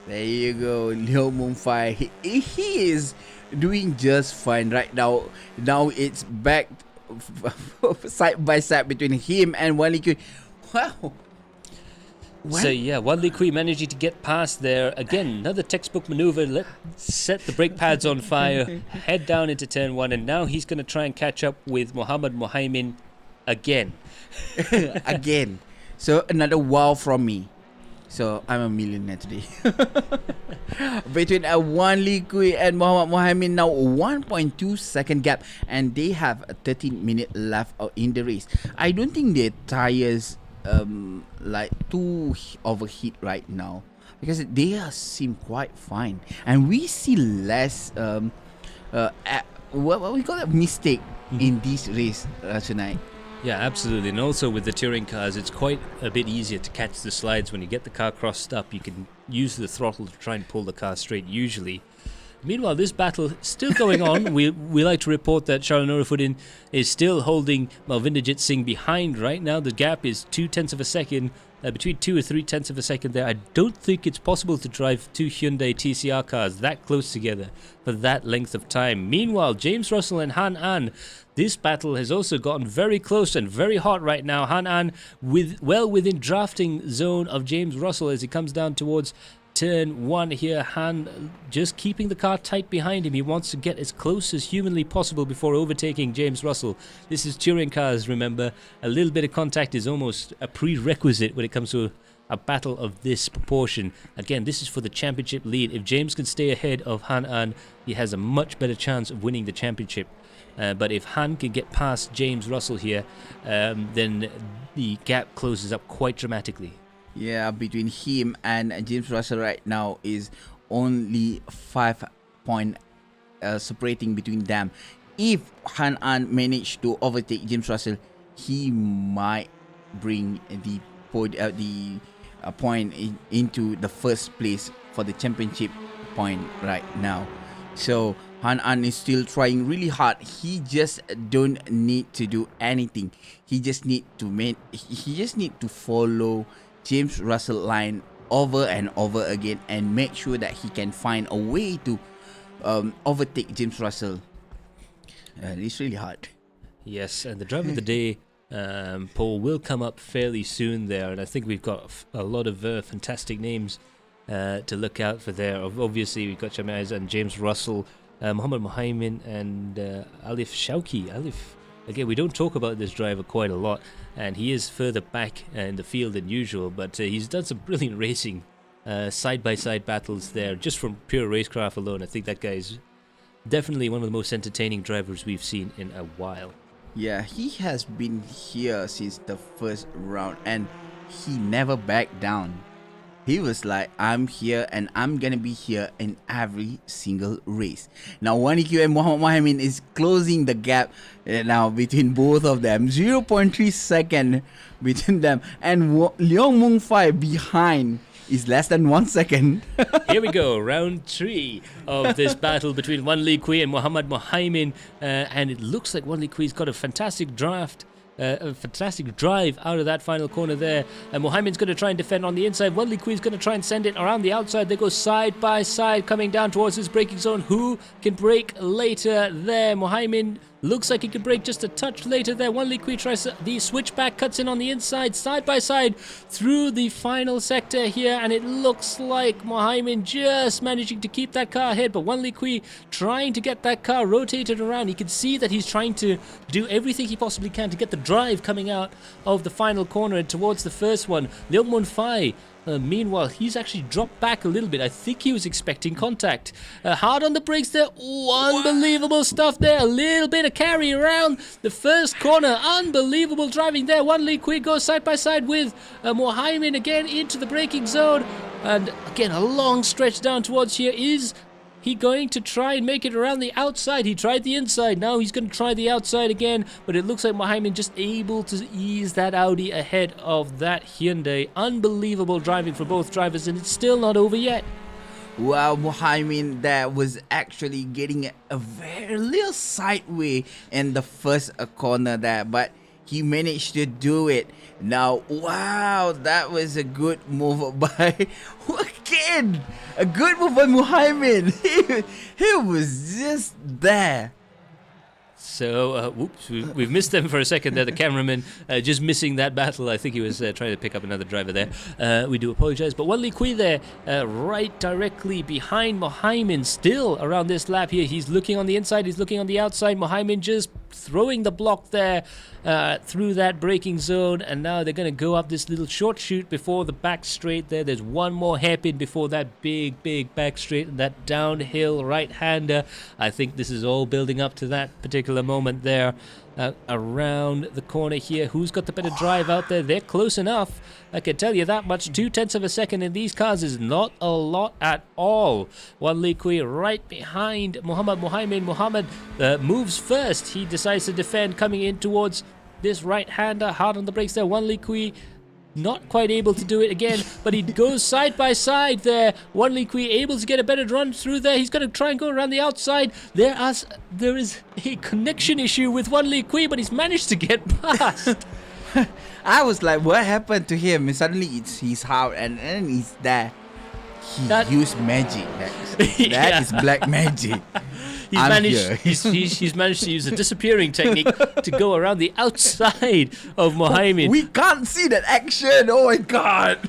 There you go, Leong Mun Fai. He is doing just fine right now. Now it's back side by side between him and Wan Likui. Wow. So yeah, Wan Likui managing to get past there. Again, another textbook maneuver. Let's set the brake pads on fire, head down into turn 1, and now he's going to try and catch up with Muhammad Muhaimin again. Again. So another wow from me. So I'm a millionaire today. Between Wan Likui and Muhammad Muhaimin, now 1.2 second gap, and they have a 13 minute left in the race. I don't think their tires like too overheat right now, because they seem quite fine, and we see less what we call a mistake in this race tonight. Yeah, absolutely. And also with the touring cars, it's quite a bit easier to catch the slides. When you get the car crossed up, you can use the throttle to try and pull the car straight usually. Meanwhile, this battle is still going on. We like to report that Charles Norafuddin is still holding Malvinderjit Singh behind right now. The gap is 0.2 of a second, between 2 or 0.3 of a second there. I don't think it's possible to drive two Hyundai TCR cars that close together for that length of time. Meanwhile, James Russell and Han An, this battle has also gotten very close and very hot right now. Han An well within drafting zone of James Russell as he comes down towards turn 1 here. Han just keeping the car tight behind him. He wants to get as close as humanly possible before overtaking James Russell. This is touring cars, remember. A little bit of contact is almost a prerequisite when it comes to a battle of this proportion. Again, this is for the championship lead. If James can stay ahead of Han An, he has a much better chance of winning the championship. But if Han can get past James Russell here, then the gap closes up quite dramatically. Yeah, between him and James Russell right now is only 5 points separating between them. If Han An managed to overtake James Russell, he might bring the point into the first place for the championship point right now. So Han An is still trying really hard. He just don't need to do anything. He just need to follow James Russell line over and over again and make sure that he can find a way to overtake James Russell. It's really hard. Yes, and the driver of the day poll will come up fairly soon there, and I think we've got a lot of fantastic names to look out for there. Obviously, we've got Shamaz and James Russell, Muhammad Muhaimin and Alif Shauki. Alif, again, we don't talk about this driver quite a lot, and he is further back in the field than usual, but he's done some brilliant racing, side-by-side battles there, just from pure racecraft alone. I think that guy's definitely one of the most entertaining drivers we've seen in a while. Yeah, he has been here since the first round and he never backed down. He was like, I'm here and I'm gonna be here in every single race. Now, 1EQ and Muhammad Mohamed is closing the gap now between both of them. 0.3 second between them. And Leong Mung Fai behind is less than 1 second. Here we go, round 3 of this battle between Wan Lee Kui and Muhammad Mohamed. And it looks like Wan Lee Kui's got a fantastic a fantastic drive out of that final corner there. And Mohamed's going to try and defend on the inside. Wan Lee Kui's going to try and send it around the outside. They go side by side, coming down towards his braking zone. Who can brake later there? Mohamed looks like he could brake just a touch later there. Wan Lee Kui tries the switchback, cuts in on the inside, side by side through the final sector here, and it looks like Mohamed just managing to keep that car ahead, but Wan Lee Kui trying to get that car rotated around. You can see that he's trying to do everything he possibly can to get the drive coming out of the final corner and towards the first one. Leong Mun Fai, meanwhile, he's actually dropped back a little bit. I think he was expecting contact. Hard on the brakes there. Ooh, unbelievable stuff there. A little bit of carry around the first corner. Unbelievable driving there. Wan Lee Kui goes side by side with Mohamed again into the braking zone. And again, a long stretch down towards here. Is he going to try and make it around the outside? He tried the inside. Now he's going to try the outside again. But it looks like Mohamed just able to ease that Audi ahead of that Hyundai. Unbelievable driving for both drivers, and it's still not over yet. Wow, Mohamed that was actually getting a very little sideway in the first corner there, but he managed to do it. Now, wow, that was a good move by, again, a good move by Mohamed. He was just there. So, whoops, we've missed them for a second there. The cameraman just missing that battle. I think he was trying to pick up another driver there. We do apologize. But Wan Lee Kui there, right directly behind Mohamed, still around this lap here. He's looking on the inside, he's looking on the outside. Mohamed just throwing the block there through that braking zone. And now they're going to go up this little short chute before the back straight there. There's one more hairpin before that big back straight and that downhill right-hander. I think this is all building up to that particular moment there. Around the corner here, who's got the better drive out there? They're close enough, I can tell you that much. 0.2 of a second in these cars is not a lot at all. Wan Lee Kui right behind Muhammad Mohamed. Muhammad moves first. He decides to defend, coming in towards this right-hander. Hard on the brakes there. Wan Lee Kui not quite able to do it again, but he goes side by side there. Wan Lee Kui able to get a better run through there. He's going to try and go around the outside. There is a connection issue with Wan Lee Kui, but he's managed to get past. I was like, what happened to him? And suddenly he's out and he's there. He used magic. That is black magic. He's managed to use a disappearing technique to go around the outside of Mohamed. We can't see that action. Oh my god.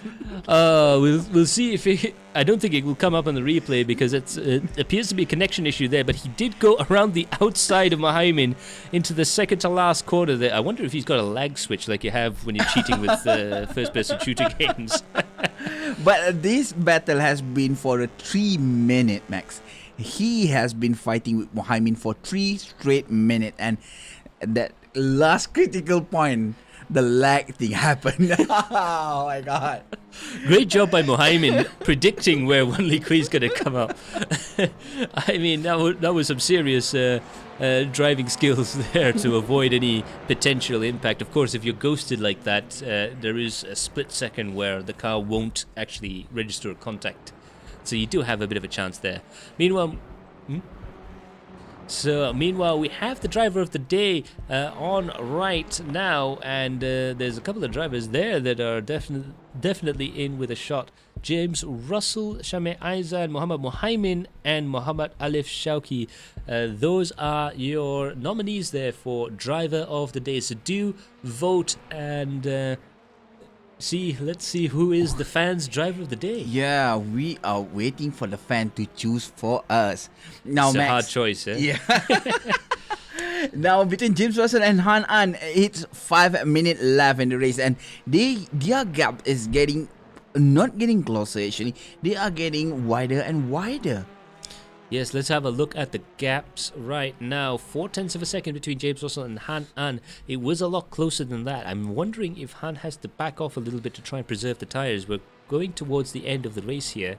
We'll see if I don't think it will come up on the replay because it appears to be a connection issue there, but he did go around the outside of Mohamed into the second to last corner there. I wonder if he's got a lag switch like you have when you're cheating with first-person shooter games. But this battle has been for a 3 minute, Max. He has been fighting with Mohamed for 3 straight minutes, and that last critical point, the lag thing happened. Oh my god. Great job by Mohamed predicting where Wan Lee Kui is going to come up. I mean, that was some serious driving skills there to avoid any potential impact. Of course, if you're ghosted like that, there is a split second where the car won't actually register contact. So you do have a bit of a chance there. Meanwhile, we have the driver of the day on right now, and there's a couple of drivers there that are definitely in with a shot. James Russell, Shame Aizan, Muhammad Mohamed, and Muhammad Alif Shauki. Those are your nominees there for driver of the day. So do vote and let's see who is the fans' driver of the day. Yeah, we are waiting for the fan to choose for us. Now, it's Max, a hard choice, eh? Yeah. Now, between James Russell and Han An, it's 5 minutes left in the race, and their gap is not getting closer. Actually, they are getting wider and wider. Yes, let's have a look at the gaps right now. 0.4 of a second between James Russell and Han An. It was a lot closer than that. I'm wondering if Han has to back off a little bit to try and preserve the tyres. We're going towards the end of the race here.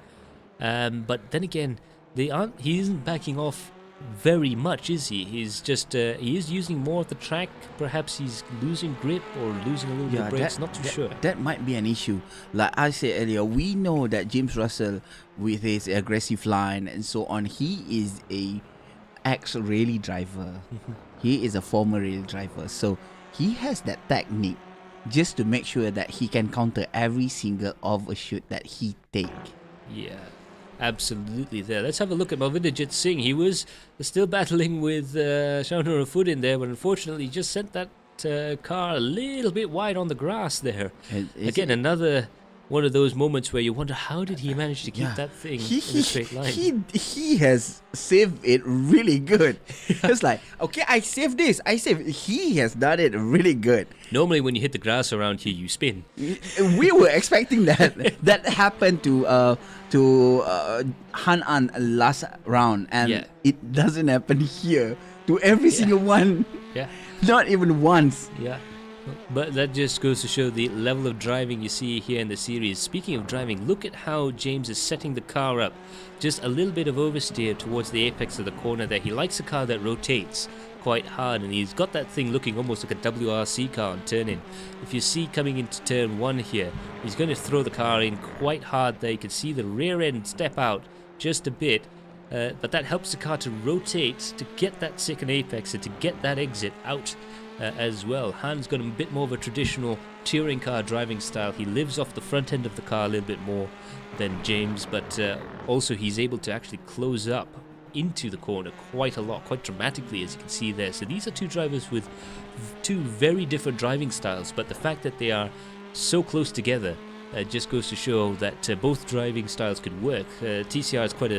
But then again, he isn't backing off very much, is he? He's just he is using more of the track. Perhaps he's losing grip or losing a little bit of brakes. Not too sure. That might be an issue. Like I said earlier, we know that James Russell, with his aggressive line and so on, he is a ex-rally driver. He is a former rally driver, so he has that technique just to make sure that he can counter every single overshoot that he take. Yeah. Absolutely there. Let's have a look at Malvinderjit Singh. He was still battling with Shaunur Foot in there, but unfortunately just sent that car a little bit wide on the grass there. Again, another one of those moments where you wonder, how did he manage to keep that thing in a straight line? He has saved it really good. It's like, okay, I saved this. He has done it really good. Normally when you hit the grass around here, you spin. We were expecting that. That happened to Han An last round, and it doesn't happen here to every single one. Yeah. Not even once. Yeah. But that just goes to show the level of driving you see here in the series. Speaking of driving, look at how James is setting the car up. Just a little bit of oversteer towards the apex of the corner there. He likes a car that rotates quite hard, and he's got that thing looking almost like a WRC car on turn-in. If you see coming into turn 1 here, he's going to throw the car in quite hard there. You can see the rear end step out just a bit, but that helps the car to rotate, to get that second apex and to get that exit out as well. Han's got a bit more of a traditional touring car driving style. He lives off the front end of the car a little bit more than James, but also he's able to actually close up into the corner quite a lot, quite dramatically, as you can see there. So these are two drivers with two very different driving styles, but the fact that they are so close together just goes to show that both driving styles could work. TCR is quite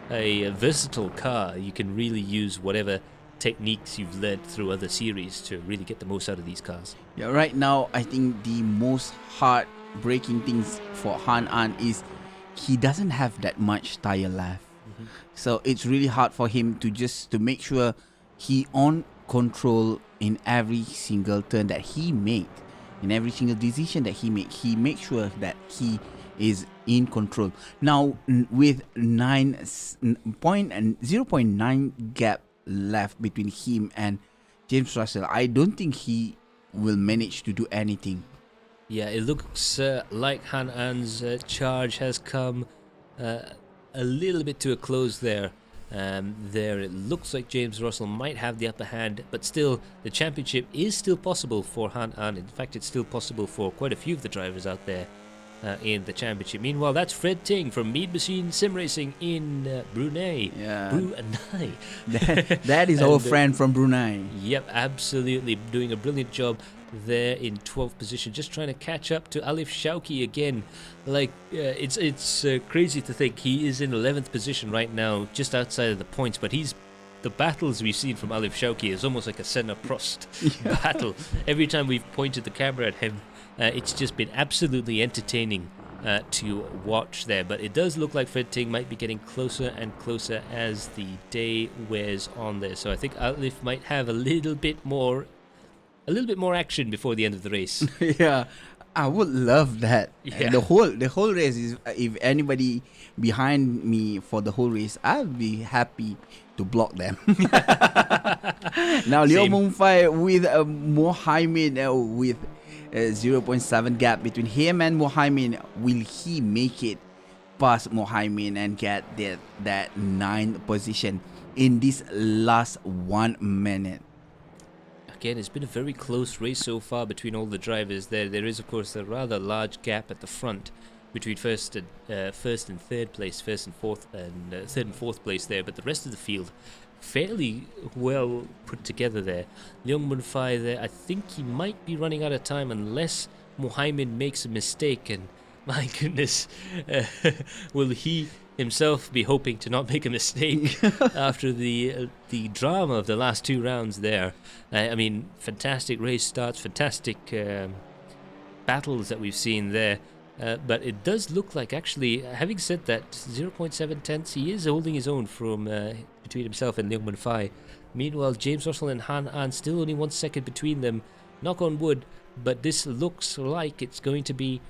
a versatile car. You can really use whatever techniques you've learned through other series to really get the most out of these cars. Yeah, right now I think the most heartbreaking things for Han An is he doesn't have that much tire left. So it's really hard for him to make sure he on control in every single turn that he make, in every single decision that he makes sure that he is in control. Now with 0.9 gap left between him and James Russell, I don't think he will manage to do anything. Yeah, it looks like Han An's charge has come a little bit to a close there. It looks like James Russell might have the upper hand, but still the championship is still possible for Han An. In fact, it's still possible for quite a few of the drivers out there in the championship. Meanwhile, that's Fred Ting from Mead Machine Sim Racing in Brunei. Yeah. Brunei. That is our friend from Brunei. Yep, absolutely. Doing a brilliant job there in 12th position, just trying to catch up to Alif Shauki again. Like it's crazy to think he is in 11th position right now, just outside of the points, but the battles we've seen from Alif Shauki is almost like a Senna Prost battle. Every time we've pointed the camera at him, it's just been absolutely entertaining to watch there. But it does look like Fred Ting might be getting closer and closer as the day wears on there. So I think Alif might have a little bit more action before the end of the race. Yeah, I would love that. Yeah. The whole race is, if anybody behind me for the whole race, I'll be happy to block them. Now Leo Mumfai with Mohamed with 0.7 gap between him and Mohamed. Will he make it past Mohamed and get that 9th position in this last 1 minute? Again, it's been a very close race so far between all the drivers there. There is, of course, a rather large gap at the front between first and third place, third and fourth place there. But the rest of the field, fairly well put together there. Leong Munfai there, I think he might be running out of time unless Mohamed makes a mistake. And my goodness, will he himself be hoping to not make a mistake after the drama of the last 2 rounds there. I mean, fantastic race starts, fantastic battles that we've seen there. But it does look like, actually, having said that, 0.7 tenths, he is holding his own from between himself and Leung Mun-Fai. Meanwhile, James Russell and Han An still only 1 second between them. Knock on wood, but this looks like it's going to be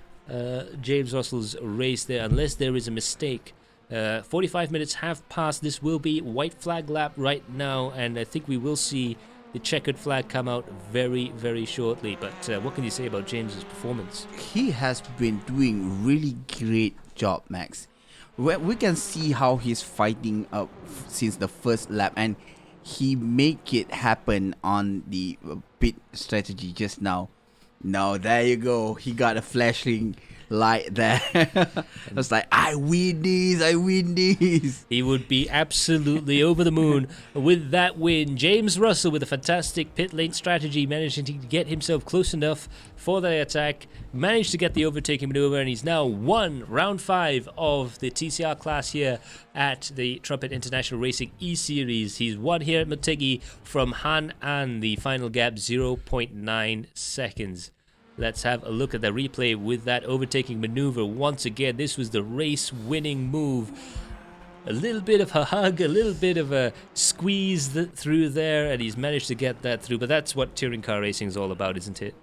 James Russell's race there, unless there is a mistake. 45 minutes have passed. This will be white flag lap right now, and I think we will see the checkered flag come out very, very shortly. But what can you say about James's performance? He has been doing really great job, Max. We can see how he's fighting up since the first lap, and he make it happen on the pit strategy just now. Now there you go. He got a flashing light there. I was like, I win this. He would be absolutely over the moon with that win. James Russell with a fantastic pit lane strategy, managing to get himself close enough for the attack, managed to get the overtaking maneuver, and he's now won round 5 of the TCR class here at the Trumpet International Racing E-Series. He's won here at Motegi from Han An, the final gap 0.9 seconds. Let's have a look at the replay with that overtaking maneuver. Once again, this was the race-winning move. A little bit of a hug, a little bit of a squeeze through there, and he's managed to get that through. But that's what touring car racing is all about, isn't it?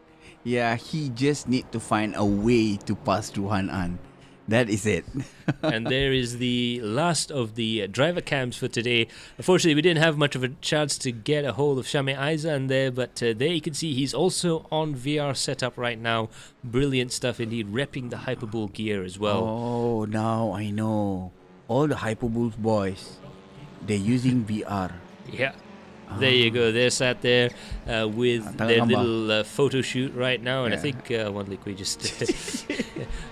Yeah, he just need to find a way to pass through Han An. That is it. And there is the last of the driver cams for today. Unfortunately, we didn't have much of a chance to get a hold of Shame Aizan there, but there you can see he's also on VR setup right now. Brilliant stuff indeed, repping the Hyperbullz gear as well. Oh, now I know. All the Hyperbullz boys, they're using VR. Yeah. There you go. They're sat there with their little photo shoot right now, and I think Wan Likui just.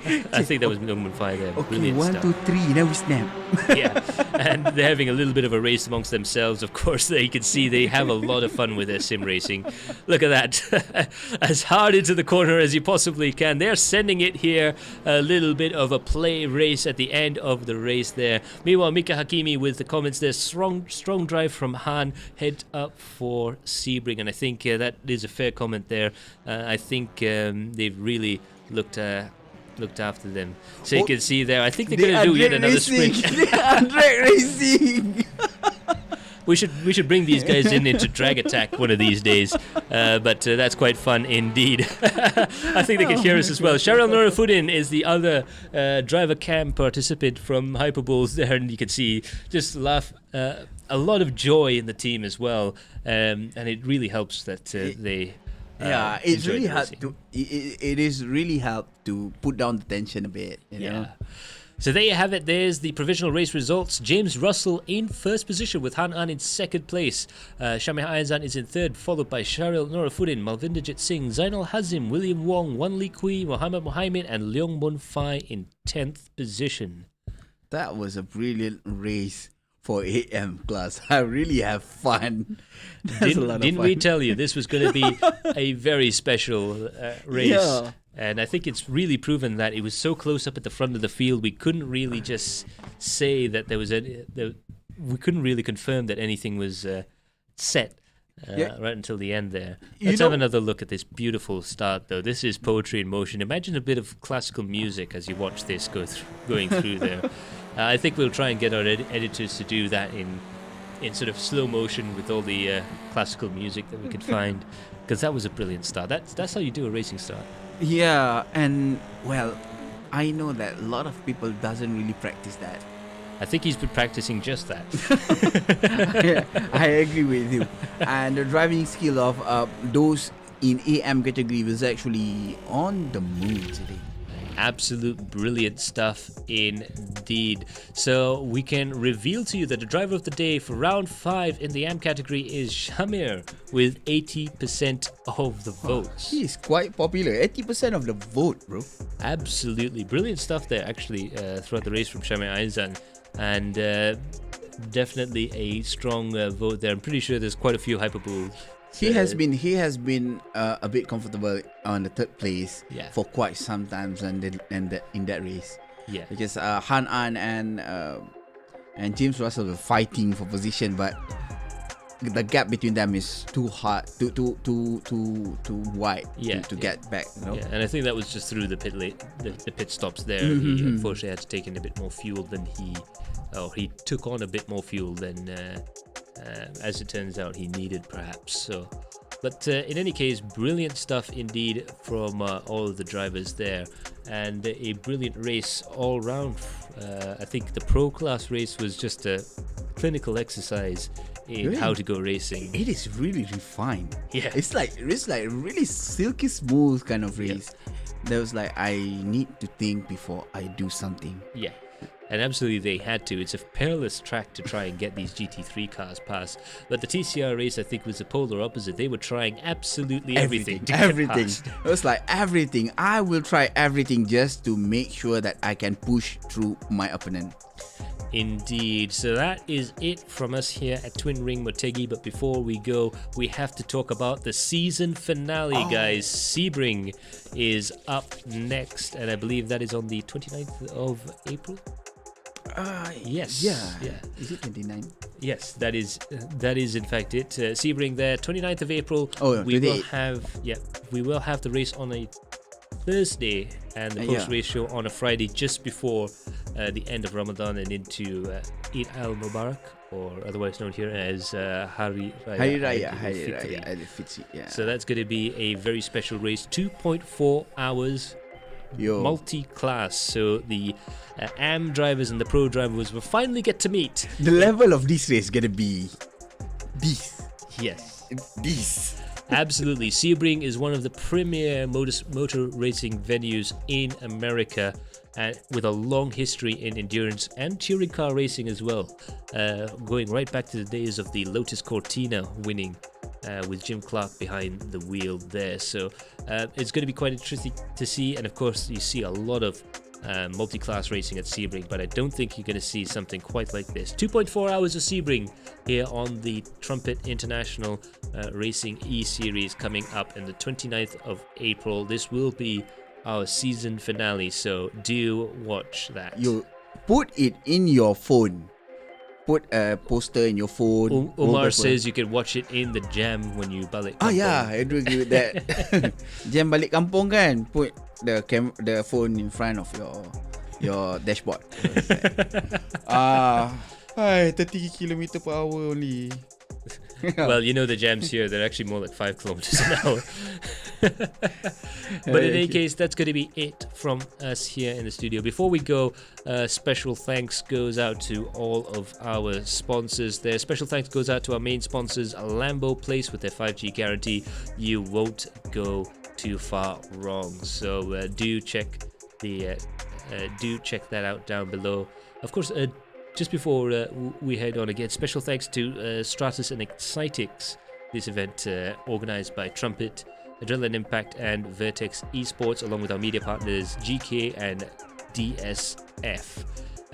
I think that was Leung Mun-Fai there. Okay, Brilliant 1, stuff. 2, 3. Now we snap. Yeah, and they're having a little bit of a race amongst themselves. Of course, you can see they have a lot of fun with their sim racing. Look at that. As hard into the corner as you possibly can. They're sending it here. A little bit of a play race at the end of the race there. Meanwhile, Mika Hakimi with the comments there. Strong drive from Han. Head up for Sebring, and I think that is a fair comment there. I think they've really looked after them. So you can see there, I think they're going to do yet another sprint. Drag racing. We should bring these guys into drag attack one of these days. But that's quite fun indeed. I think they can hear us as well. Cheryl Nurafudin is the other driver cam participant from Hyperbullz there, and you can see just laugh. A lot of joy in the team as well, and it really helps that they. Yeah, it's really hard to. It is really helped to put down the tension a bit. You know? So there you have it. There's the provisional race results. James Russell in first position with Han An in second place. Shamih Aizan is in third, followed by Sharil Norafuddin, Malvinderjit Singh, Zainal Hazim, William Wong, Wan Likui, Muhammad Muhammad, and Leung Mun-Fai in 10th position. That was a brilliant race for AM class. I really have fun. Didn't we tell you this was going to be a very special race? Yeah. And I think it's really proven that it was so close up at the front of the field, we couldn't really just say that there was we couldn't really confirm that anything was set right until the end there. Let's have another look at this beautiful start, though. This is poetry in motion. Imagine a bit of classical music as you watch this going through there. I think we'll try and get our editors to do that in sort of slow motion with all the classical music that we could find, because that was a brilliant start. That's how you do a racing start. Yeah, and well, I know that a lot of people doesn't really practice that. I think he's been practicing just that. I agree with you. And the driving skill of those in AM category was actually on the move today. Absolute brilliant stuff indeed. So we can reveal to you that the driver of the day for round 5 in the AM category is Shamir with 80% of the votes. He's quite popular. 80% of the vote, bro. Absolutely brilliant stuff there actually throughout the race from Shamir Aizan, and definitely a strong vote there. I'm pretty sure there's quite a few Hyperbullz. He has been a bit comfortable on the third place for quite some times in that race. Yeah, because Han An and James Russell were fighting for position, but the gap between them is too hard, too wide to get back. You know? Yeah, and I think that was just through the pit stops there. He unfortunately had to take in a bit more fuel than he took on a bit more fuel than, as it turns out, he needed perhaps. So, but in any case, brilliant stuff indeed from all of the drivers there, and a brilliant race all round. I think the pro class race was just a clinical exercise in how to go racing. It is really refined. Yeah, it's like really silky smooth kind of race. There was like, I need to think before I do something. Yeah. And absolutely they had to. It's a perilous track to try and get these GT3 cars past. But the TCR race, I think, was the polar opposite. They were trying absolutely everything to get past. It was like everything. I will try everything just to make sure that I can push through my opponent. Indeed. So that is it from us here at Twin Ring Motegi. But before we go, we have to talk about the season finale, guys. Sebring is up next, and I believe that is on the 29th of April. Yes. Yeah. Is it 29? Yes, that is in fact it. Sebring there, 29th of April. Oh, we will have the race on a Thursday and the post-race show on a Friday, just before the end of Ramadan and into Eid al-Mubarak, or otherwise known here as Hari Raya Al-Fitri. Yeah. So that's going to be a very special race, 2.4 hours. Multi-class, so the AM drivers and the pro drivers will finally get to meet. The level of this race is gonna be this. Yes, this. Absolutely. Sebring is one of the premier motor racing venues in America, and with a long history in endurance and touring car racing as well, going right back to the days of the Lotus Cortina winning with Jim Clark behind the wheel there. So it's going to be quite interesting to see, and of course you see a lot of multi-class racing at Sebring, but I don't think you're going to see something quite like this. 2.4 hours of Sebring here on the Trumpet International Racing E-Series coming up on the 29th of April. This will be our season finale, so do watch that. You put it in your phone. Put a poster in your phone. Umar says you can watch it in the jam when you balik kampung. I do agree with that. Jam balik kampung kan, put the phone in front of your dashboard. 30 km per hour only. Well, you know the jams here, they're actually more like 5 kilometers an hour. But in any case, that's going to be it from us here in the studio. Before we go, special thanks goes out to all of our sponsors there. Special thanks goes out to our main sponsors, LamboPlace, with their 5G guarantee. You won't go too far wrong. So do check that out down below. Of course, just before we head on again, special thanks to Stratus and Excitix, this event organized by Trumpet, Adrenaline Impact and Vertex Esports, along with our media partners GK and DSF.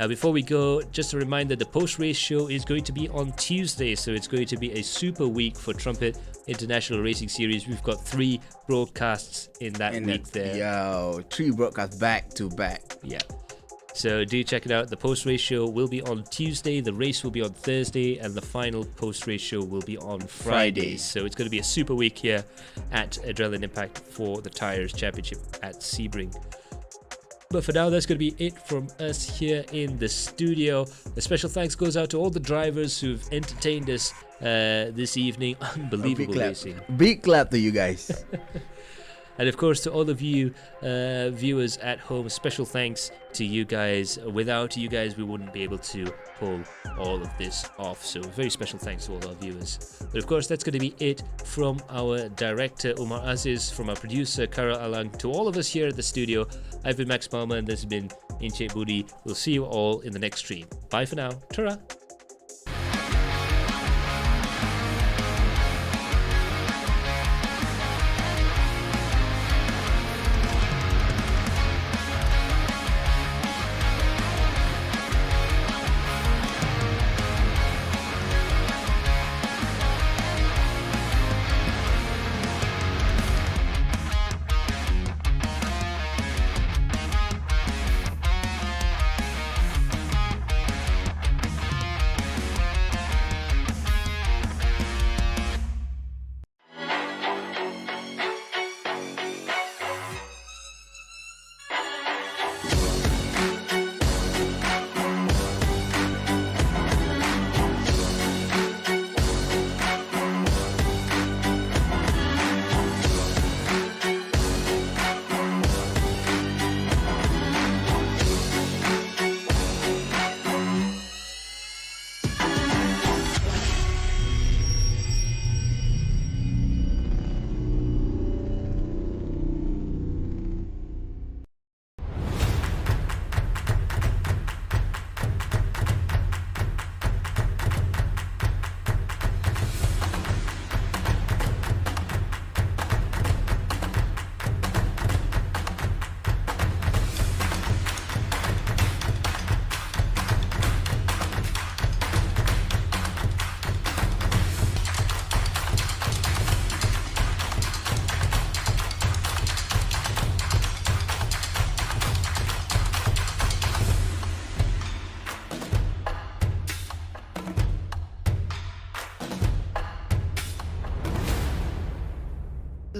Before we go, just a reminder, the post-race show is going to be on Tuesday, so it's going to be a super week for Trumpet International Racing Series. We've got 3 broadcasts in that week there. 3 broadcasts back to back. Yeah. So do check it out. The post-race show will be on Tuesday, the race will be on Thursday, and the final post-race show will be on Friday. So it's going to be a super week here at Adrenaline Impact for the Tires Championship at Sebring. But for now, that's going to be it from us here in the studio. A special thanks goes out to all the drivers who've entertained us this evening. Unbelievable racing. Big clap to you guys. And of course, to all of you viewers at home, special thanks to you guys. Without you guys, we wouldn't be able to pull all of this off. So very special thanks to all our viewers. But of course, that's going to be it from our director, Umar Aziz, from our producer, Kara Alang, to all of us here at the studio. I've been Max Palmer, and this has been Encik Budi. We'll see you all in the next stream. Bye for now. Ta-ra!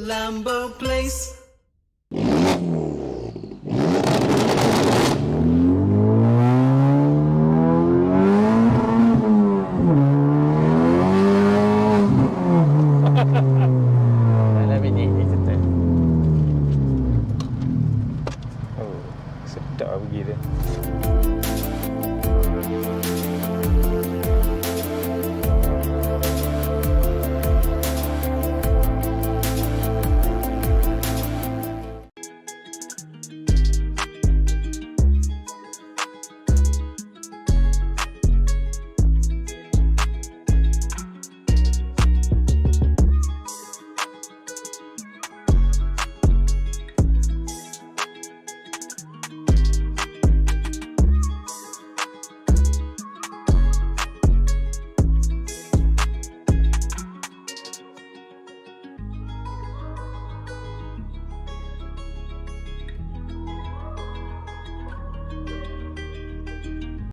LamboPlace. Dalam minit je cerita. Oh, sedap pergi tu.